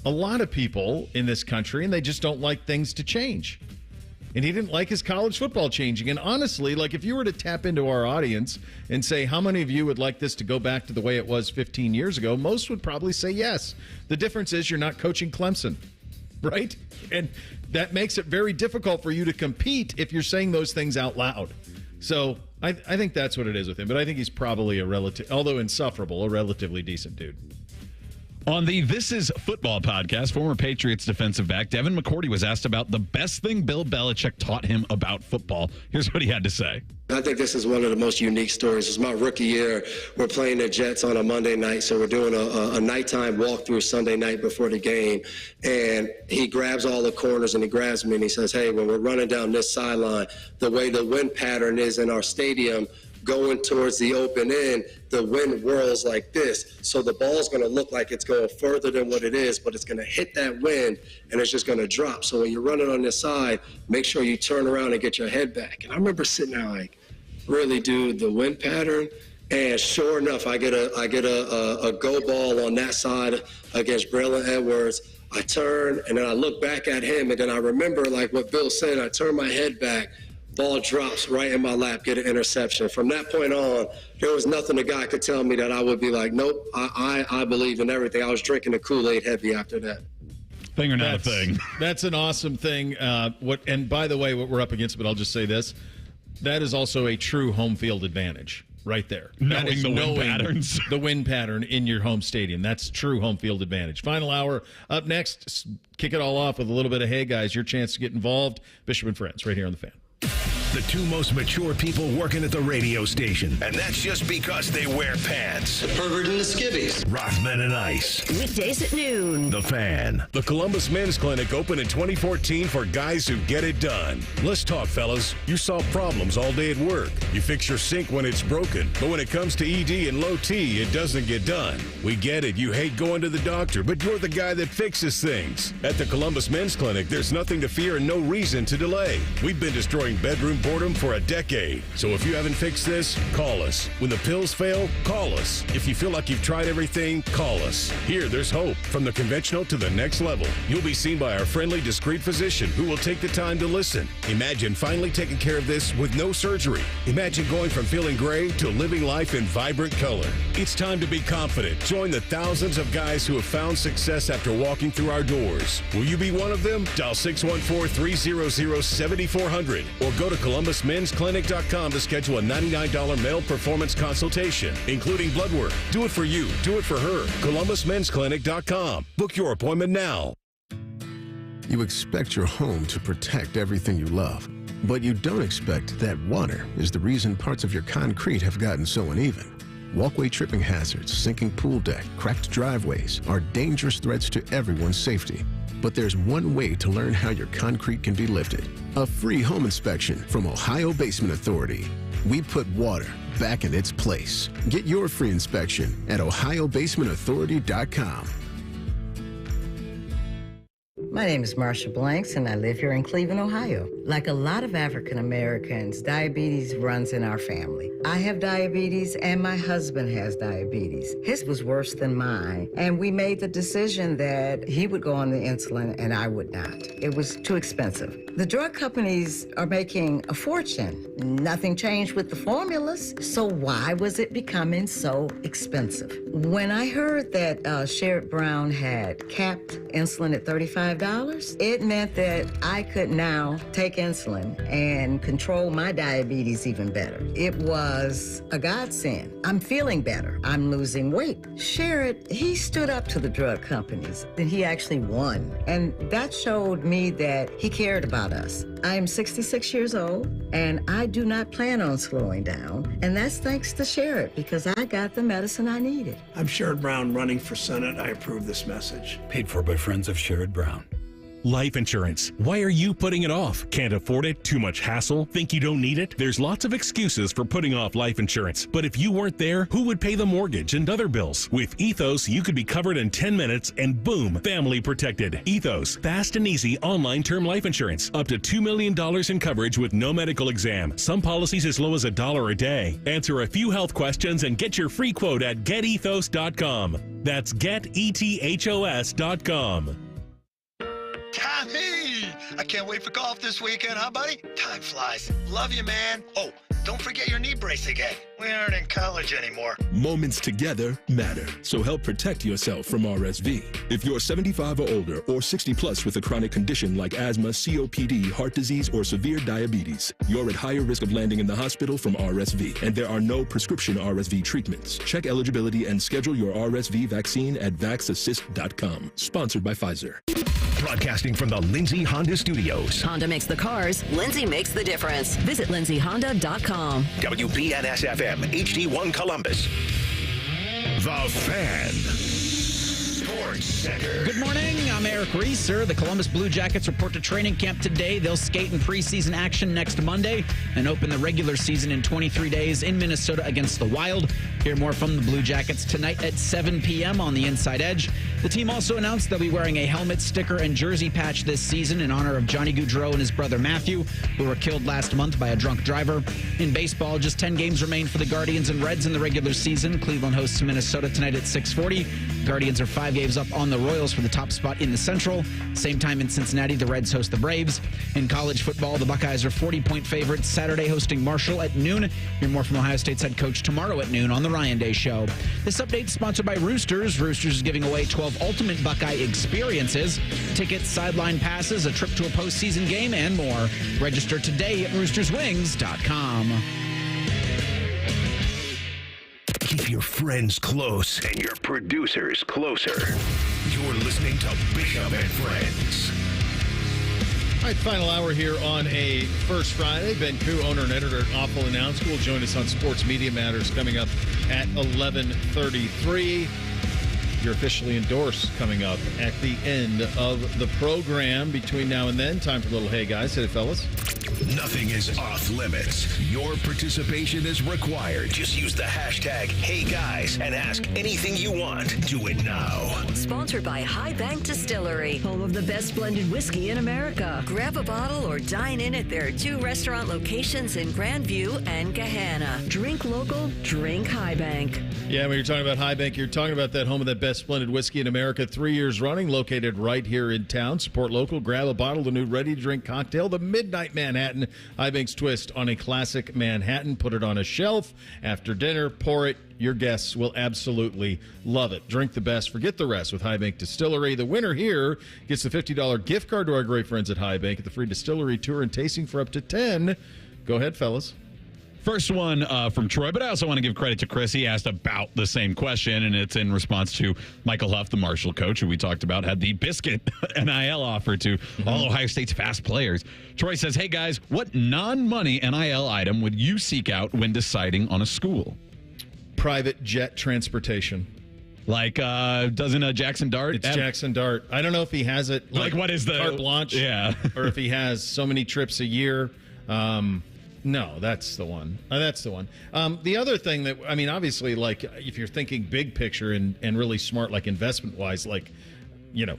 a lot of people in this country, and they just don't like things to change. And he didn't like his college football changing. And honestly, if you were to tap into our audience and say, how many of you would like this to go back to the way it was 15 years ago? Most would probably say yes. The difference is you're not coaching Clemson, right? And that makes it very difficult for you to compete if you're saying those things out loud. So I think that's what it is with him. But I think he's probably although insufferable, a relatively decent dude.
On the This Is Football podcast, former Patriots defensive back Devin McCourty was asked about the best thing Bill Belichick taught him about football. Here's what he had to say.
I think this is one of the most unique stories. It's my rookie year. We're playing the Jets on a Monday night, so we're doing a nighttime walkthrough Sunday night before the game. And he grabs all the corners, and he grabs me, and he says, hey, when we're running down this sideline, the way the wind pattern is in our stadium, going towards the open end, the wind whirls like this. So the ball's going to look like it's going further than what it is, but it's going to hit that wind and it's just going to drop. So when you're running on this side, make sure you turn around and get your head back. And I remember sitting there like, really do the wind pattern. And sure enough, I get a go ball on that side against Braylon Edwards. I turn and then I look back at him, and then I remember like what Bill said. I turn my head back, ball drops right in my lap, get an interception. From that point on, there was nothing a guy could tell me that I would be like, nope, I believe in everything. I was drinking the Kool-Aid heavy after that.
Thing or not a thing.
That's an awesome thing. And by the way, what we're up against, but I'll just say this, that is also a true home field advantage. Right there.
Knowing the wind patterns.
The wind pattern in your home stadium. That's true home field advantage. Final hour up next. Kick it all off with a little bit of, hey, guys, your chance to get involved. Bishop and Friends, right here on The Fan.
The two most mature people working at the radio station. And that's just because they wear pants.
The pervert and the skivvies.
Rothman and Ice.
Weekdays at noon.
The Fan. The Columbus Men's Clinic opened in 2014 for guys who get it done. Let's talk, fellas. You solve problems all day at work. You fix your sink when it's broken. But when it comes to ED and low T, it doesn't get done. We get it. You hate going to the doctor, but you're the guy that fixes things. At the Columbus Men's Clinic, there's nothing to fear and no reason to delay. We've been destroying bedroom boredom for a decade. So if you haven't fixed this, call us. When the pills fail, call us. If you feel like you've tried everything, call us. Here, there's hope. From the conventional to the next level. You'll be seen by our friendly, discreet physician who will take the time to listen. Imagine finally taking care of this with no surgery. Imagine going from feeling gray to living life in vibrant color. It's time to be confident. Join the thousands of guys who have found success after walking through our doors. Will you be one of them? Dial 614-300-7400 or go to ColumbusMen'sClinic.com to schedule a $99 male performance consultation, including blood work. Do it for you. Do it for her. ColumbusMen'sClinic.com. Book your appointment now.
You expect your home to protect everything you love, but you don't expect that water is the reason parts of your concrete have gotten so uneven. Walkway tripping hazards, sinking pool deck, cracked driveways are dangerous threats to everyone's safety. But there's one way to learn how your concrete can be lifted. A free home inspection from Ohio Basement Authority. We put water back in its place. Get your free inspection at ohiobasementauthority.com.
My name is Marsha Blanks, and I live here in Cleveland, Ohio. Like a lot of African Americans, diabetes runs in our family. I have diabetes, and my husband has diabetes. His was worse than mine, and we made the decision that he would go on the insulin and I would not. It was too expensive. The drug companies are making a fortune. Nothing changed with the formulas, so why was it becoming so expensive? When I heard that Sherrod Brown had capped insulin at $35, it meant that I could now take insulin and control my diabetes even better. It was a godsend. I'm feeling better. I'm losing weight. Sherrod, he stood up to the drug companies, and he actually won. And that showed me that he cared about us. I am 66 years old, and I do not plan on slowing down. And that's thanks to Sherrod, because I got the medicine I needed.
I'm Sherrod Brown running for Senate. I approve this message.
Paid for by friends of Sherrod Brown.
Life insurance. Why are you putting it off? Can't afford it? Too much hassle? Think you don't need it? There's lots of excuses for putting off life insurance. But if you weren't there, who would pay the mortgage and other bills? With Ethos, you could be covered in 10 minutes and boom, family protected. Ethos, fast and easy online term life insurance. Up to $2 million in coverage with no medical exam. Some policies as low as $1 a day. Answer a few health questions and get your free quote at getethos.com. That's getethos.com.
Tommy! I can't wait for golf this weekend, huh, buddy? Time flies. Love you, man. Oh, don't forget your knee brace again. We aren't in college anymore.
Moments together matter, so help protect yourself from RSV. If you're 75 or older or 60 plus with a chronic condition like asthma, COPD, heart disease, or severe diabetes, you're at higher risk of landing in the hospital from RSV, and there are no prescription RSV treatments. Check eligibility and schedule your RSV vaccine at vaxassist.com. Sponsored by Pfizer.
Broadcasting from the Lindsay Honda Studios.
Honda makes the cars. Lindsay makes the difference. Visit lindsayhonda.com.
WBNS-FM, HD1 Columbus. The Fan. Sports Center.
Good morning. I'm Eric Reeser. The Columbus Blue Jackets report to training camp today. They'll skate in preseason action next Monday and open the regular season in 23 days in Minnesota against the Wild. Hear more from the Blue Jackets tonight at 7 p.m. on the Inside Edge. The team also announced they'll be wearing a helmet, sticker, and jersey patch this season in honor of Johnny Gaudreau and his brother Matthew, who were killed last month by a drunk driver. In baseball, just 10 games remain for the Guardians and Reds in the regular season. Cleveland hosts Minnesota tonight at 6:40. Guardians are 5 games up on the Royals for the top spot in the Central. Same time in Cincinnati, the Reds host the Braves. In college football, the Buckeyes are 40-point favorites Saturday, hosting Marshall at noon. Hear more from Ohio State's head coach tomorrow at noon on the Ryan Day Show. This update is sponsored by Roosters. Roosters is giving away 12 ultimate Buckeye experiences, tickets, sideline passes, a trip to a postseason game, and more. Register today at roosterswings.com.
Keep your friends close and your producers closer. You're listening to Bishop and Friends.
All right, final hour here on a First Friday. Ben Koo, owner and editor at Awful Announce, will join us on Sports Media Matters coming up at 11:33. You're officially endorsed coming up at the end of the program. Between now and then, time for a little hey guys. Hit it, fellas.
Nothing is off limits. Your participation is required. Just use the hashtag #HeyGuys and ask anything you want. Do it now.
Sponsored by High Bank Distillery, home of the best blended whiskey in America. Grab a bottle or dine in at their 2 restaurant locations in Grandview and Gahanna. Drink local, drink High Bank.
Yeah, when you're talking about High Bank, you're talking about that home of that best blended whiskey in America, 3 years running, located right here in town. Support local, grab a bottle of the new ready-to-drink cocktail, the Midnight Manhattan. High Bank's twist on a classic Manhattan. Put it on a shelf after dinner, pour it. Your guests will absolutely love it. Drink the best, forget the rest with High Bank Distillery. The winner here gets the $50 gift card to our great friends at High Bank at the free distillery tour and tasting for up to 10. Go ahead, fellas.
First one from Troy, but I also want to give credit to Chris. He asked about the same question, and it's in response to Michael Huff, the Marshall coach, who we talked about, had the Biscuit NIL offer to all Ohio State's fast players. Troy says, hey, guys, what non-money NIL item would you seek out when deciding on a school?
Private jet transportation.
Like, doesn't Jackson Dart?
It's Jackson Dart. I don't know if he has it.
Like what is the
carte blanche?
Yeah.
Or if he has so many trips a year. No, that's the one. That's the one. The other thing that, I mean, obviously, like, if you're thinking big picture and really smart, like investment-wise, like, you know,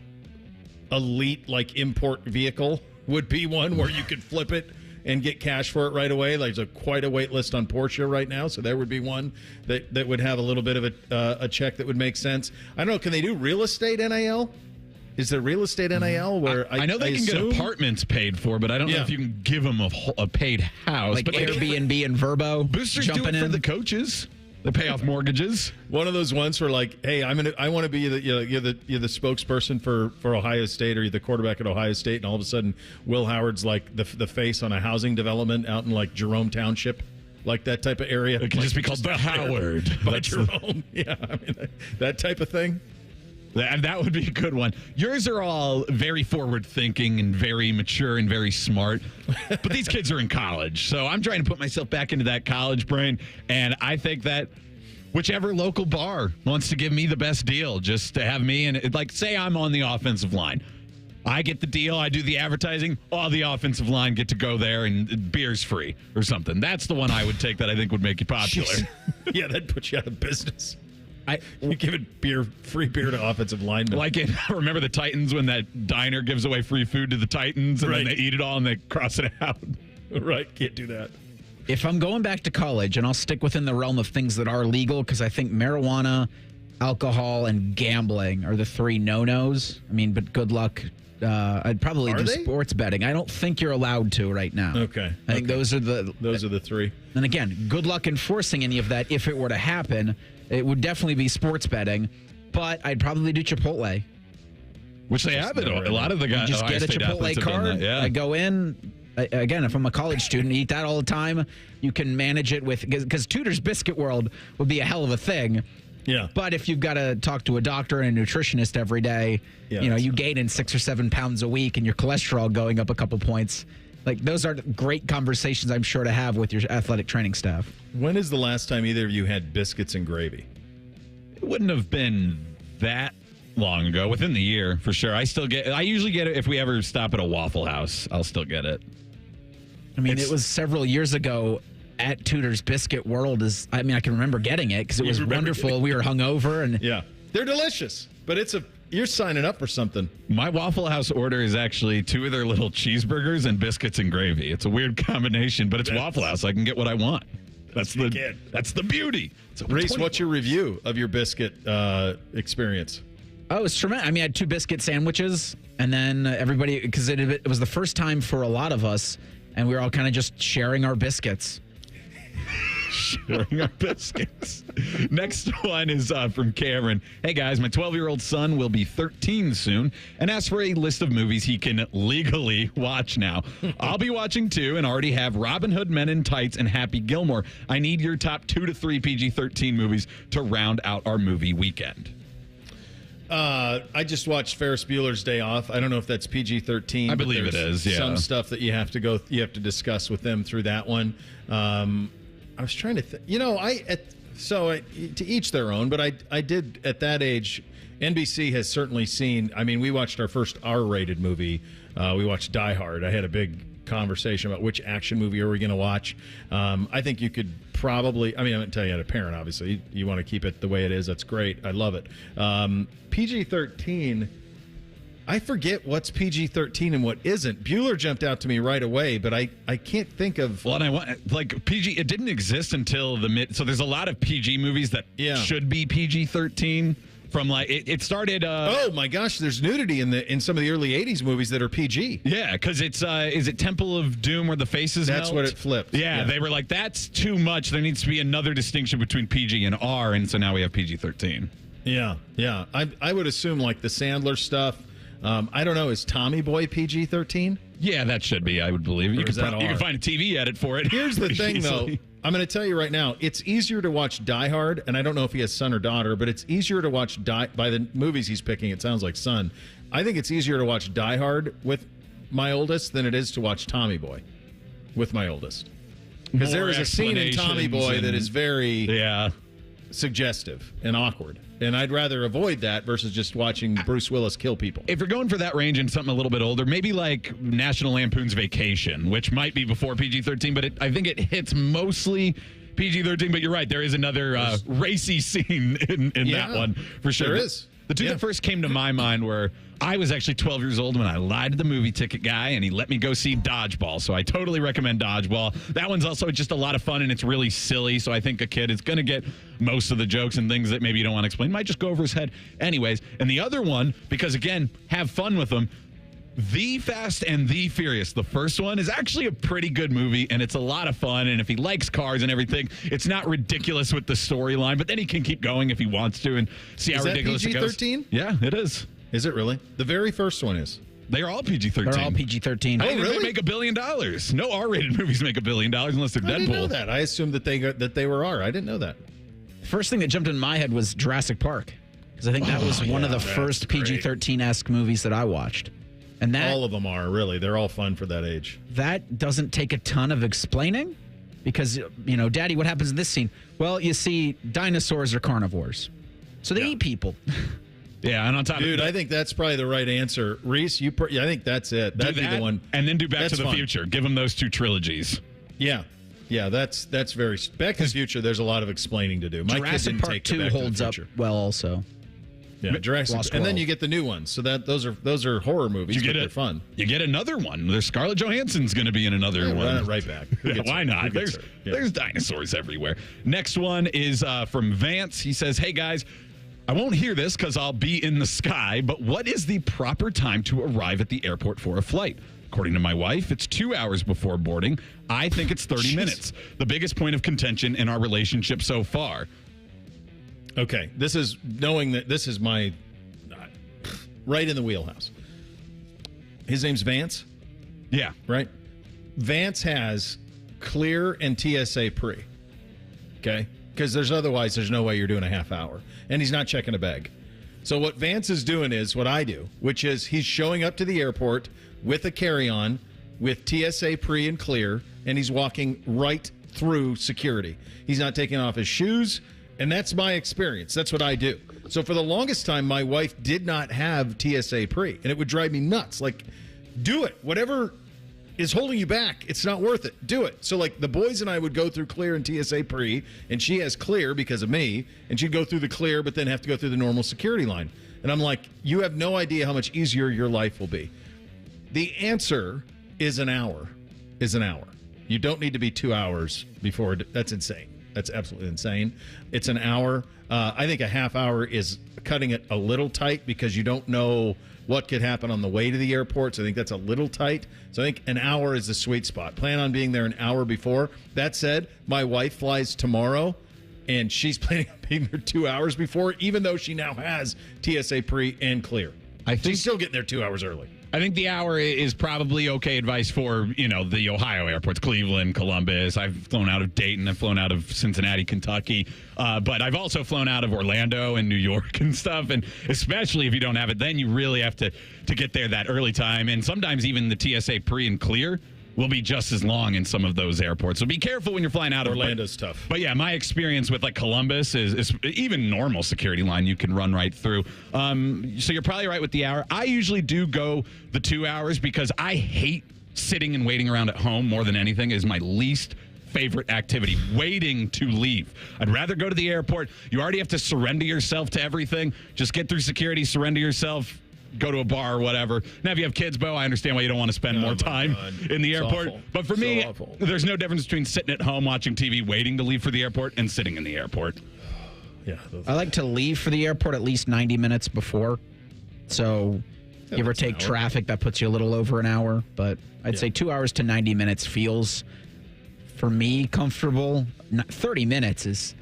elite, like, import vehicle would be one where you could flip it and get cash for it right away. Like, there's quite a wait list on Porsche right now, so there would be one that would have a little bit of a check that would make sense. I don't know, can they do real estate NIL? Is there real estate NIL where
I know they can get apartments paid for, but I don't know if you can give them a paid house.
Like
but
Airbnb and Verbo.
Boosters jumping in for the coaches. They pay off mortgages.
One of those ones where, like, hey, I want to be you're the spokesperson for Ohio State, or you're the quarterback at Ohio State, and all of a sudden Will Howard's like the face on a housing development out in like Jerome Township. Like that type of area.
It can just be called the Howard.
By Jerome. Yeah, I mean, that type of thing.
And that would be a good one. Yours are all very forward-thinking and very mature and very smart. But these kids are in college. So I'm trying to put myself back into that college brain. And I think that whichever local bar wants to give me the best deal, just to have me, and like, say I'm on the offensive line. I get the deal. I do the advertising. All the offensive line get to go there, and beer's free or something. That's the one I would take that I think would make you popular.
Yeah, that'd put you out of business. You give it free beer to offensive linemen.
Like remember the Titans when that diner gives away free food to the Titans and then they eat it all and they cross it out?
Right, can't do that.
If I'm going back to college, and I'll stick within the realm of things that are legal, because I think marijuana, alcohol, and gambling are the 3 no-nos. I mean, but good luck. I'd probably do sports betting. I don't think you're allowed to right now.
Okay.
I think those are the
3.
And again, good luck enforcing any of that if it were to happen. It would definitely be sports betting, but I'd probably do Chipotle.
Which they have it. A lot of the guys
just get a Chipotle card. I go in. Again, if I'm a college student, eat that all the time. You can manage it with, because Tudor's Biscuit World would be a hell of a thing.
Yeah.
But if you've got to talk to a doctor and a nutritionist every day, you gain 6 or 7 pounds a week and your cholesterol going up a couple points. Like, those are great conversations, I'm sure, to have with your athletic training staff.
When is the last time either of you had biscuits and gravy?
It wouldn't have been that long ago, within the year, for sure. I usually get it if we ever stop at a Waffle House. I'll still get it.
I mean, it was several years ago at Tudor's Biscuit World. I can remember getting it because it was wonderful. We were hungover. And
yeah, they're delicious, but you're signing up for something.
My Waffle House order is actually 2 of their little cheeseburgers and biscuits and gravy. It's a weird combination, but it's Waffle House. I can get what I want. That's the beauty.
Reese, what's your review of your biscuit experience?
Oh, it was tremendous. I had 2 biscuit sandwiches, and then everybody, because it was the first time for a lot of us, and we were all kind of just sharing our biscuits.
Sharing our biscuits. Next one is from Cameron. Hey, guys, my 12-year-old son will be 13 soon and asks for a list of movies he can legally watch now. I'll be watching 2 and already have Robin Hood Men in Tights and Happy Gilmore. I need your top 2 to 3 PG-13 movies to round out our movie weekend.
I just watched Ferris Bueller's Day Off. I don't know if that's PG-13.
I believe it is, yeah.
Some stuff that you have to discuss with them through that one. I was trying to think. To each their own, but I did at that age. NBC has certainly seen. We watched our first R-rated movie. We watched Die Hard. I had a big conversation about which action movie are we going to watch. I think you could probably. I'm going to tell you, as a parent, obviously, you want to keep it the way it is. That's great. I love it. PG-13. I forget what's PG-13 and what isn't. Bueller jumped out to me right away, but I can't think of.
Well, and I want PG. It didn't exist until the mid. So there's a lot of PG movies that should be PG-13. From it started.
Oh my gosh, there's nudity in some of the early '80s movies that are PG.
Yeah, because it's is it Temple of Doom where the faces?
That's
melt?
what it flipped.
Yeah, they were like, that's too much. There needs to be another distinction between PG and R, and so now we have PG-13.
Yeah. I would assume like the Sandler stuff. I don't know. Is Tommy Boy PG-13?
Yeah, that should be. I would believe you can find a TV edit for it.
Here's the thing, though. I'm going to tell you right now. It's easier to watch Die Hard, and I don't know if he has son or daughter, but it's easier to watch by the movies he's picking. It sounds like son. I think it's easier to watch Die Hard with my oldest than it is to watch Tommy Boy with my oldest. Because there is a scene in Tommy Boy that is very suggestive and awkward. And I'd rather avoid that versus just watching Bruce Willis kill people.
If you're going for that range and something a little bit older, maybe like National Lampoon's Vacation, which might be before PG-13, but I think it hits mostly PG-13. But you're right, there is another racy scene in that one for sure.
There is.
The two that first came to my mind were, I was actually 12 years old when I lied to the movie ticket guy, and he let me go see Dodgeball. So I totally recommend Dodgeball. That one's also just a lot of fun, and it's really silly. So I think a kid is going to get most of the jokes and things that maybe you don't want to explain. Might just go over his head. Anyways, and the other one, because again, have fun with them, The Fast and the Furious. The first one is actually a pretty good movie, and it's a lot of fun. And if he likes cars and everything, it's not ridiculous with the storyline, but then he can keep going if he wants to and see how ridiculous it goes.
PG-13?
Yeah, it is.
Is it really? The very first one is.
They're all PG-13.
They're all PG-13.
Oh, really? They make $1 billion. No R-rated movies make $1 billion unless they're Deadpool.
I didn't know that. I assumed that they were R. I didn't know that.
First thing that jumped in my head was Jurassic Park, because I think that was one of the first PG-13-esque movies that I watched. And that,
all of them are, really. They're all fun for that age.
That doesn't take a ton of explaining because, Daddy, what happens in this scene? Well, you see, dinosaurs are carnivores. So they eat people.
Yeah, and on top
of that, I think that's probably the right answer. Reese, I think that's it. That'd be the one.
And then do Back to the Future. Give them those 2 trilogies.
Yeah, that's very... Back to the Future, there's a lot of explaining to do. My kid didn't
Park
take
2
Back
holds
to the
up
Future.
well also.
Yeah, Jurassic, and then you get the new ones. So those are horror movies, but they're fun.
You get another one. There's Scarlett Johansson's going to be in another one.
Run it right back.
Why not? There's dinosaurs everywhere. Next one is from Vance. He says, hey, guys, I won't hear this because I'll be in the sky, but what is the proper time to arrive at the airport for a flight? According to my wife, it's 2 hours before boarding. I think it's 30 minutes. The biggest point of contention in our relationship so far.
Okay, this is knowing that this is my right in the wheelhouse. His name's Vance?
Yeah.
Right? Vance has clear and TSA pre. Okay? Because there's no way you're doing a half hour. And he's not checking a bag. So what Vance is doing is what I do, which is he's showing up to the airport with a carry-on with TSA pre and clear, and he's walking right through security. He's not taking off his shoes, and that's my experience. That's what I do. So for the longest time, my wife did not have TSA pre, and it would drive me nuts. Like, do it. Whatever is holding you back, it's not worth it. Do it. So, like, the boys and I would go through clear and TSA pre, and she has clear because of me, and she'd go through the clear but then have to go through the normal security line. And I'm like, you have no idea how much easier your life will be. The answer is an hour. You don't need to be 2 hours before. That's insane. That's absolutely insane. It's an hour. I think a half hour is cutting it a little tight because you don't know what could happen on the way to the airport. So I think that's a little tight. So I think an hour is the sweet spot. Plan on being there an hour before. That said, my wife flies tomorrow, and she's planning on being there 2 hours before, even though she now has TSA pre and clear. She's still getting there 2 hours early.
I think the hour is probably okay advice for, the Ohio airports, Cleveland, Columbus. I've flown out of Dayton. I've flown out of Cincinnati, Kentucky. But I've also flown out of Orlando and New York and stuff. And especially if you don't have it, then you really have to get there that early time. And sometimes even the TSA pre and clear will be just as long in some of those airports. So be careful when you're flying out of
Orlando's tough.
But yeah, my experience with like Columbus is even normal security line you can run right through. So you're probably right with the hour. I usually do go the 2 hours because I hate sitting and waiting around at home more than anything. Is my least favorite activity, waiting to leave. I'd rather go to the airport. You already have to surrender yourself to everything. Just get through security, surrender yourself, go to a bar or whatever. Now, if you have kids, Bo, I understand why you don't want to spend more time in the airport.
Awful.
But for me, there's no difference between sitting at home watching TV, waiting to leave for the airport, and sitting in the airport.
Yeah,
I like to leave for the airport at least 90 minutes before. So give or take traffic, that puts you a little over an hour. But I'd say 2 hours to 90 minutes feels, for me, comfortable. 30 minutes is...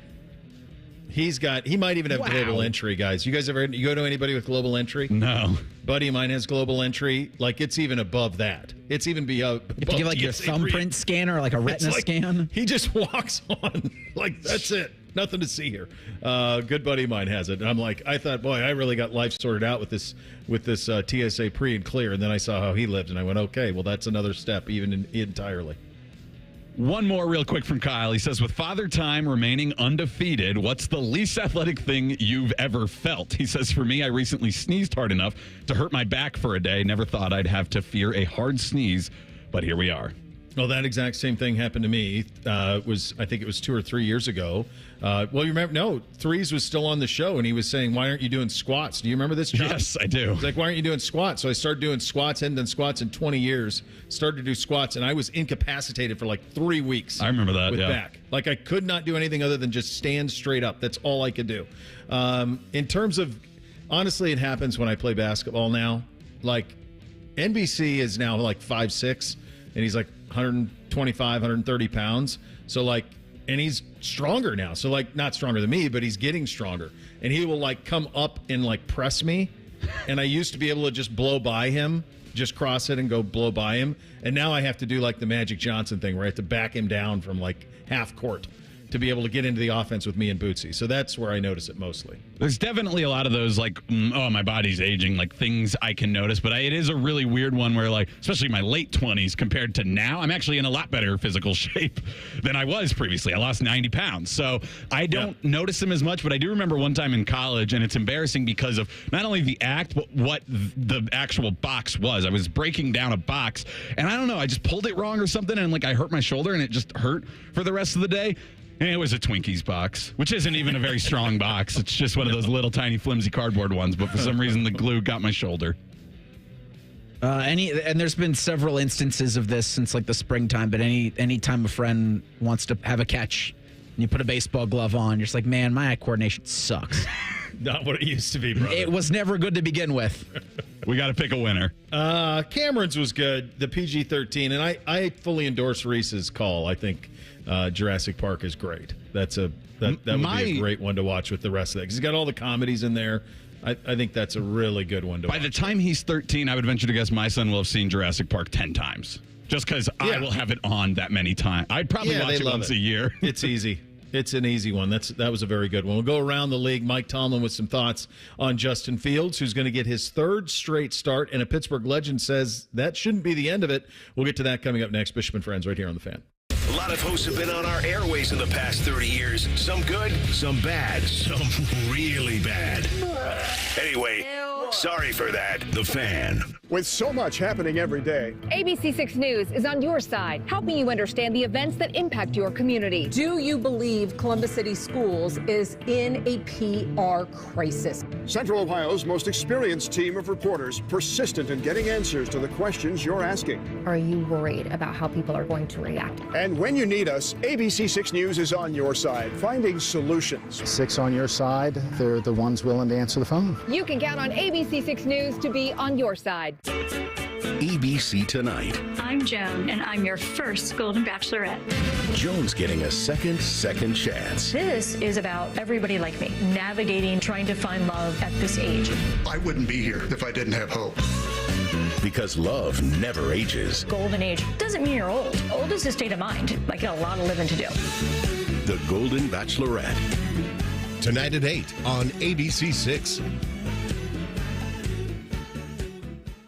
He might even have global entry, guys. You guys you go to anybody with global entry?
No.
Buddy of mine has global entry. Like, it's even above that. It's even above.
You have to give like your thumbprint scanner or like a retina scan.
He just walks on. Like, that's it. Nothing to see here. Good buddy of mine has it. And I'm like, I thought, boy, I really got life sorted out with this TSA pre and clear. And then I saw how he lived, and I went, okay, well, that's another step even entirely.
One more real quick from Kyle. He says, with Father Time remaining undefeated, what's the least athletic thing you've ever felt? He says, for me, I recently sneezed hard enough to hurt my back for a day. Never thought I'd have to fear a hard sneeze, but here we are.
Well, that exact same thing happened to me. I think it was 2 or 3 years ago. Well, you remember? No, Threes was still on the show, and he was saying, "Why aren't you doing squats?" Do you remember this, John?
Yes, I do.
He's like, "Why aren't you doing squats?" So I started doing squats. Hadn't done squats in 20 years. Started to do squats, and I was incapacitated for like 3 weeks.
I remember that.
With back, like I could not do anything other than just stand straight up. That's all I could do. In terms of, honestly, it happens when I play basketball now. Like, NBC is now like 5'6", and he's like 125, 130 pounds. So like, and he's stronger now. So like, not stronger than me, but he's getting stronger. And he will like come up and like press me. And I used to be able to just blow by him, just cross it and go blow by him. And now I have to do like the Magic Johnson thing where I have to back him down from like half court to be able to get into the offense with me and Bootsy. So that's where I notice it mostly.
There's definitely a lot of those like, oh, my body's aging, like things I can notice. But it is a really weird one where, like, especially my late 20s compared to now, I'm actually in a lot better physical shape than I was previously. I lost 90 pounds. So I don't notice them as much. But I do remember one time in college, and it's embarrassing because of not only the act, but what the actual box was. I was breaking down a box, and I don't know, I just pulled it wrong or something, and like I hurt my shoulder, and it just hurt for the rest of the day. And it was a Twinkies box, which isn't even a very strong box. It's just one of those little tiny flimsy cardboard ones. But for some reason, the glue got my shoulder.
And there's been several instances of this since like the springtime. But any time a friend wants to have a catch, and you put a baseball glove on, you're just like, man, my eye coordination sucks.
Not what it used to be, brother.
It was never good to begin with.
We got to pick a winner.
Cameron's was good, the PG-13, and I fully endorse Reese's call. I think Jurassic Park is great. That would be a great one to watch with the rest of it, because he's got all the comedies in there. I think that's a really good one to watch.
By the time he's 13, I would venture to guess my son will have seen Jurassic Park 10 times, just because I will have it on that many times. I'd probably watch it once a year.
It's easy. It's an easy one. That was a very good one. We'll go around the league. Mike Tomlin with some thoughts on Justin Fields, who's going to get his third straight start, and a Pittsburgh legend says that shouldn't be the end of it. We'll get to that coming up next. Bishop and Friends right here on The Fan.
lot of hosts have been on our airways in the past 30 years. Some good, some bad, some really bad. Anyway, sorry for that. The Fan.
With so much happening every day,
ABC6 News is on your side, helping you understand the events that impact your community.
Do you believe Columbus City Schools is in a PR crisis?
Central Ohio's most experienced team of reporters, persistent in getting answers to the questions you're asking.
Are you worried about how people are going to react?
And when you need us, ABC6 News is on your side, finding solutions.
6 on your side, they're the ones willing to answer the phone.
You can count on ABC6 News to be on your side.
ABC Tonight.
I'm Joan, and I'm your first Golden Bachelorette.
Joan's getting a second chance.
This is about everybody like me, navigating, trying to find love at this age.
I wouldn't be here if I didn't have hope.
Because love never ages.
Golden age doesn't mean you're old. Old is a state of mind. I got a lot of living to do.
The Golden Bachelorette.
Tonight at 8 on ABC6.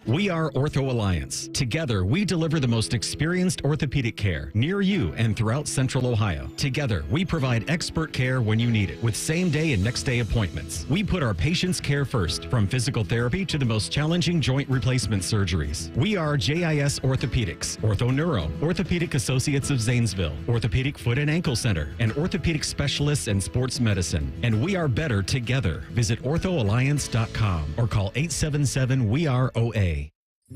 We are Ortho Alliance. Together, we deliver the most experienced orthopedic care near you and throughout Central Ohio. Together, we provide expert care when you need it with same-day and next-day appointments. We put our patients' care first, from physical therapy to the most challenging joint replacement surgeries. We are JIS Orthopedics, Ortho Neuro, Orthopedic Associates of Zanesville, Orthopedic Foot and Ankle Center, and Orthopedic Specialists in Sports Medicine. And we are better together. Visit orthoalliance.com or call 877-WE-ARE-OA.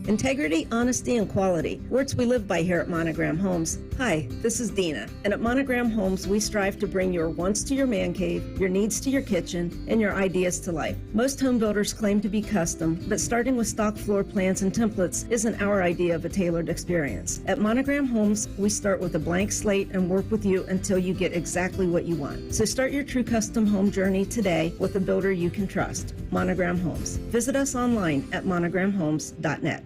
Integrity, honesty, and quality. Words we live by here at Monogram Homes. Hi, this is Dina. And at Monogram Homes, we strive to bring your wants to your man cave, your needs to your kitchen, and your ideas to life. Most home builders claim to be custom, but starting with stock floor plans and templates isn't our idea of a tailored experience. At Monogram Homes, we start with a blank slate and work with you until you get exactly what you want. So start your true custom home journey today with a builder you can trust. Monogram Homes. Visit us online at monogramhomes.net.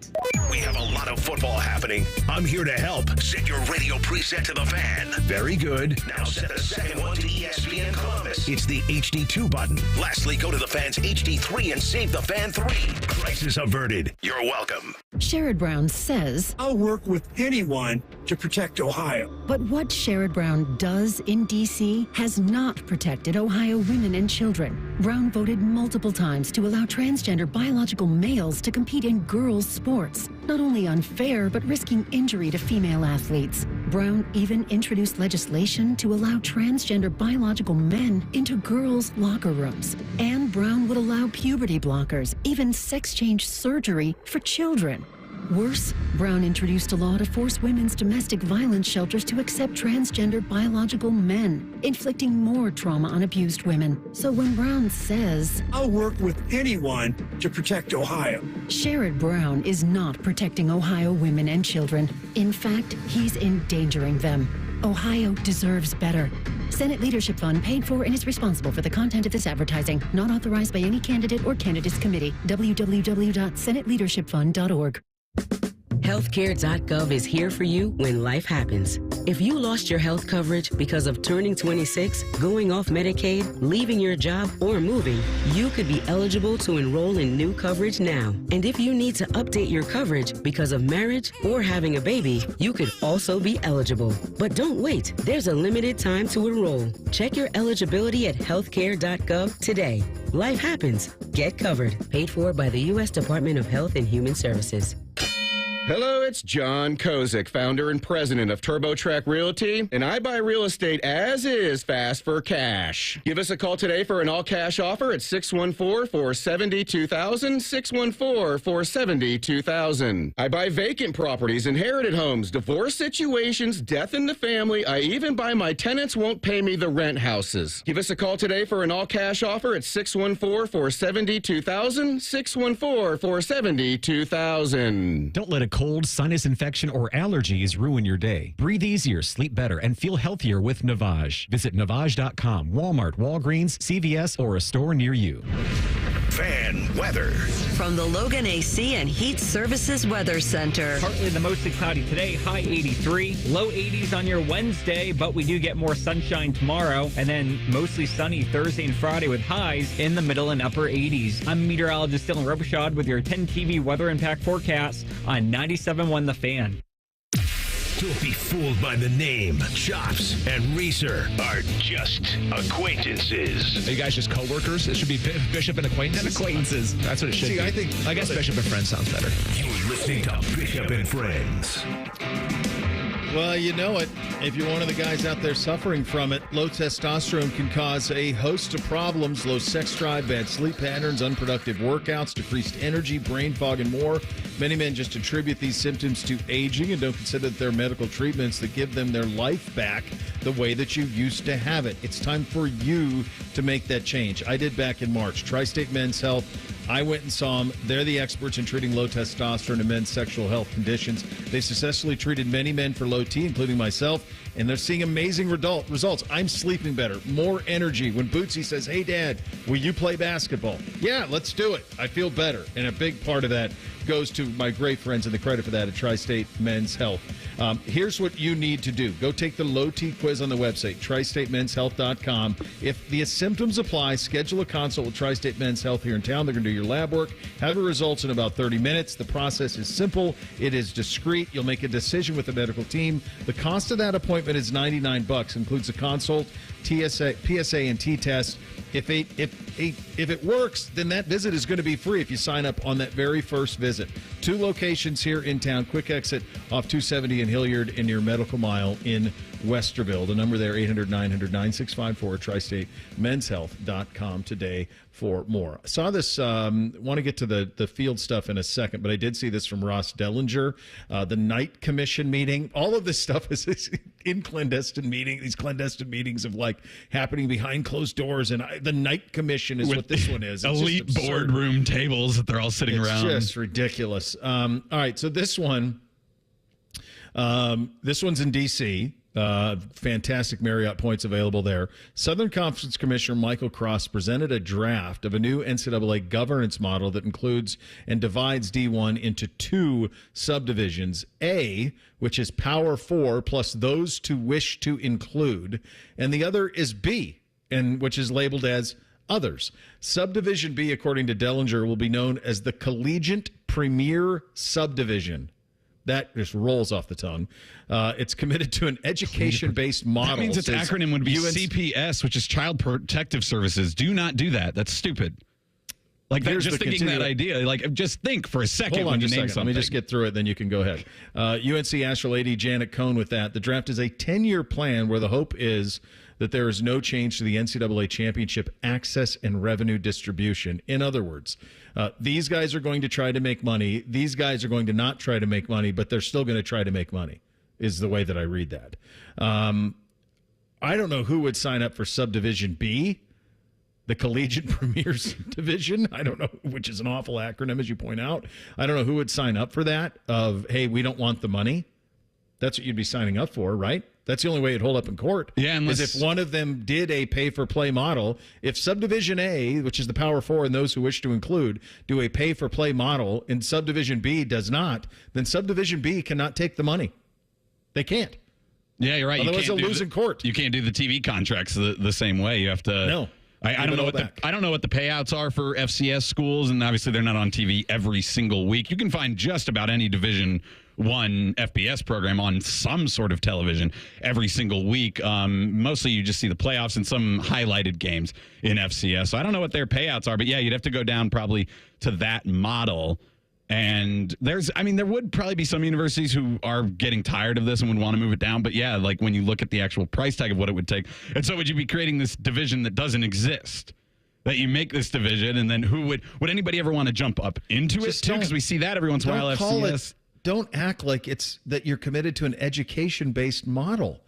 We have a lot of football happening. I'm here to help. Set your radio preset to the Fan. Very good. Now set the second one to ESPN Columbus. It's the HD2 button. Lastly, go to the Fan's HD3 and save the Fan 3. Crisis averted. You're welcome.
Sherrod Brown says,
I'll work with anyone to protect Ohio.
But what Sherrod Brown does in D.C. has not protected Ohio women and children. Brown voted multiple times to allow transgender biological males to compete in girls' sports. Not only unfair, but risking injury to female athletes. Brown even introduced legislation to allow transgender biological men into girls' locker rooms. And Brown would allow puberty blockers, even sex change surgery for children. Worse, Brown introduced a law to force women's domestic violence shelters to accept transgender biological men, inflicting more trauma on abused women. So when Brown says,
I'll work with anyone to protect Ohio,
Sherrod Brown is not protecting Ohio women and children. In fact, he's endangering them. Ohio deserves better. Senate Leadership Fund paid for and is responsible for the content of this advertising. Not authorized by any candidate or candidates committee. www.senateleadershipfund.org.
Healthcare.gov is here for you when life happens. If you lost your health coverage because of turning 26, going off Medicaid, leaving your job, or moving, you could be eligible to enroll in new coverage now. And if you need to update your coverage because of marriage or having a baby, you could also be eligible. But don't wait. There's a limited time to enroll. Check your eligibility at healthcare.gov today. Life happens. Get covered. Paid for by the U.S. Department of Health and Human Services.
Hello, it's John Kozik, founder and president of TurboTrack Realty, and I buy real estate as is fast for cash. Give us a call today for an all-cash offer at 614-470-2000, 614-470-2000. I buy vacant properties, inherited homes, divorce situations, death in the family. I even buy my tenants won't pay me the rent houses. Give us a call today for an all-cash offer at 614-470-2000, 614-470-2000.
Don't let a cold, sinus infection, or allergies ruin your day. Breathe easier, sleep better, and feel healthier with Navage. Visit Navage.com, Walmart, Walgreens, CVS, or a store near you.
Fan weather.
From the Logan AC and Heat Services Weather Center.
Partly to mostly cloudy today, high 83. Low 80s on your Wednesday, but we do get more sunshine tomorrow. And then mostly sunny Thursday and Friday with highs in the middle and upper 80s. I'm meteorologist Dylan Robichaud with your 10 TV weather impact forecast on 97.1 The Fan.
Don't be fooled by the name. Chops and Reeser are just acquaintances.
Are you guys just co-workers? It should be Bishop and acquaintances.
And acquaintances.
That's what it should be. I guess Bishop and Friends sounds better.
You're listening to Bishop and Friends.
Well, you know it. If you're one of the guys out there suffering from it, low testosterone can cause a host of problems: low sex drive, bad sleep patterns, unproductive workouts, decreased energy, brain fog, and more. Many men just attribute these symptoms to aging and don't consider that they're medical treatments that give them their life back the way that you used to have it. It's time for you to make that change. I did back in March. Tri-State Men's Health. I went and saw them. They're the experts in treating low testosterone and men's sexual health conditions. They successfully treated many men for low T, including myself, and they're seeing amazing results. I'm sleeping better, more energy. When Bootsy says, "Hey, Dad, will you play basketball?" Yeah, let's do it. I feel better, and a big part of that goes to my great friends, and the credit for that at Tri-State Men's Health. Here's what you need to do. Go take the low T quiz on the website, tristatemenshealth.com. If the symptoms apply, schedule a consult with Tri-State Men's Health here in town. They're going to do your lab work, have your results in about 30 minutes. The process is simple. It is discreet. You'll make a decision with the medical team. The cost of that appointment is $99. Includes a consult, PSA and T-test. If it works, then that visit is going to be free if you sign up on that very first visit. 2 locations here in town. Quick exit off 270 in Hilliard and near Medical Mile in Westerville. The number there, 800-900-9654, tristatemenshealth.com today for more. I saw this, want to get to the field stuff in a second, but I did see this from Ross Dellinger, the Knight Commission meeting. All of this stuff is in clandestine meeting, these clandestine meetings of like happening behind closed doors, and the Knight Commission is what this one is. It's
elite boardroom tables that they're all sitting around.
It's just ridiculous. All right, so this one's in D.C., fantastic Marriott points available there. Southern Conference Commissioner Michael Cross presented a draft of a new NCAA governance model that includes and divides D1 into 2 subdivisions. A, which is Power 4 plus those to wish to include, and the other is B, and which is labeled as others. Subdivision B, according to Dellinger, will be known as the Collegiate Premier Subdivision. That just rolls off the tongue. It's committed to an education-based model.
That means its acronym would be CPS, which is Child Protective Services. Do not do that. That's stupid. Like, just thinking that idea. Like, just think for a second when you name something.
Let me just get through it, then you can go ahead. UNC Astral AD Janet Cohn with that. The draft is a 10-year plan where the hope is that there is no change to the NCAA championship access and revenue distribution. In other words, these guys are going to try to make money. These guys are going to not try to make money, but they're still going to try to make money, is the way that I read that. I don't know who would sign up for Subdivision B, the Collegiate Premiers Division. I don't know, which is an awful acronym, as you point out. I don't know who would sign up for that of, hey, we don't want the money. That's what you'd be signing up for, right? That's the only way it'd hold up in court.
Yeah,
is if one of them did a pay-for-play model. If Subdivision A, which is the Power 4 and those who wish to include, do a pay-for-play model and Subdivision B does not, then Subdivision B cannot take the money. They can't.
Yeah, you're right.
Otherwise, they'll lose in court.
You can't do the TV contracts the same way. You have to.
No.
I don't know what the payouts are for FCS schools, and obviously they're not on TV every single week. You can find just about any Division I FBS program on some sort of television every single week. Mostly you just see the playoffs and some highlighted games in FCS. So I don't know what their payouts are, but yeah, you'd have to go down probably to that model. And there would probably be some universities who are getting tired of this and would want to move it down. But yeah, like when you look at the actual price tag of what it would take. And so would you be creating this division that doesn't exist? That you make this division, and then would anybody ever want to jump up into it too? Because we see that every once in a while. FCS.
Don't act like it's that you're committed to an education-based model.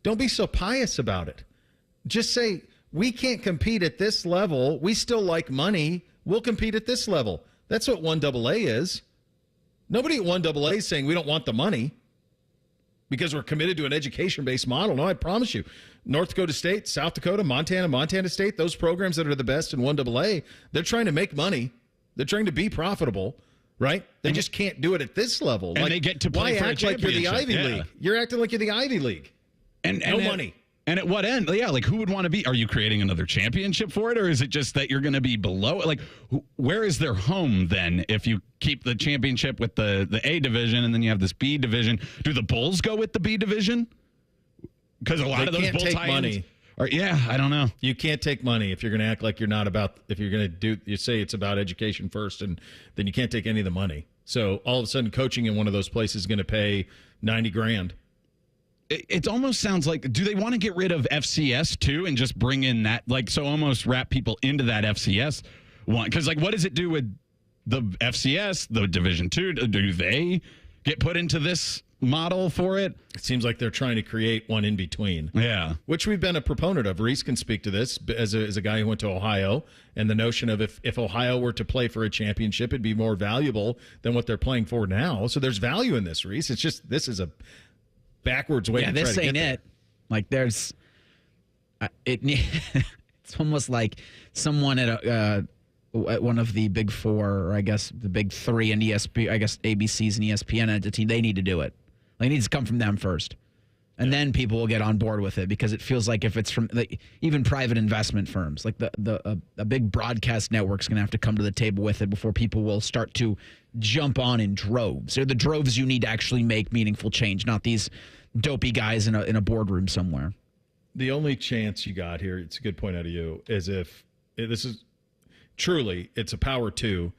Don't be so pious about it. Just say, we can't compete at this level. We still like money. We'll compete at this level. That's what 1AA is. Nobody at 1AA is saying we don't want the money because we're committed to an education-based model. No, I promise you. North Dakota State, South Dakota, Montana State, those programs that are the best in 1AA, they're trying to make money. They're trying to be profitable, right? They just can't do it at this level.
And they get to play for a championship.
Why act like you're the Ivy League? You're acting like you're the Ivy League.
And
no money.
And at what end? Yeah, like who would want to be? Are you creating another championship for it, or is it just that you're going to be below? Like, where is their home then? If you keep the championship with the A division and then you have this B division, do the Bulls go with the B division? Because a lot of those Bulls money. Yeah, I don't know.
You can't take money if you're going to act like you're not about. If you're going to you say it's about education first, and then you can't take any of the money. So all of a sudden, coaching in one of those places is going to pay $90,000.
It almost sounds like, do they want to get rid of FCS too and just bring in that, like, so almost wrap people into that FCS one? Because, like, what does it do with the FCS, the Division II? Do they get put into this model for it?
It seems like they're trying to create one in between.
Yeah.
Which we've been a proponent of. Reese can speak to this as a guy who went to Ohio, and the notion of if Ohio were to play for a championship, it'd be more valuable than what they're playing for now. So there's value in this, Reese. It's just, this is a backwards way to try to get there. Yeah, this ain't it.
Like, there's it's almost like someone at one of the big four, or I guess the big three in ESPN, I guess ABC's and ESPN entity, they need to do it. Like, it needs to come from them first. And then people will get on board with it, because it feels like if it's from even private investment firms, like a big broadcast network's going to have to come to the table with it before people will start to jump on in droves. They're the droves you need to actually make meaningful change, not these dopey guys in a boardroom somewhere.
The only chance you got here, it's a good point out of you, is if this is truly, it's a power two,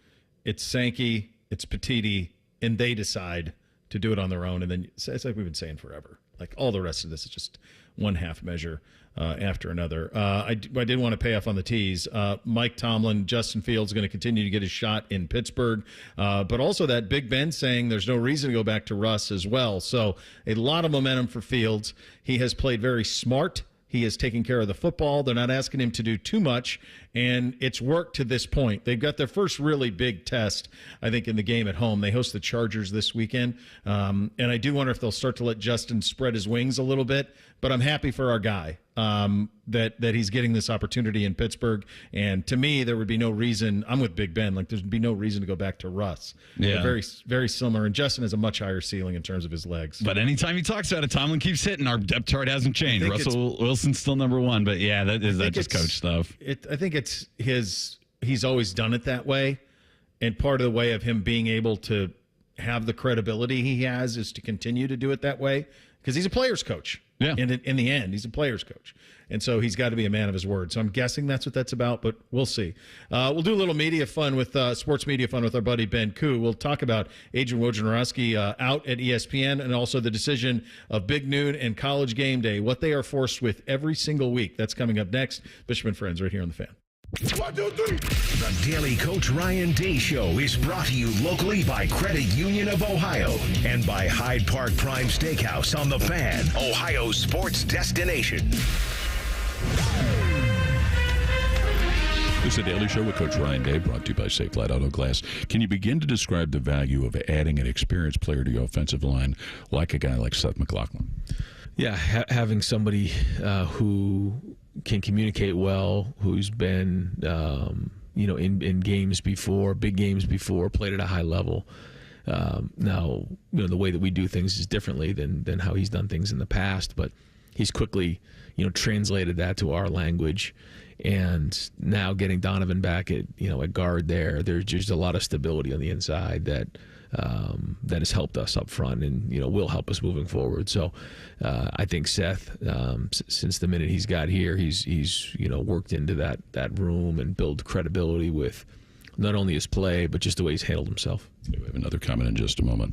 it's Sankey, it's Petiti, and they decide to do it on their own. And then it's like we've been saying forever. Like, all the rest of this is just one half measure after another. I did want to pay off on the tease. Mike Tomlin, Justin Fields going to continue to get his shot in Pittsburgh, but also that Big Ben saying there's no reason to go back to Russ as well. So a lot of momentum for Fields. He has played very smart. He is taking care of the football. They're not asking him to do too much, and it's worked to this point. They've got their first really big test, I think, in the game at home. They host the Chargers this weekend, and I do wonder if they'll start to let Justin spread his wings a little bit, but I'm happy for our guy that he's getting this opportunity in Pittsburgh, and to me, there would be no reason. I'm with Big Ben. Like, there'd be no reason to go back to Russ.
Yeah.
They're very, very similar, and Justin has a much higher ceiling in terms of his legs.
But anytime he talks about it, Tomlin keeps hitting. Our depth chart hasn't changed. Russell Wilson's still number one, but yeah, that just coach stuff.
I think it's he's always done it that way, and part of the way of him being able to have the credibility he has is to continue to do it that way, because he's a player's coach.
Yeah.
In the end, he's a player's coach. And so he's got to be a man of his word. So I'm guessing that's what that's about, but we'll see. We'll do a little media fun with sports media fun with our buddy Ben Koo. We'll talk about Adrian Wojnarowski out at ESPN, and also the decision of Big Noon and College Game Day, what they are forced with every single week. That's coming up next. Bishop and Friends right here on The Fan.
1, 2, 3. The Daily Coach Ryan Day Show is brought to you locally by Credit Union of Ohio and by Hyde Park Prime Steakhouse on The Fan, Ohio's sports destination.
This is the Daily Show with Coach Ryan Day, brought to you by Safe Light Auto Glass. Can you begin to describe the value of adding an experienced player to your offensive line, like a guy like Seth McLaughlin?
Yeah, having somebody who can communicate well, who's been, in games before, big games before, played at a high level. Now, the way that we do things is differently than how he's done things in the past, but he's quickly, translated that to our language. And now getting Donovan back at guard there's just a lot of stability on the inside that has helped us up front and, will help us moving forward. So I think Seth, since the minute he's got here, he's worked into that room and build credibility with not only his play, but just the way he's handled himself.
We have another comment in just a moment.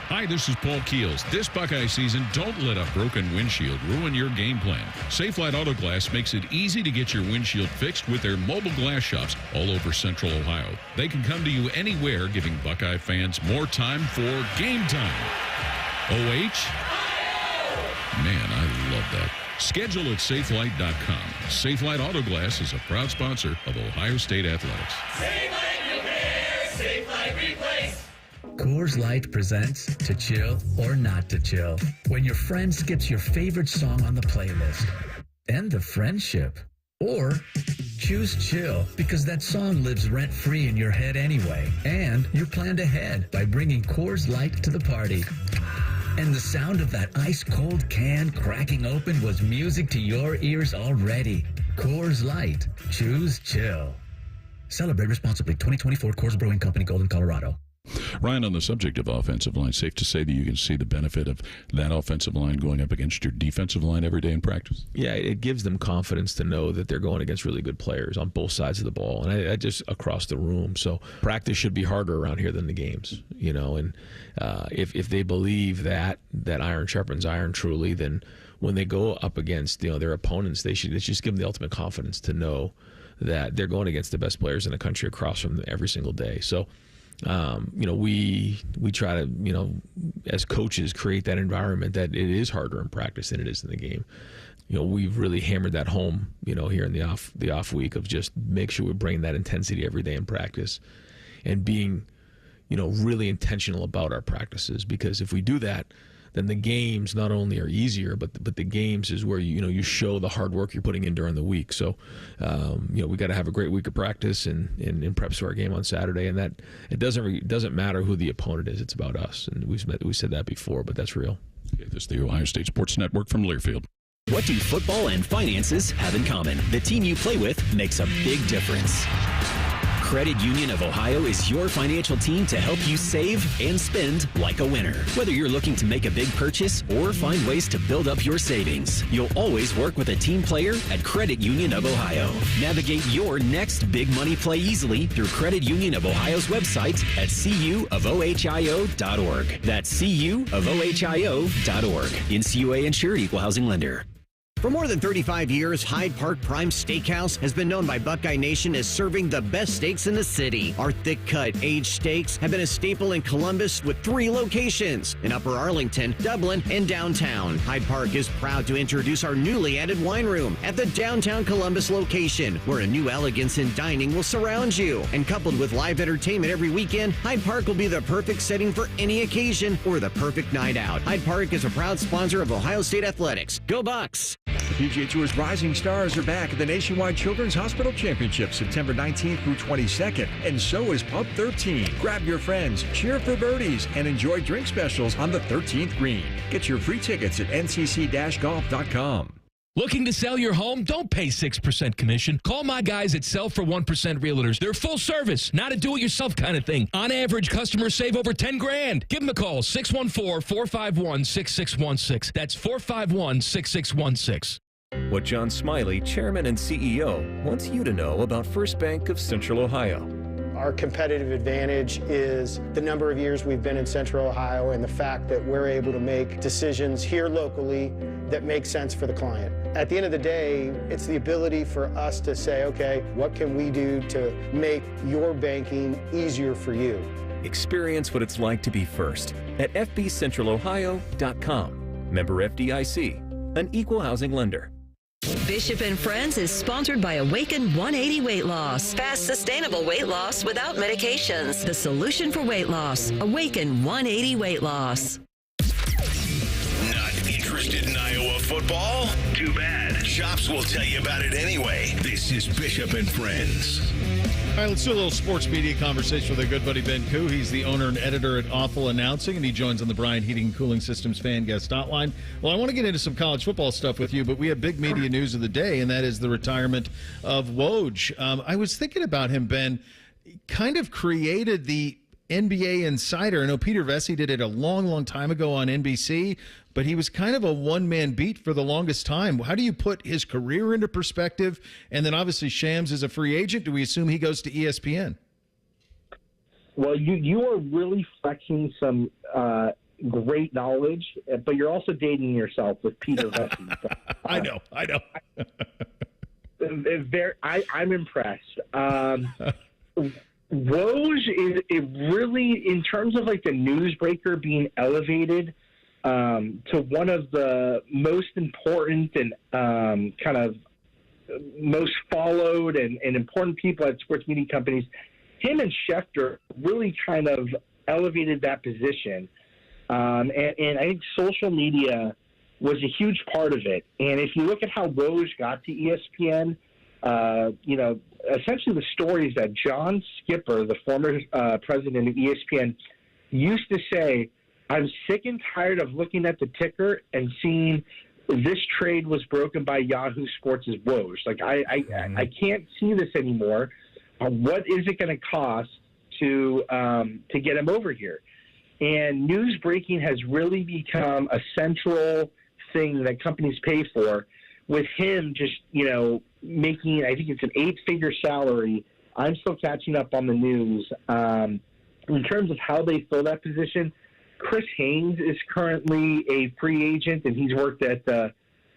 Hi, this is Paul Keels. This Buckeye season, don't let a broken windshield ruin your game plan. Safe Light Auto Glass makes it easy to get your windshield fixed with their mobile glass shops all over Central Ohio. They can come to you anywhere, giving Buckeye fans more time for game time. OH? Man, I love that. Schedule at safelight.com. Safe Light Auto Glass is a proud sponsor of Ohio State Athletics.
Safe Light Repair, Safe Light Replace.
Coors Light presents To Chill or Not to Chill, when your friend skips your favorite song on the playlist. End the friendship. Or choose chill, because that song lives rent-free in your head anyway. And you're planned ahead by bringing Coors Light to the party. And the sound of that ice-cold can cracking open was music to your ears already. Coors Light. Choose chill. Celebrate responsibly. 2024 Coors Brewing Company, Golden, Colorado.
Ryan, on the subject of offensive line, safe to say that you can see the benefit of that offensive line going up against your defensive line every day in practice?
Yeah, it gives them confidence to know that they're going against really good players on both sides of the ball, and I just across the room. So practice should be harder around here than the games, and if they believe that iron sharpens iron truly, then when they go up against their opponents, they should just give them the ultimate confidence to know that they're going against the best players in the country across from them every single day. So we try to, as coaches, create that environment that it is harder in practice than it is in the game. We've really hammered that home, here in the off week of just make sure we bring that intensity every day in practice and being, really intentional about our practices, because if we do that, then the games not only are easier, but the games is where you show the hard work you're putting in during the week. So, we got to have a great week of practice and preps to our game on Saturday, and that it doesn't matter who the opponent is. It's about us, and we said that before, but that's real.
Okay, this is the Ohio State Sports Network from Learfield.
What do football and finances have in common? The team you play with makes a big difference. Credit Union of Ohio is your financial team to help you save and spend like a winner. Whether you're looking to make a big purchase or find ways to build up your savings, you'll always work with a team player at Credit Union of Ohio. Navigate your next big money play easily through Credit Union of Ohio's website at cuofohio.org. That's cuofohio.org. NCUA insured, equal housing lender.
For more than 35 years, Hyde Park Prime Steakhouse has been known by Buckeye Nation as serving the best steaks in the city. Our thick-cut, aged steaks have been a staple in Columbus with 3 locations in Upper Arlington, Dublin, and downtown. Hyde Park is proud to introduce our newly added wine room at the downtown Columbus location, where a new elegance in dining will surround you. And coupled with live entertainment every weekend, Hyde Park will be the perfect setting for any occasion or the perfect night out. Hyde Park is a proud sponsor of Ohio State Athletics. Go Bucks!
The PGA Tour's rising stars are back at the Nationwide Children's Hospital Championship September 19th through 22nd, and so is Pub 13. Grab your friends, cheer for birdies, and enjoy drink specials on the 13th green. Get your free tickets at ncc-golf.com.
Looking to sell your home? Don't pay 6% commission. Call my guys at Sell for 1% Realtors. They're full service, not a do-it-yourself kind of thing. On average, customers save over $10,000. Give them a call, 614-451-6616. That's 451-6616.
What John Smiley, Chairman and CEO, wants you to know about First Bank of Central Ohio.
Our competitive advantage is the number of years we've been in Central Ohio and the fact that we're able to make decisions here locally that make sense for the client. At the end of the day, it's the ability for us to say, okay, what can we do to make your banking easier for you?
Experience what it's like to be first at fbcentralohio.com. Member FDIC, an equal housing lender.
Bishop and Friends is sponsored by Awaken 180 Weight Loss. Fast, sustainable weight loss without medications. The solution for weight loss. Awaken 180 Weight Loss.
Not interested in Iowa football? Too bad. Shops will tell you about it anyway. This is Bishop and Friends.
All right, let's do a little sports media conversation with our good buddy Ben Koo. He's the owner and editor at Awful Announcing, and he joins on the Bryant Heating and Cooling Systems fan guest hotline. Well, I want to get into some college football stuff with you, but we have big media news of the day, and that is the retirement of Woj. I was thinking about him, Ben. Kind of created the NBA Insider. I know Peter Vesey did it a long, long time ago on NBC, but he was kind of a one-man beat for the longest time. How do you put his career into perspective? And then obviously Shams is a free agent. Do we assume he goes to ESPN?
Well, you are really flexing some great knowledge, but you're also dating yourself with Peter Vesey.
I know.
I'm impressed. Woj is really, in terms of like the newsbreaker being elevated to one of the most important and kind of most followed and important people at sports media companies, him and Schefter really kind of elevated that position. And I think social media was a huge part of it. And if you look at how Woj got to ESPN, essentially the stories that John Skipper, the former president of ESPN, used to say I'm sick and tired of looking at the ticker and seeing this trade was broken by Yahoo Sports' woes. Like, I can't see this anymore. What is it going to cost to get him over here? And news breaking has really become a central thing that companies pay for. With him just, making, I think it's an 8-figure salary. I'm still catching up on the news. In terms of how they fill that position, Chris Haynes is currently a free agent, and he's worked at the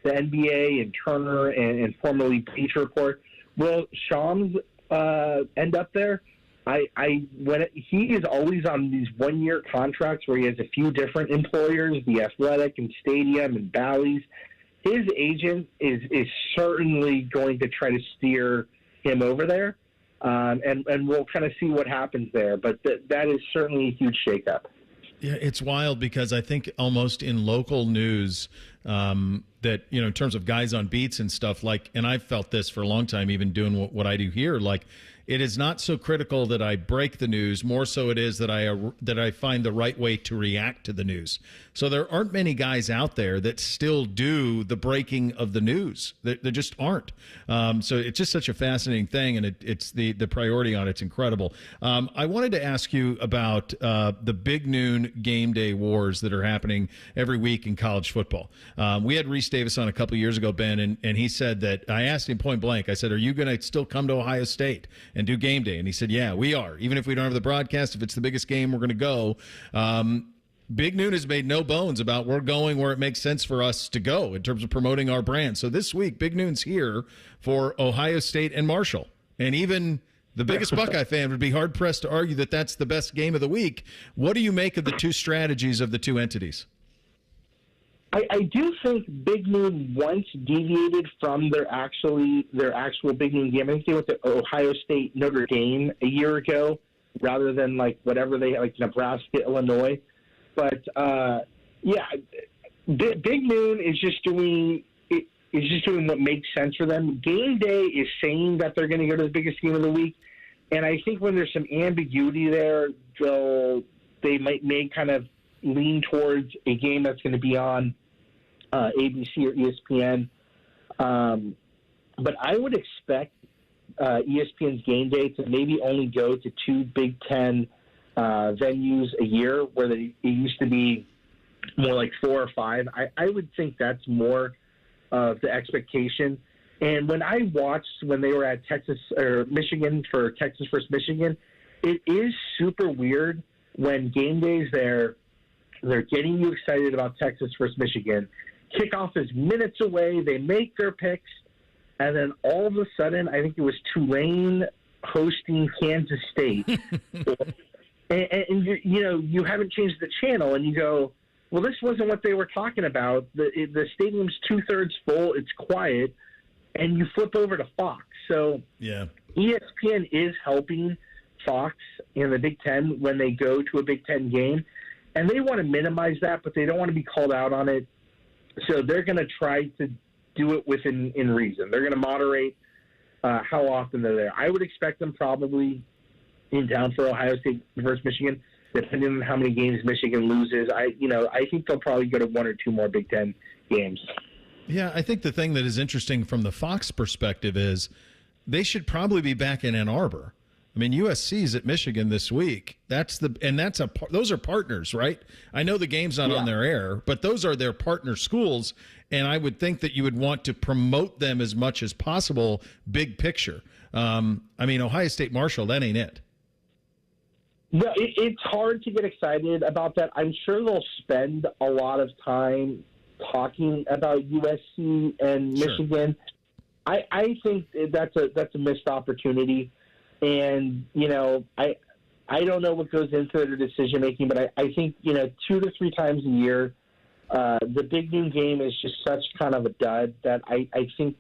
NBA and Turner and formerly Bleacher Report. Will Shams end up there? He is always on these 1-year contracts where he has a few different employers, the Athletic and Stadium and Bally's. His agent is certainly going to try to steer him over there, and we'll kind of see what happens there. But that is certainly a huge shakeup.
Yeah, it's wild because I think almost in local news that, in terms of guys on beats and stuff, and I've felt this for a long time, even doing what I do here, it is not so critical that I break the news. More so it is that I find the right way to react to the news. So there aren't many guys out there that still do the breaking of the news. There just aren't. So it's just such a fascinating thing, and it's the priority on it's incredible. I wanted to ask you about the big noon game day wars that are happening every week in college football. We had Reese Davis on a couple of years ago, Ben, and he said that, I asked him point blank, I said, are you going to still come to Ohio State and do game day? And he said, yeah, we are. Even if we don't have the broadcast, if it's the biggest game, we're going to go. Big Noon has made no bones about we're going where it makes sense for us to go in terms of promoting our brand. So this week, Big Noon's here for Ohio State and Marshall. And even the biggest Buckeye fan would be hard-pressed to argue that that's the best game of the week. What do you make of the two strategies of the two entities?
I do think Big Noon once deviated from their actual Big Noon game. I think they went to Ohio State, Notre Dame a year ago, rather than whatever they had, Nebraska, Illinois. But Big Noon is just doing what makes sense for them. Game Day is saying that they're going to go to the biggest game of the week, and I think when there's some ambiguity there, they may kind of lean towards a game that's going to be on ABC or ESPN. But I would expect ESPN's Game Day to maybe only go to 2 Big Ten venues a year, where it used to be more like 4 or 5. I would think that's more of the expectation. And when I watched when they were at Texas or Michigan for Texas versus Michigan, it is super weird when game days they're getting you excited about Texas versus Michigan. Kickoff is minutes away. They make their picks. And then all of a sudden, I think it was Tulane hosting Kansas State. and you haven't changed the channel. And you go, well, this wasn't what they were talking about. The stadium's 2/3 full. It's quiet. And you flip over to Fox. So
yeah,
ESPN is helping Fox in the Big Ten when they go to a Big Ten game. And they want to minimize that, but they don't want to be called out on it. So they're going to try to do it within reason. They're going to moderate how often they're there. I would expect them probably in town for Ohio State versus Michigan, depending on how many games Michigan loses. I think they'll probably go to 1 or 2 more Big Ten games.
Yeah, I think the thing that is interesting from the Fox perspective is they should probably be back in Ann Arbor. I mean, USC's at Michigan this week. Those are partners, right? I know the game's not on their air, but those are their partner schools, and I would think that you would want to promote them as much as possible, big picture. Ohio State Marshall, that ain't it.
No, it's hard to get excited about that. I'm sure they'll spend a lot of time talking about USC and Michigan. I think that's a missed opportunity. And, I don't know what goes into their decision making, but I think, 2 to 3 times a year, the Big Noon game is just such kind of a dud that I think,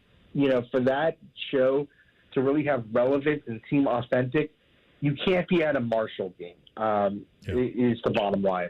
for that show to really have relevance and seem authentic, you can't be at a Marshall game, is the bottom line.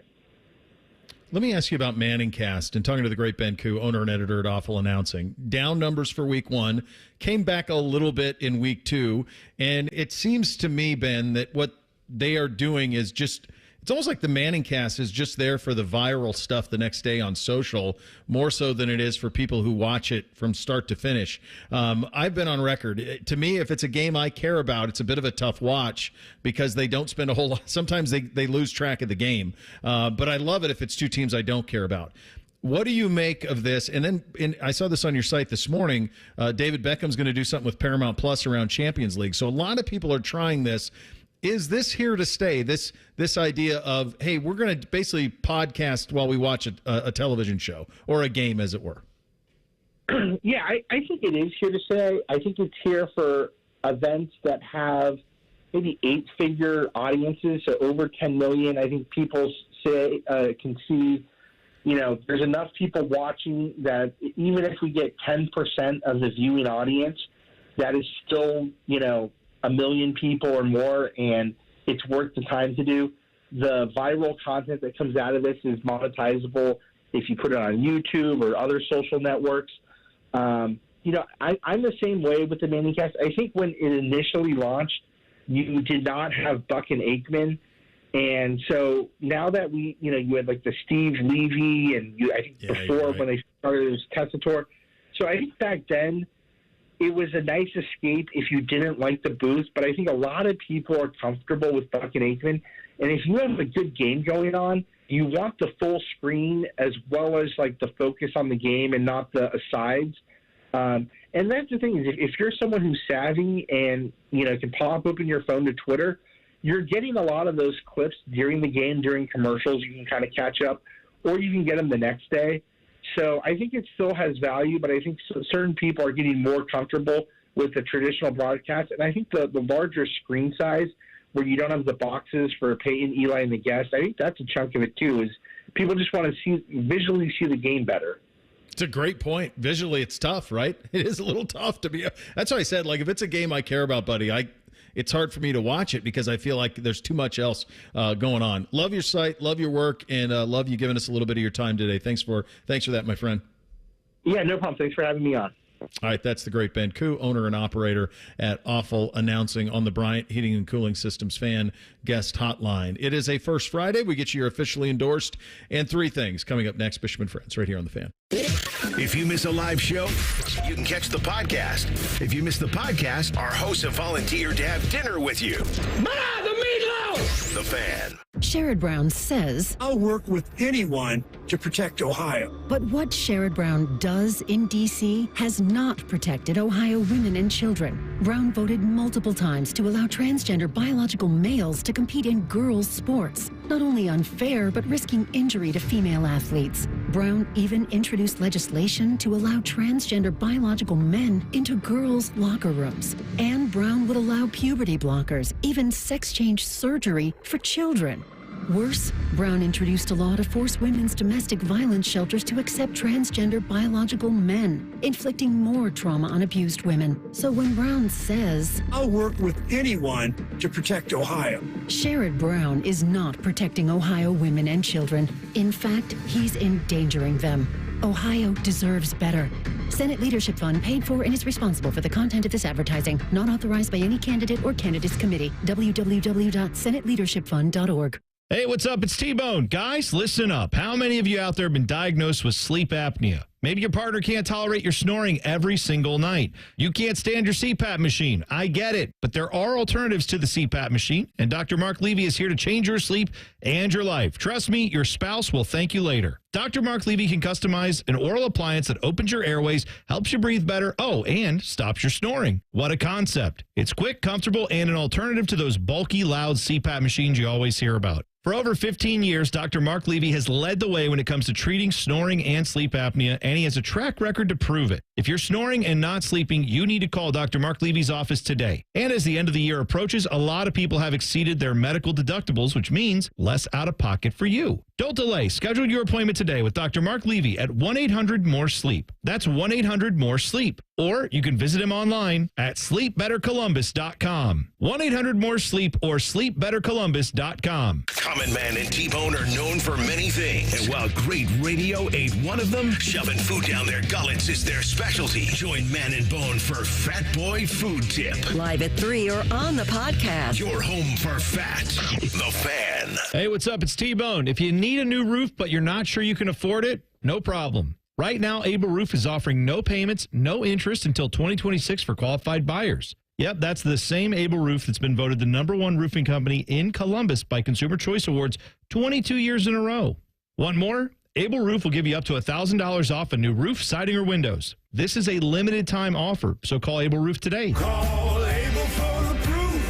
Let me ask you about Manningcast and talking to the great Ben Koo, owner and editor at Awful Announcing. Down numbers for week 1, came back a little bit in week 2, and it seems to me, Ben, that what they are doing is just It's almost like the Manning cast is just there for the viral stuff the next day on social, more so than it is for people who watch it from start to finish. I've been on record. To me, if it's a game I care about, it's a bit of a tough watch because they don't spend a whole lot. Sometimes they lose track of the game. But I love it if it's two teams I don't care about. What do you make of this? And then I saw this on your site this morning. David Beckham's going to do something with Paramount Plus around Champions League. So a lot of people are trying this. Is this here to stay? This idea of, hey, we're going to basically podcast while we watch a television show or a game, as it were.
Yeah, I think it is here to stay. I think it's here for events that have maybe 8-figure audiences, so over 10 million. I think people can see, there's enough people watching that even if we get 10% of the viewing audience, that is still, 1 million people or more, and it's worth the time to do. The viral content that comes out of this is monetizable if you put it on YouTube or other social networks. I'm the same way with the Manning cast. I think when it initially launched, you did not have Buck and Aikman. And so now that you had like the Steve Levy and I think before when they started it was Tessitore. So I think back then, it was a nice escape if you didn't like the booth, but I think a lot of people are comfortable with Buck and Aikman. And if you have a good game going on, you want the full screen as well as like the focus on the game and not the asides. And that's the thing is if you're someone who's savvy and, can pop open your phone to Twitter, you're getting a lot of those clips during the game, during commercials. You can kind of catch up, or you can get them the next day. So I think it still has value, but I think certain people are getting more comfortable with the traditional broadcast. And I think the larger screen size where you don't have the boxes for Peyton, Eli, and the guest, I think that's a chunk of it too, is people just want to visually see the game better.
It's a great point. Visually, it's tough, right? It is a little tough to be. That's why I said, like, if it's a game I care about, buddy, it's hard for me to watch it because I feel like there's too much else going on. Love your site, love your work, and love you giving us a little bit of your time today. Thanks for that, my friend.
Yeah, no problem. Thanks for having me on.
All right, that's the great Ben Koo, owner and operator at Awful Announcing on the Bryant Heating and Cooling Systems fan guest hotline. It is a First Friday. We get you officially endorsed. And 3 things coming up next, Bishop and Friends, right here on The Fan.
If you miss a live show, you can catch the podcast. If you miss the podcast, our hosts have volunteered to have dinner with you.
The meatloaf!
The Fan.
Sherrod Brown says,
I'll work with anyone to protect Ohio.
But what Sherrod Brown does in D.C. has not protected Ohio women and children. Brown voted multiple times to allow transgender biological males to compete in girls' sports. Not only unfair, but risking injury to female athletes. Brown even introduced legislation to allow transgender biological men into girls' locker rooms. And Brown would allow puberty blockers, even sex change surgery for children. Worse, Brown introduced a law to force women's domestic violence shelters to accept transgender biological men, inflicting more trauma on abused women. So when Brown says,
I'll work with anyone to protect Ohio,
Sherrod Brown is not protecting Ohio women and children. In fact, he's endangering them. Ohio deserves better. Senate Leadership Fund paid for and is responsible for the content of this advertising. Not authorized by any candidate or candidates committee. www.senateleadershipfund.org.
Hey, what's up? It's T-Bone. Guys, listen up. How many of you out there have been diagnosed with sleep apnea? Maybe your partner can't tolerate your snoring every single night. You can't stand your CPAP machine. I get it. But there are alternatives to the CPAP machine, and Dr. Mark Levy is here to change your sleep and your life. Trust me, your spouse will thank you later. Dr. Mark Levy can customize an oral appliance that opens your airways, helps you breathe better, and stops your snoring. What a concept. It's quick, comfortable, and an alternative to those bulky, loud CPAP machines you always hear about. For over 15 years, Dr. Mark Levy has led the way when it comes to treating snoring and sleep apnea, and he has a track record to prove it. If you're snoring and not sleeping, you need to call Dr. Mark Levy's office today. And as the end of the year approaches, a lot of people have exceeded their medical deductibles, which means less out of pocket for you. Don't delay. Schedule your appointment today with Dr. Mark Levy at 1-800-MORE-SLEEP. That's 1-800-MORE-SLEEP. Or you can visit him online at sleepbettercolumbus.com. 1-800-MORE-SLEEP or sleepbettercolumbus.com.
Common Man and T-Bone are known for many things. And while great radio ain't one of them, shoving food down their gullets is their specialty. Join Man and Bone for Fat Boy Food Tip.
Live at 3 or on the podcast.
Your home for fat. The Fan.
Hey, what's up? It's T-Bone. If you need a new roof, but you're not sure you can afford it, no problem. Right now, Able Roof is offering no payments, no interest until 2026 for qualified buyers. Yep, that's the same Able Roof that's been voted the #1 roofing company in Columbus by Consumer Choice Awards 22 years in a row. Want more? Able Roof will give you up to $1,000 off a new roof, siding, or windows. This is a limited time offer, so call Able Roof today.
Call Able for the proof.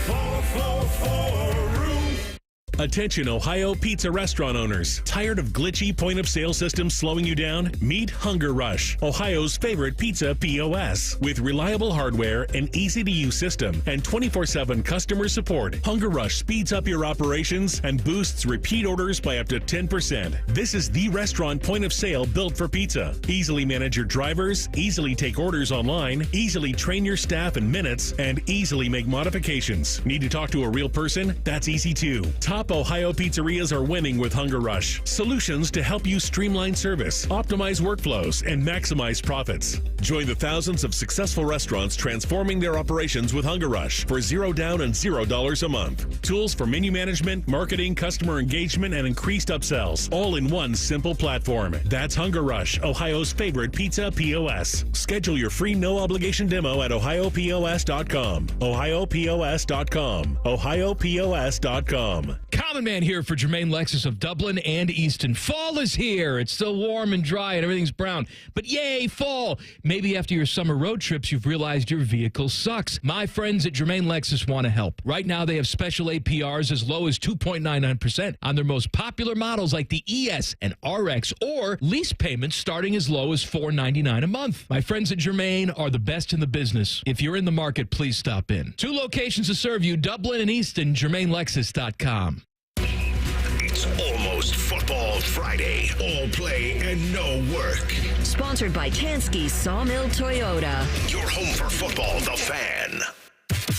444 roof.
Attention Ohio pizza restaurant owners. Tired of glitchy point-of-sale systems slowing you down? Meet Hunger Rush, Ohio's favorite pizza POS. With reliable hardware, an easy-to-use system, and 24/7 customer support, Hunger Rush speeds up your operations and boosts repeat orders by up to 10%. This is the restaurant point-of-sale built for pizza. Easily manage your drivers, easily take orders online, easily train your staff in minutes, and easily make modifications. Need to talk to a real person? That's easy too. Top Ohio pizzerias are winning with Hunger Rush. Solutions to help you streamline service, optimize workflows, and maximize profits. Join the thousands of successful restaurants transforming their operations with Hunger Rush for $0 down and $0 a month. Tools for menu management, marketing, customer engagement, and increased upsells, all in one simple platform. That's Hunger Rush, Ohio's favorite pizza POS. Schedule your free no-obligation demo at ohiopos.com. ohiopos.com. ohiopos.com.
Common Man here for Jermaine Lexus of Dublin and Easton. Fall is here. It's still warm and dry and everything's brown. But yay, fall. Maybe after your summer road trips, you've realized your vehicle sucks. My friends at Jermaine Lexus want to help. Right now, they have special APRs as low as 2.99% on their most popular models like the ES and RX, or lease payments starting as low as $4.99 a month. My friends at Jermaine are the best in the business. If you're in the market, please stop in. 2 locations to serve you, Dublin and Easton, JermaineLexus.com.
It's almost Football Friday. All play and no work.
Sponsored by Tansky Sawmill Toyota.
Your home for football, The Fan.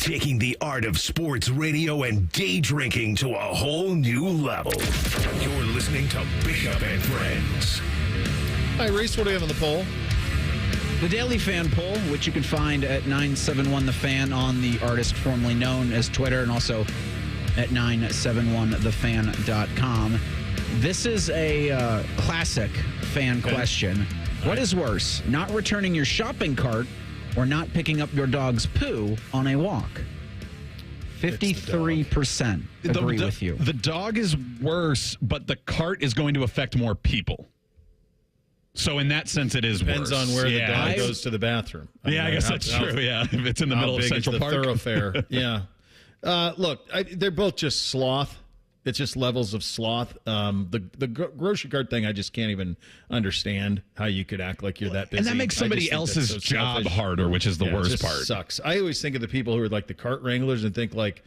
Taking the art of sports radio and day drinking to a whole new level. You're listening to Bishop and Friends.
Hi, Reese. What do we have on the poll?
The Daily Fan Poll, which you can find at 971thefan on the artist formerly known as Twitter, and also at 971thefan.com. This is a classic fan question. What is worse, not returning your shopping cart or not picking up your dog's poo on a walk? 53% agree with you.
The dog is worse, but the cart is going to affect more people. So in that sense, it is
Depends
worse.
on where the dog goes to the bathroom.
I guess that's true. Yeah, if it's in the middle of Central Park.
Thoroughfare. Yeah. Look, they're both just sloth. It's just levels of sloth. The grocery cart thing, I just can't even understand how you could act like you're that busy.
And that makes somebody else's job harder, which is the worst part.
Sucks. I always think of the people who are like the cart wranglers and think like,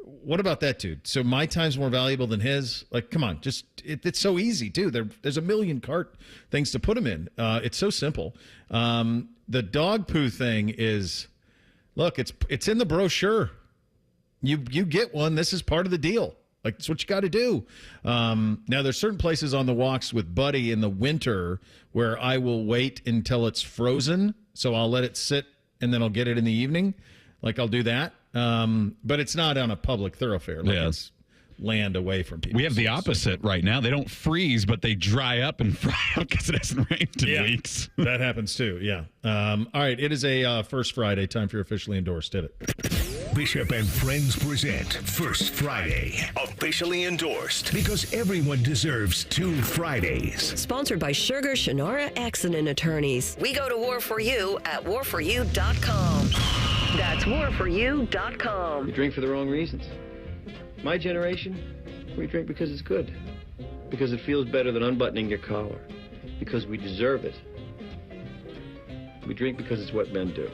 what about that dude? So my time's more valuable than his? Like, come on, just it's so easy too. There's a million cart things to put him in. It's so simple. The dog poo thing is, look, it's in the brochure. You get one. This is part of the deal. Like, it's what you got to do. Now, there's certain places on the walks with Buddy in the winter where I will wait until it's frozen. So I'll let it sit and then I'll get it in the evening. Like, I'll do that. But it's not on a public thoroughfare. Like, it's land away from people.
We have the opposite right now. They don't freeze, but they dry up and fry up because it hasn't rained in weeks.
That happens too, yeah. All right, it is a First Friday. Time for your officially endorsed. Did it.
Bishop and Friends present First Friday. Officially endorsed because everyone deserves 2 Fridays.
Sponsored by Sugar Shannara Accident Attorneys. We go to war for you at warforyou.com. That's warforyou.com.
You drink for the wrong reasons. My generation, we drink because it's good. Because it feels better than unbuttoning your collar. Because we deserve it. We drink because it's what men do.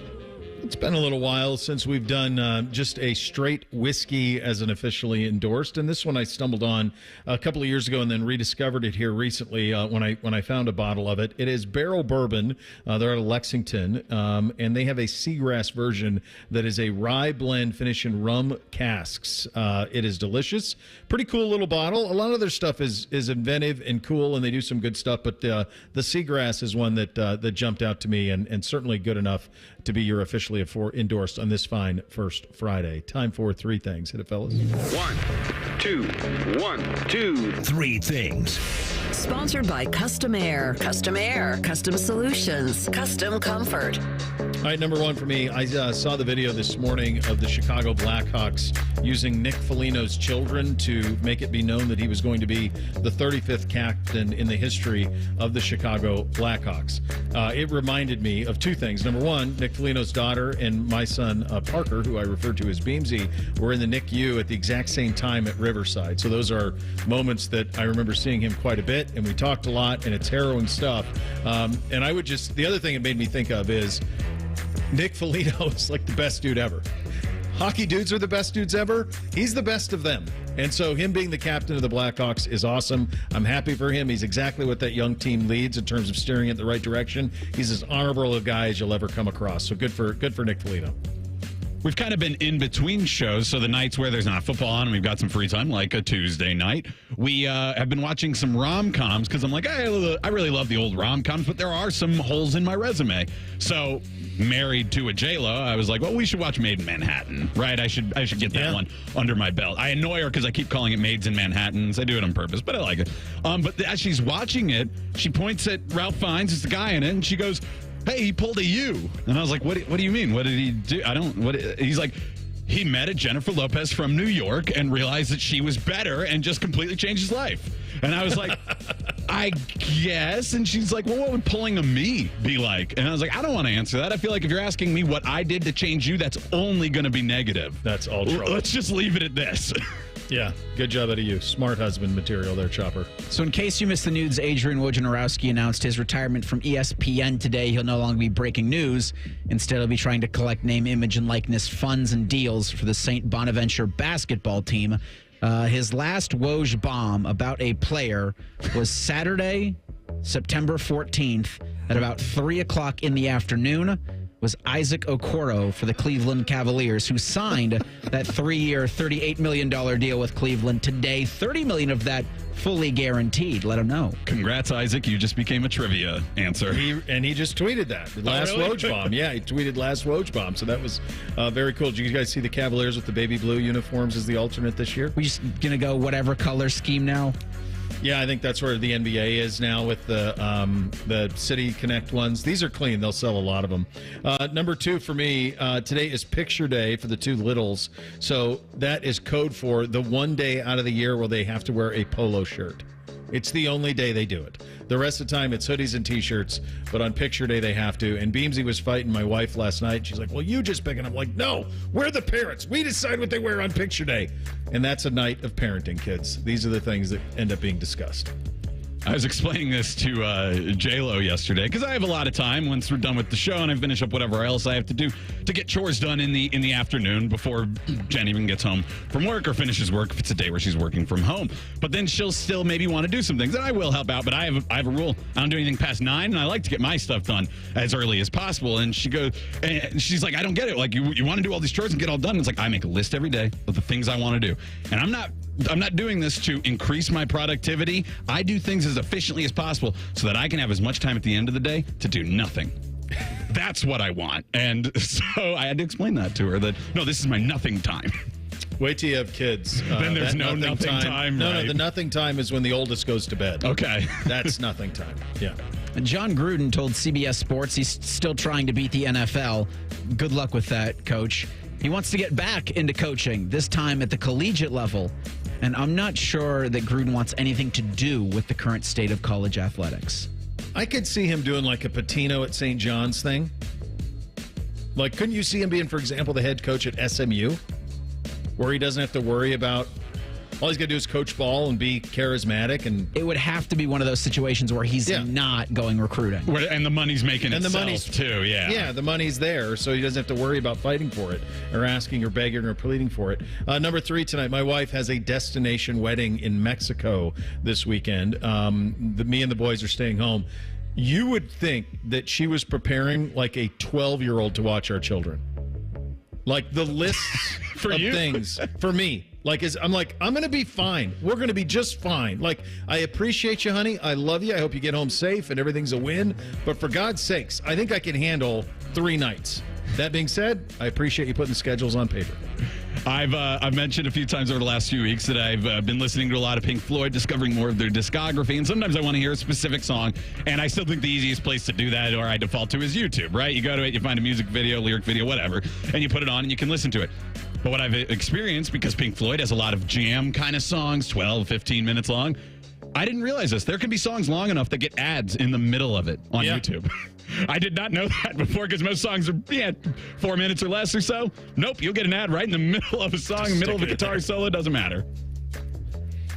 It's been a little while since we've done just a straight whiskey as an officially endorsed, and this one I stumbled on a couple of years ago and then rediscovered it here recently when I found a bottle of it. It is Barrel Bourbon. They're out of Lexington, and they have a seagrass version that is a rye blend finished in rum casks. It is delicious. Pretty cool little bottle. A lot of their stuff is inventive and cool, and they do some good stuff, but the seagrass is one that jumped out to me and certainly good enough to be your officially endorsed on this fine First Friday. Time for 3 things. Hit it, fellas.
1, 2, 1, 2, 3 things.
Sponsored by Custom Air. Custom Air. Custom Solutions. Custom Comfort.
All right, number one for me, I saw the video this morning of the Chicago Blackhawks using Nick Foligno's children to make it be known that he was going to be the 35th captain in the history of the Chicago Blackhawks. It reminded me of two things. Number one, Nick Foligno's daughter and my son, Parker, who I referred to as Beamsy, were in the NICU at the exact same time at Riverside. So those are moments that I remember seeing him quite a bit, and we talked a lot, and it's harrowing stuff. And I would just, the other thing it made me think of is Nick Foligno is like the best dude ever. Hockey dudes are the best dudes ever. He's the best of them. And so him being the captain of the Blackhawks is awesome. I'm happy for him. He's exactly what that young team needs in terms of steering it in the right direction. He's as honorable a guy as you'll ever come across. So good for Nick Foligno.
We've kind of been in between shows, so the nights where there's not football on and we've got some free time, like a Tuesday night, we have been watching some rom-coms because I'm like, I really love the old rom-coms, but there are some holes in my resume. So, married to a J-Lo, I was like, well, we should watch Made in Manhattan, right? I should get that one under my belt. I annoy her because I keep calling it Maids in Manhattans. I do it on purpose, but I like it. But as she's watching it, she points at Ralph Fiennes, it's the guy in it, and she goes, hey, he pulled a U. And I was like, what do you mean? What did he do? He's like, he met a Jennifer Lopez from New York and realized that she was better and just completely changed his life. And I was like, I guess. And she's like, well, what would pulling a me be like? And I was like, I don't want to answer that. I feel like if you're asking me what I did to change you, that's only going to be negative.
That's all true.
Let's just leave it at this.
Yeah, good job out of you. Smart husband material there, Chopper.
So in case you missed the news, Adrian Wojnarowski announced his retirement from ESPN today. He'll no longer be breaking news. Instead, he'll be trying to collect name, image, and likeness funds and deals for the St. Bonaventure basketball team. His last Woj bomb about a player was Saturday, September 14th at about 3 o'clock in the afternoon. Was Isaac Okoro for the Cleveland Cavaliers, who signed that 3-year, $38 million deal with Cleveland today. $30 million of that fully guaranteed. Let him know.
Congrats, Isaac. You just became a trivia answer.
He just tweeted that. Last Woj bomb. Yeah, he tweeted last Woj bomb. So that was very cool. Did you guys see the Cavaliers with the baby blue uniforms as the alternate this year?
We just going to go whatever color scheme now?
Yeah, I think that's where the NBA is now with the City Connect ones. These are clean. They'll sell a lot of them. Number two for me, today is picture day for the two littles. So that is code for the one day out of the year where they have to wear a polo shirt. It's the only day they do it. The rest of the time, it's hoodies and T-shirts, but on picture day, they have to. And Beamsy was fighting my wife last night. She's like, well, you just pick it. I'm like, no, we're the parents. We decide what they wear on picture day. And that's a night of parenting, kids. These are the things that end up being discussed.
I was explaining this to J-Lo yesterday because I have a lot of time once we're done with the show and I finish up whatever else I have to do to get chores done in the afternoon before Jen even gets home from work or finishes work if it's a day where she's working from home. But then she'll still maybe want to do some things, and I will help out. But I have a rule: I don't do anything past 9, and I like to get my stuff done as early as possible. And she goes, and she's like, I don't get it. Like you want to do all these chores and get all done. And it's like I make a list every day of the things I want to do, and I'm not doing this to increase my productivity. I do things as efficiently as possible so that I can have as much time at the end of the day to do nothing. That's what I want. And so I had to explain that to her that, no, this is my nothing time.
Wait till you have kids.
Then there's no nothing time.
No,
right?
no, the nothing time is when the oldest goes to bed.
Okay.
That's nothing time. Yeah.
John Gruden told CBS Sports he's still trying to beat the NFL. Good luck with that, Coach. He wants to get back into coaching, this time at the collegiate level. And I'm not sure that Gruden wants anything to do with the current state of college athletics.
I could see him doing like a Patino at St. John's thing. Like, couldn't you see him being, for example, the head coach at SMU? Where he doesn't have to worry about, all he's got to do is coach ball and be charismatic. And
it would have to be one of those situations where he's not going recruiting.
And the money's making
and
itself
the money's,
too, yeah.
Yeah, the money's there, so he doesn't have to worry about fighting for it or asking or begging or pleading for it. Number 3 tonight, my wife has a destination wedding in Mexico this weekend. Me and the boys are staying home. You would think that she was preparing like a 12-year-old to watch our children. Like the lists
for
of
you?
Things for me. I'm going to be fine. We're going to be just fine. Like, I appreciate you, honey. I love you. I hope you get home safe and everything's a win. But for God's sakes, I think I can handle 3 nights. That being said, I appreciate you putting schedules on paper.
I've mentioned a few times over the last few weeks that I've been listening to a lot of Pink Floyd, discovering more of their discography, and sometimes I want to hear a specific song, and I still think the easiest place to do that, or I default to, is YouTube, right? You go to it, you find a music video, lyric video, whatever, and you put it on and you can listen to it. But what I've experienced, because Pink Floyd has a lot of jam kind of songs, 12, 15 minutes long, I didn't realize this. There can be songs long enough that get ads in the middle of it on YouTube. I did not know that before, because most songs are 4 minutes or less or so. Nope, you'll get an ad right in the middle of a song, middle of a guitar solo, doesn't matter.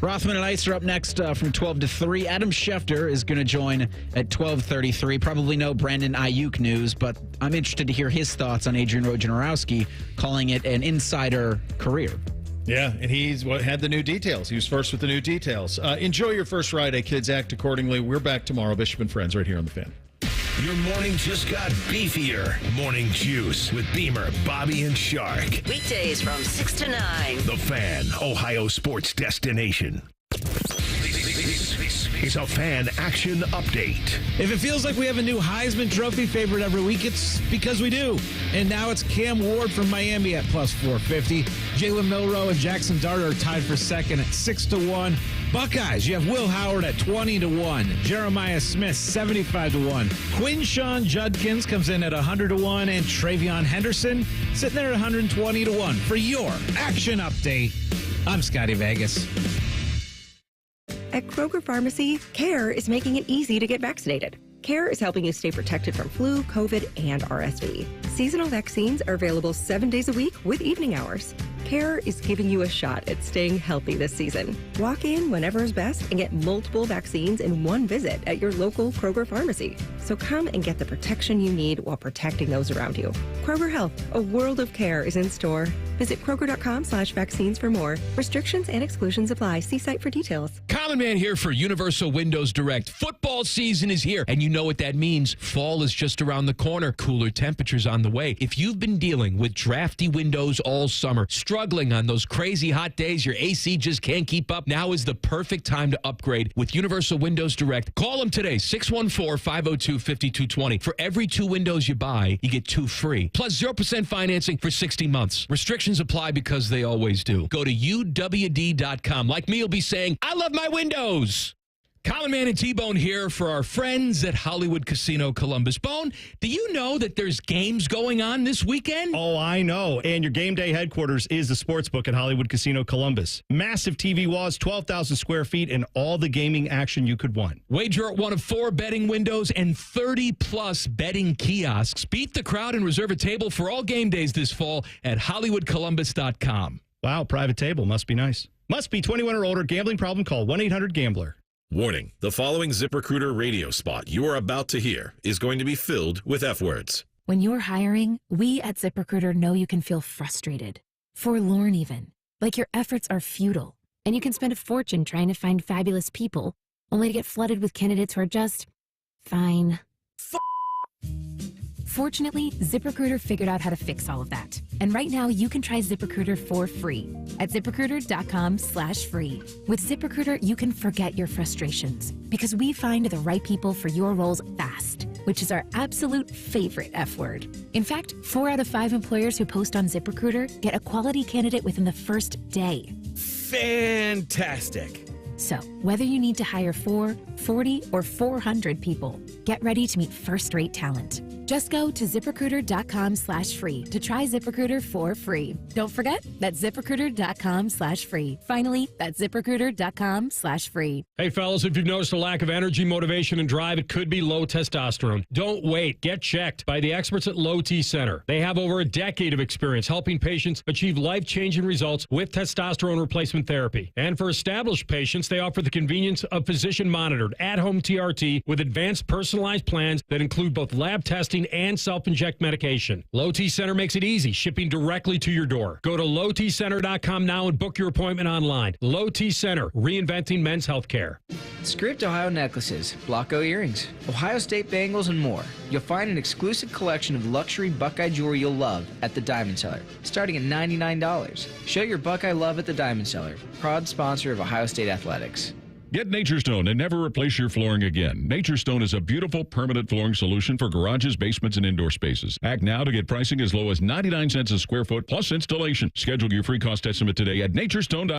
Rothman and Ice are up next from 12 to 3. Adam Schefter is going to join at 12:33. Probably no Brandon Ayuk news, but I'm interested to hear his thoughts on Adrian Wojnarowski calling it an insider career.
Yeah, and he's had the new details. He was first with the new details. Enjoy your first Friday, kids. Act accordingly. We're back tomorrow. Bishop and Friends right here on The Fan.
Your morning just got beefier. Morning Juice with Beamer, Bobby, and Shark.
Weekdays from 6 to 9.
The Fan, Ohio sports destination. This is a Fan Action Update.
If it feels like we have a new Heisman Trophy favorite every week, it's because we do. And now it's Cam Ward from Miami at plus 450. Jalen Milroe and Jackson Dart are tied for second at 6-1. Buckeyes, you have Will Howard at 20-1. Jeremiah Smith, 75-1. Quinshawn Judkins comes in at 100-1. And Travion Henderson sitting there at 120-1. For your Action Update, I'm Scotty Vegas.
At Kroger Pharmacy, CARE is making it easy to get vaccinated. CARE is helping you stay protected from flu, COVID, and RSV. Seasonal vaccines are available 7 days a week with evening hours. CARE is giving you a shot at staying healthy this season. Walk in whenever is best and get multiple vaccines in one visit at your local Kroger Pharmacy. So come and get the protection you need while protecting those around you. Kroger Health, a world of care is in store. Visit Kroger.com/vaccines for more. Restrictions and exclusions apply. See site for details.
Common Man here for Universal Windows Direct. Football season is here, and you know what that means. Fall is just around the corner. Cooler temperatures on the way. If you've been dealing with drafty windows all summer, struggling on those crazy hot days, your AC just can't keep up, now is the perfect time to upgrade with Universal Windows Direct. Call them today, 614-502-5220. For every 2 windows you buy, you get 2 free. Plus 0% financing for 60 months. Restrictions apply because they always do. Go to UWD.com. Like me, you'll be saying, I love my windows. Common Man and T-Bone here for our friends at Hollywood Casino Columbus. Bone, do you know that there's games going on this weekend?
Oh, I know. And your game day headquarters is the sportsbook at Hollywood Casino Columbus. Massive TV walls, 12,000 square feet, and all the gaming action you could want.
Wager at one of 4 betting windows and 30-plus betting kiosks. Beat the crowd and reserve a table for all game days this fall at HollywoodColumbus.com.
Wow, private table. Must be nice. Must be 21 or older. Gambling problem? Call 1-800-GAMBLER.
Warning, the following ZipRecruiter radio spot you are about to hear is going to be filled with F words.
When you're hiring, we at ZipRecruiter know you can feel frustrated, forlorn even, like your efforts are futile, and you can spend a fortune trying to find fabulous people, only to get flooded with candidates who are just fine. Fortunately, ZipRecruiter figured out how to fix all of that. And right now, you can try ZipRecruiter for free at ZipRecruiter.com/free. With ZipRecruiter, you can forget your frustrations because we find the right people for your roles fast, which is our absolute favorite F word. In fact, 4 out of 5 employers who post on ZipRecruiter get a quality candidate within the first day.
Fantastic.
So, whether you need to hire 4, 40, or 400 people, get ready to meet first-rate talent. Just go to ZipRecruiter.com/free to try ZipRecruiter for free. Don't forget, that's ZipRecruiter.com/free. Finally, that's ZipRecruiter.com/free.
Hey, fellas, if you've noticed a lack of energy, motivation, and drive, it could be low testosterone. Don't wait. Get checked by the experts at Low T Center. They have over a decade of experience helping patients achieve life-changing results with testosterone replacement therapy. And for established patients, they offer the convenience of physician-monitored at-home TRT with advanced personalized plans that include both lab testing and self-inject medication. Low T Center makes it easy, shipping directly to your door. Go to lowtcenter.com now and book your appointment online. Low T Center, reinventing men's healthcare.
Script Ohio necklaces, Blocko earrings, Ohio State bangles, and more. You'll find an exclusive collection of luxury Buckeye jewelry you'll love at the Diamond Cellar, starting at $99. Show your Buckeye love at the Diamond Cellar, proud sponsor of Ohio State Athletics.
Get Nature's Stone and never replace your flooring again. Nature's Stone is a beautiful permanent flooring solution for garages, basements, and indoor spaces. Act now to get pricing as low as 99 cents a square foot plus installation. Schedule your free cost estimate today at naturestone.com.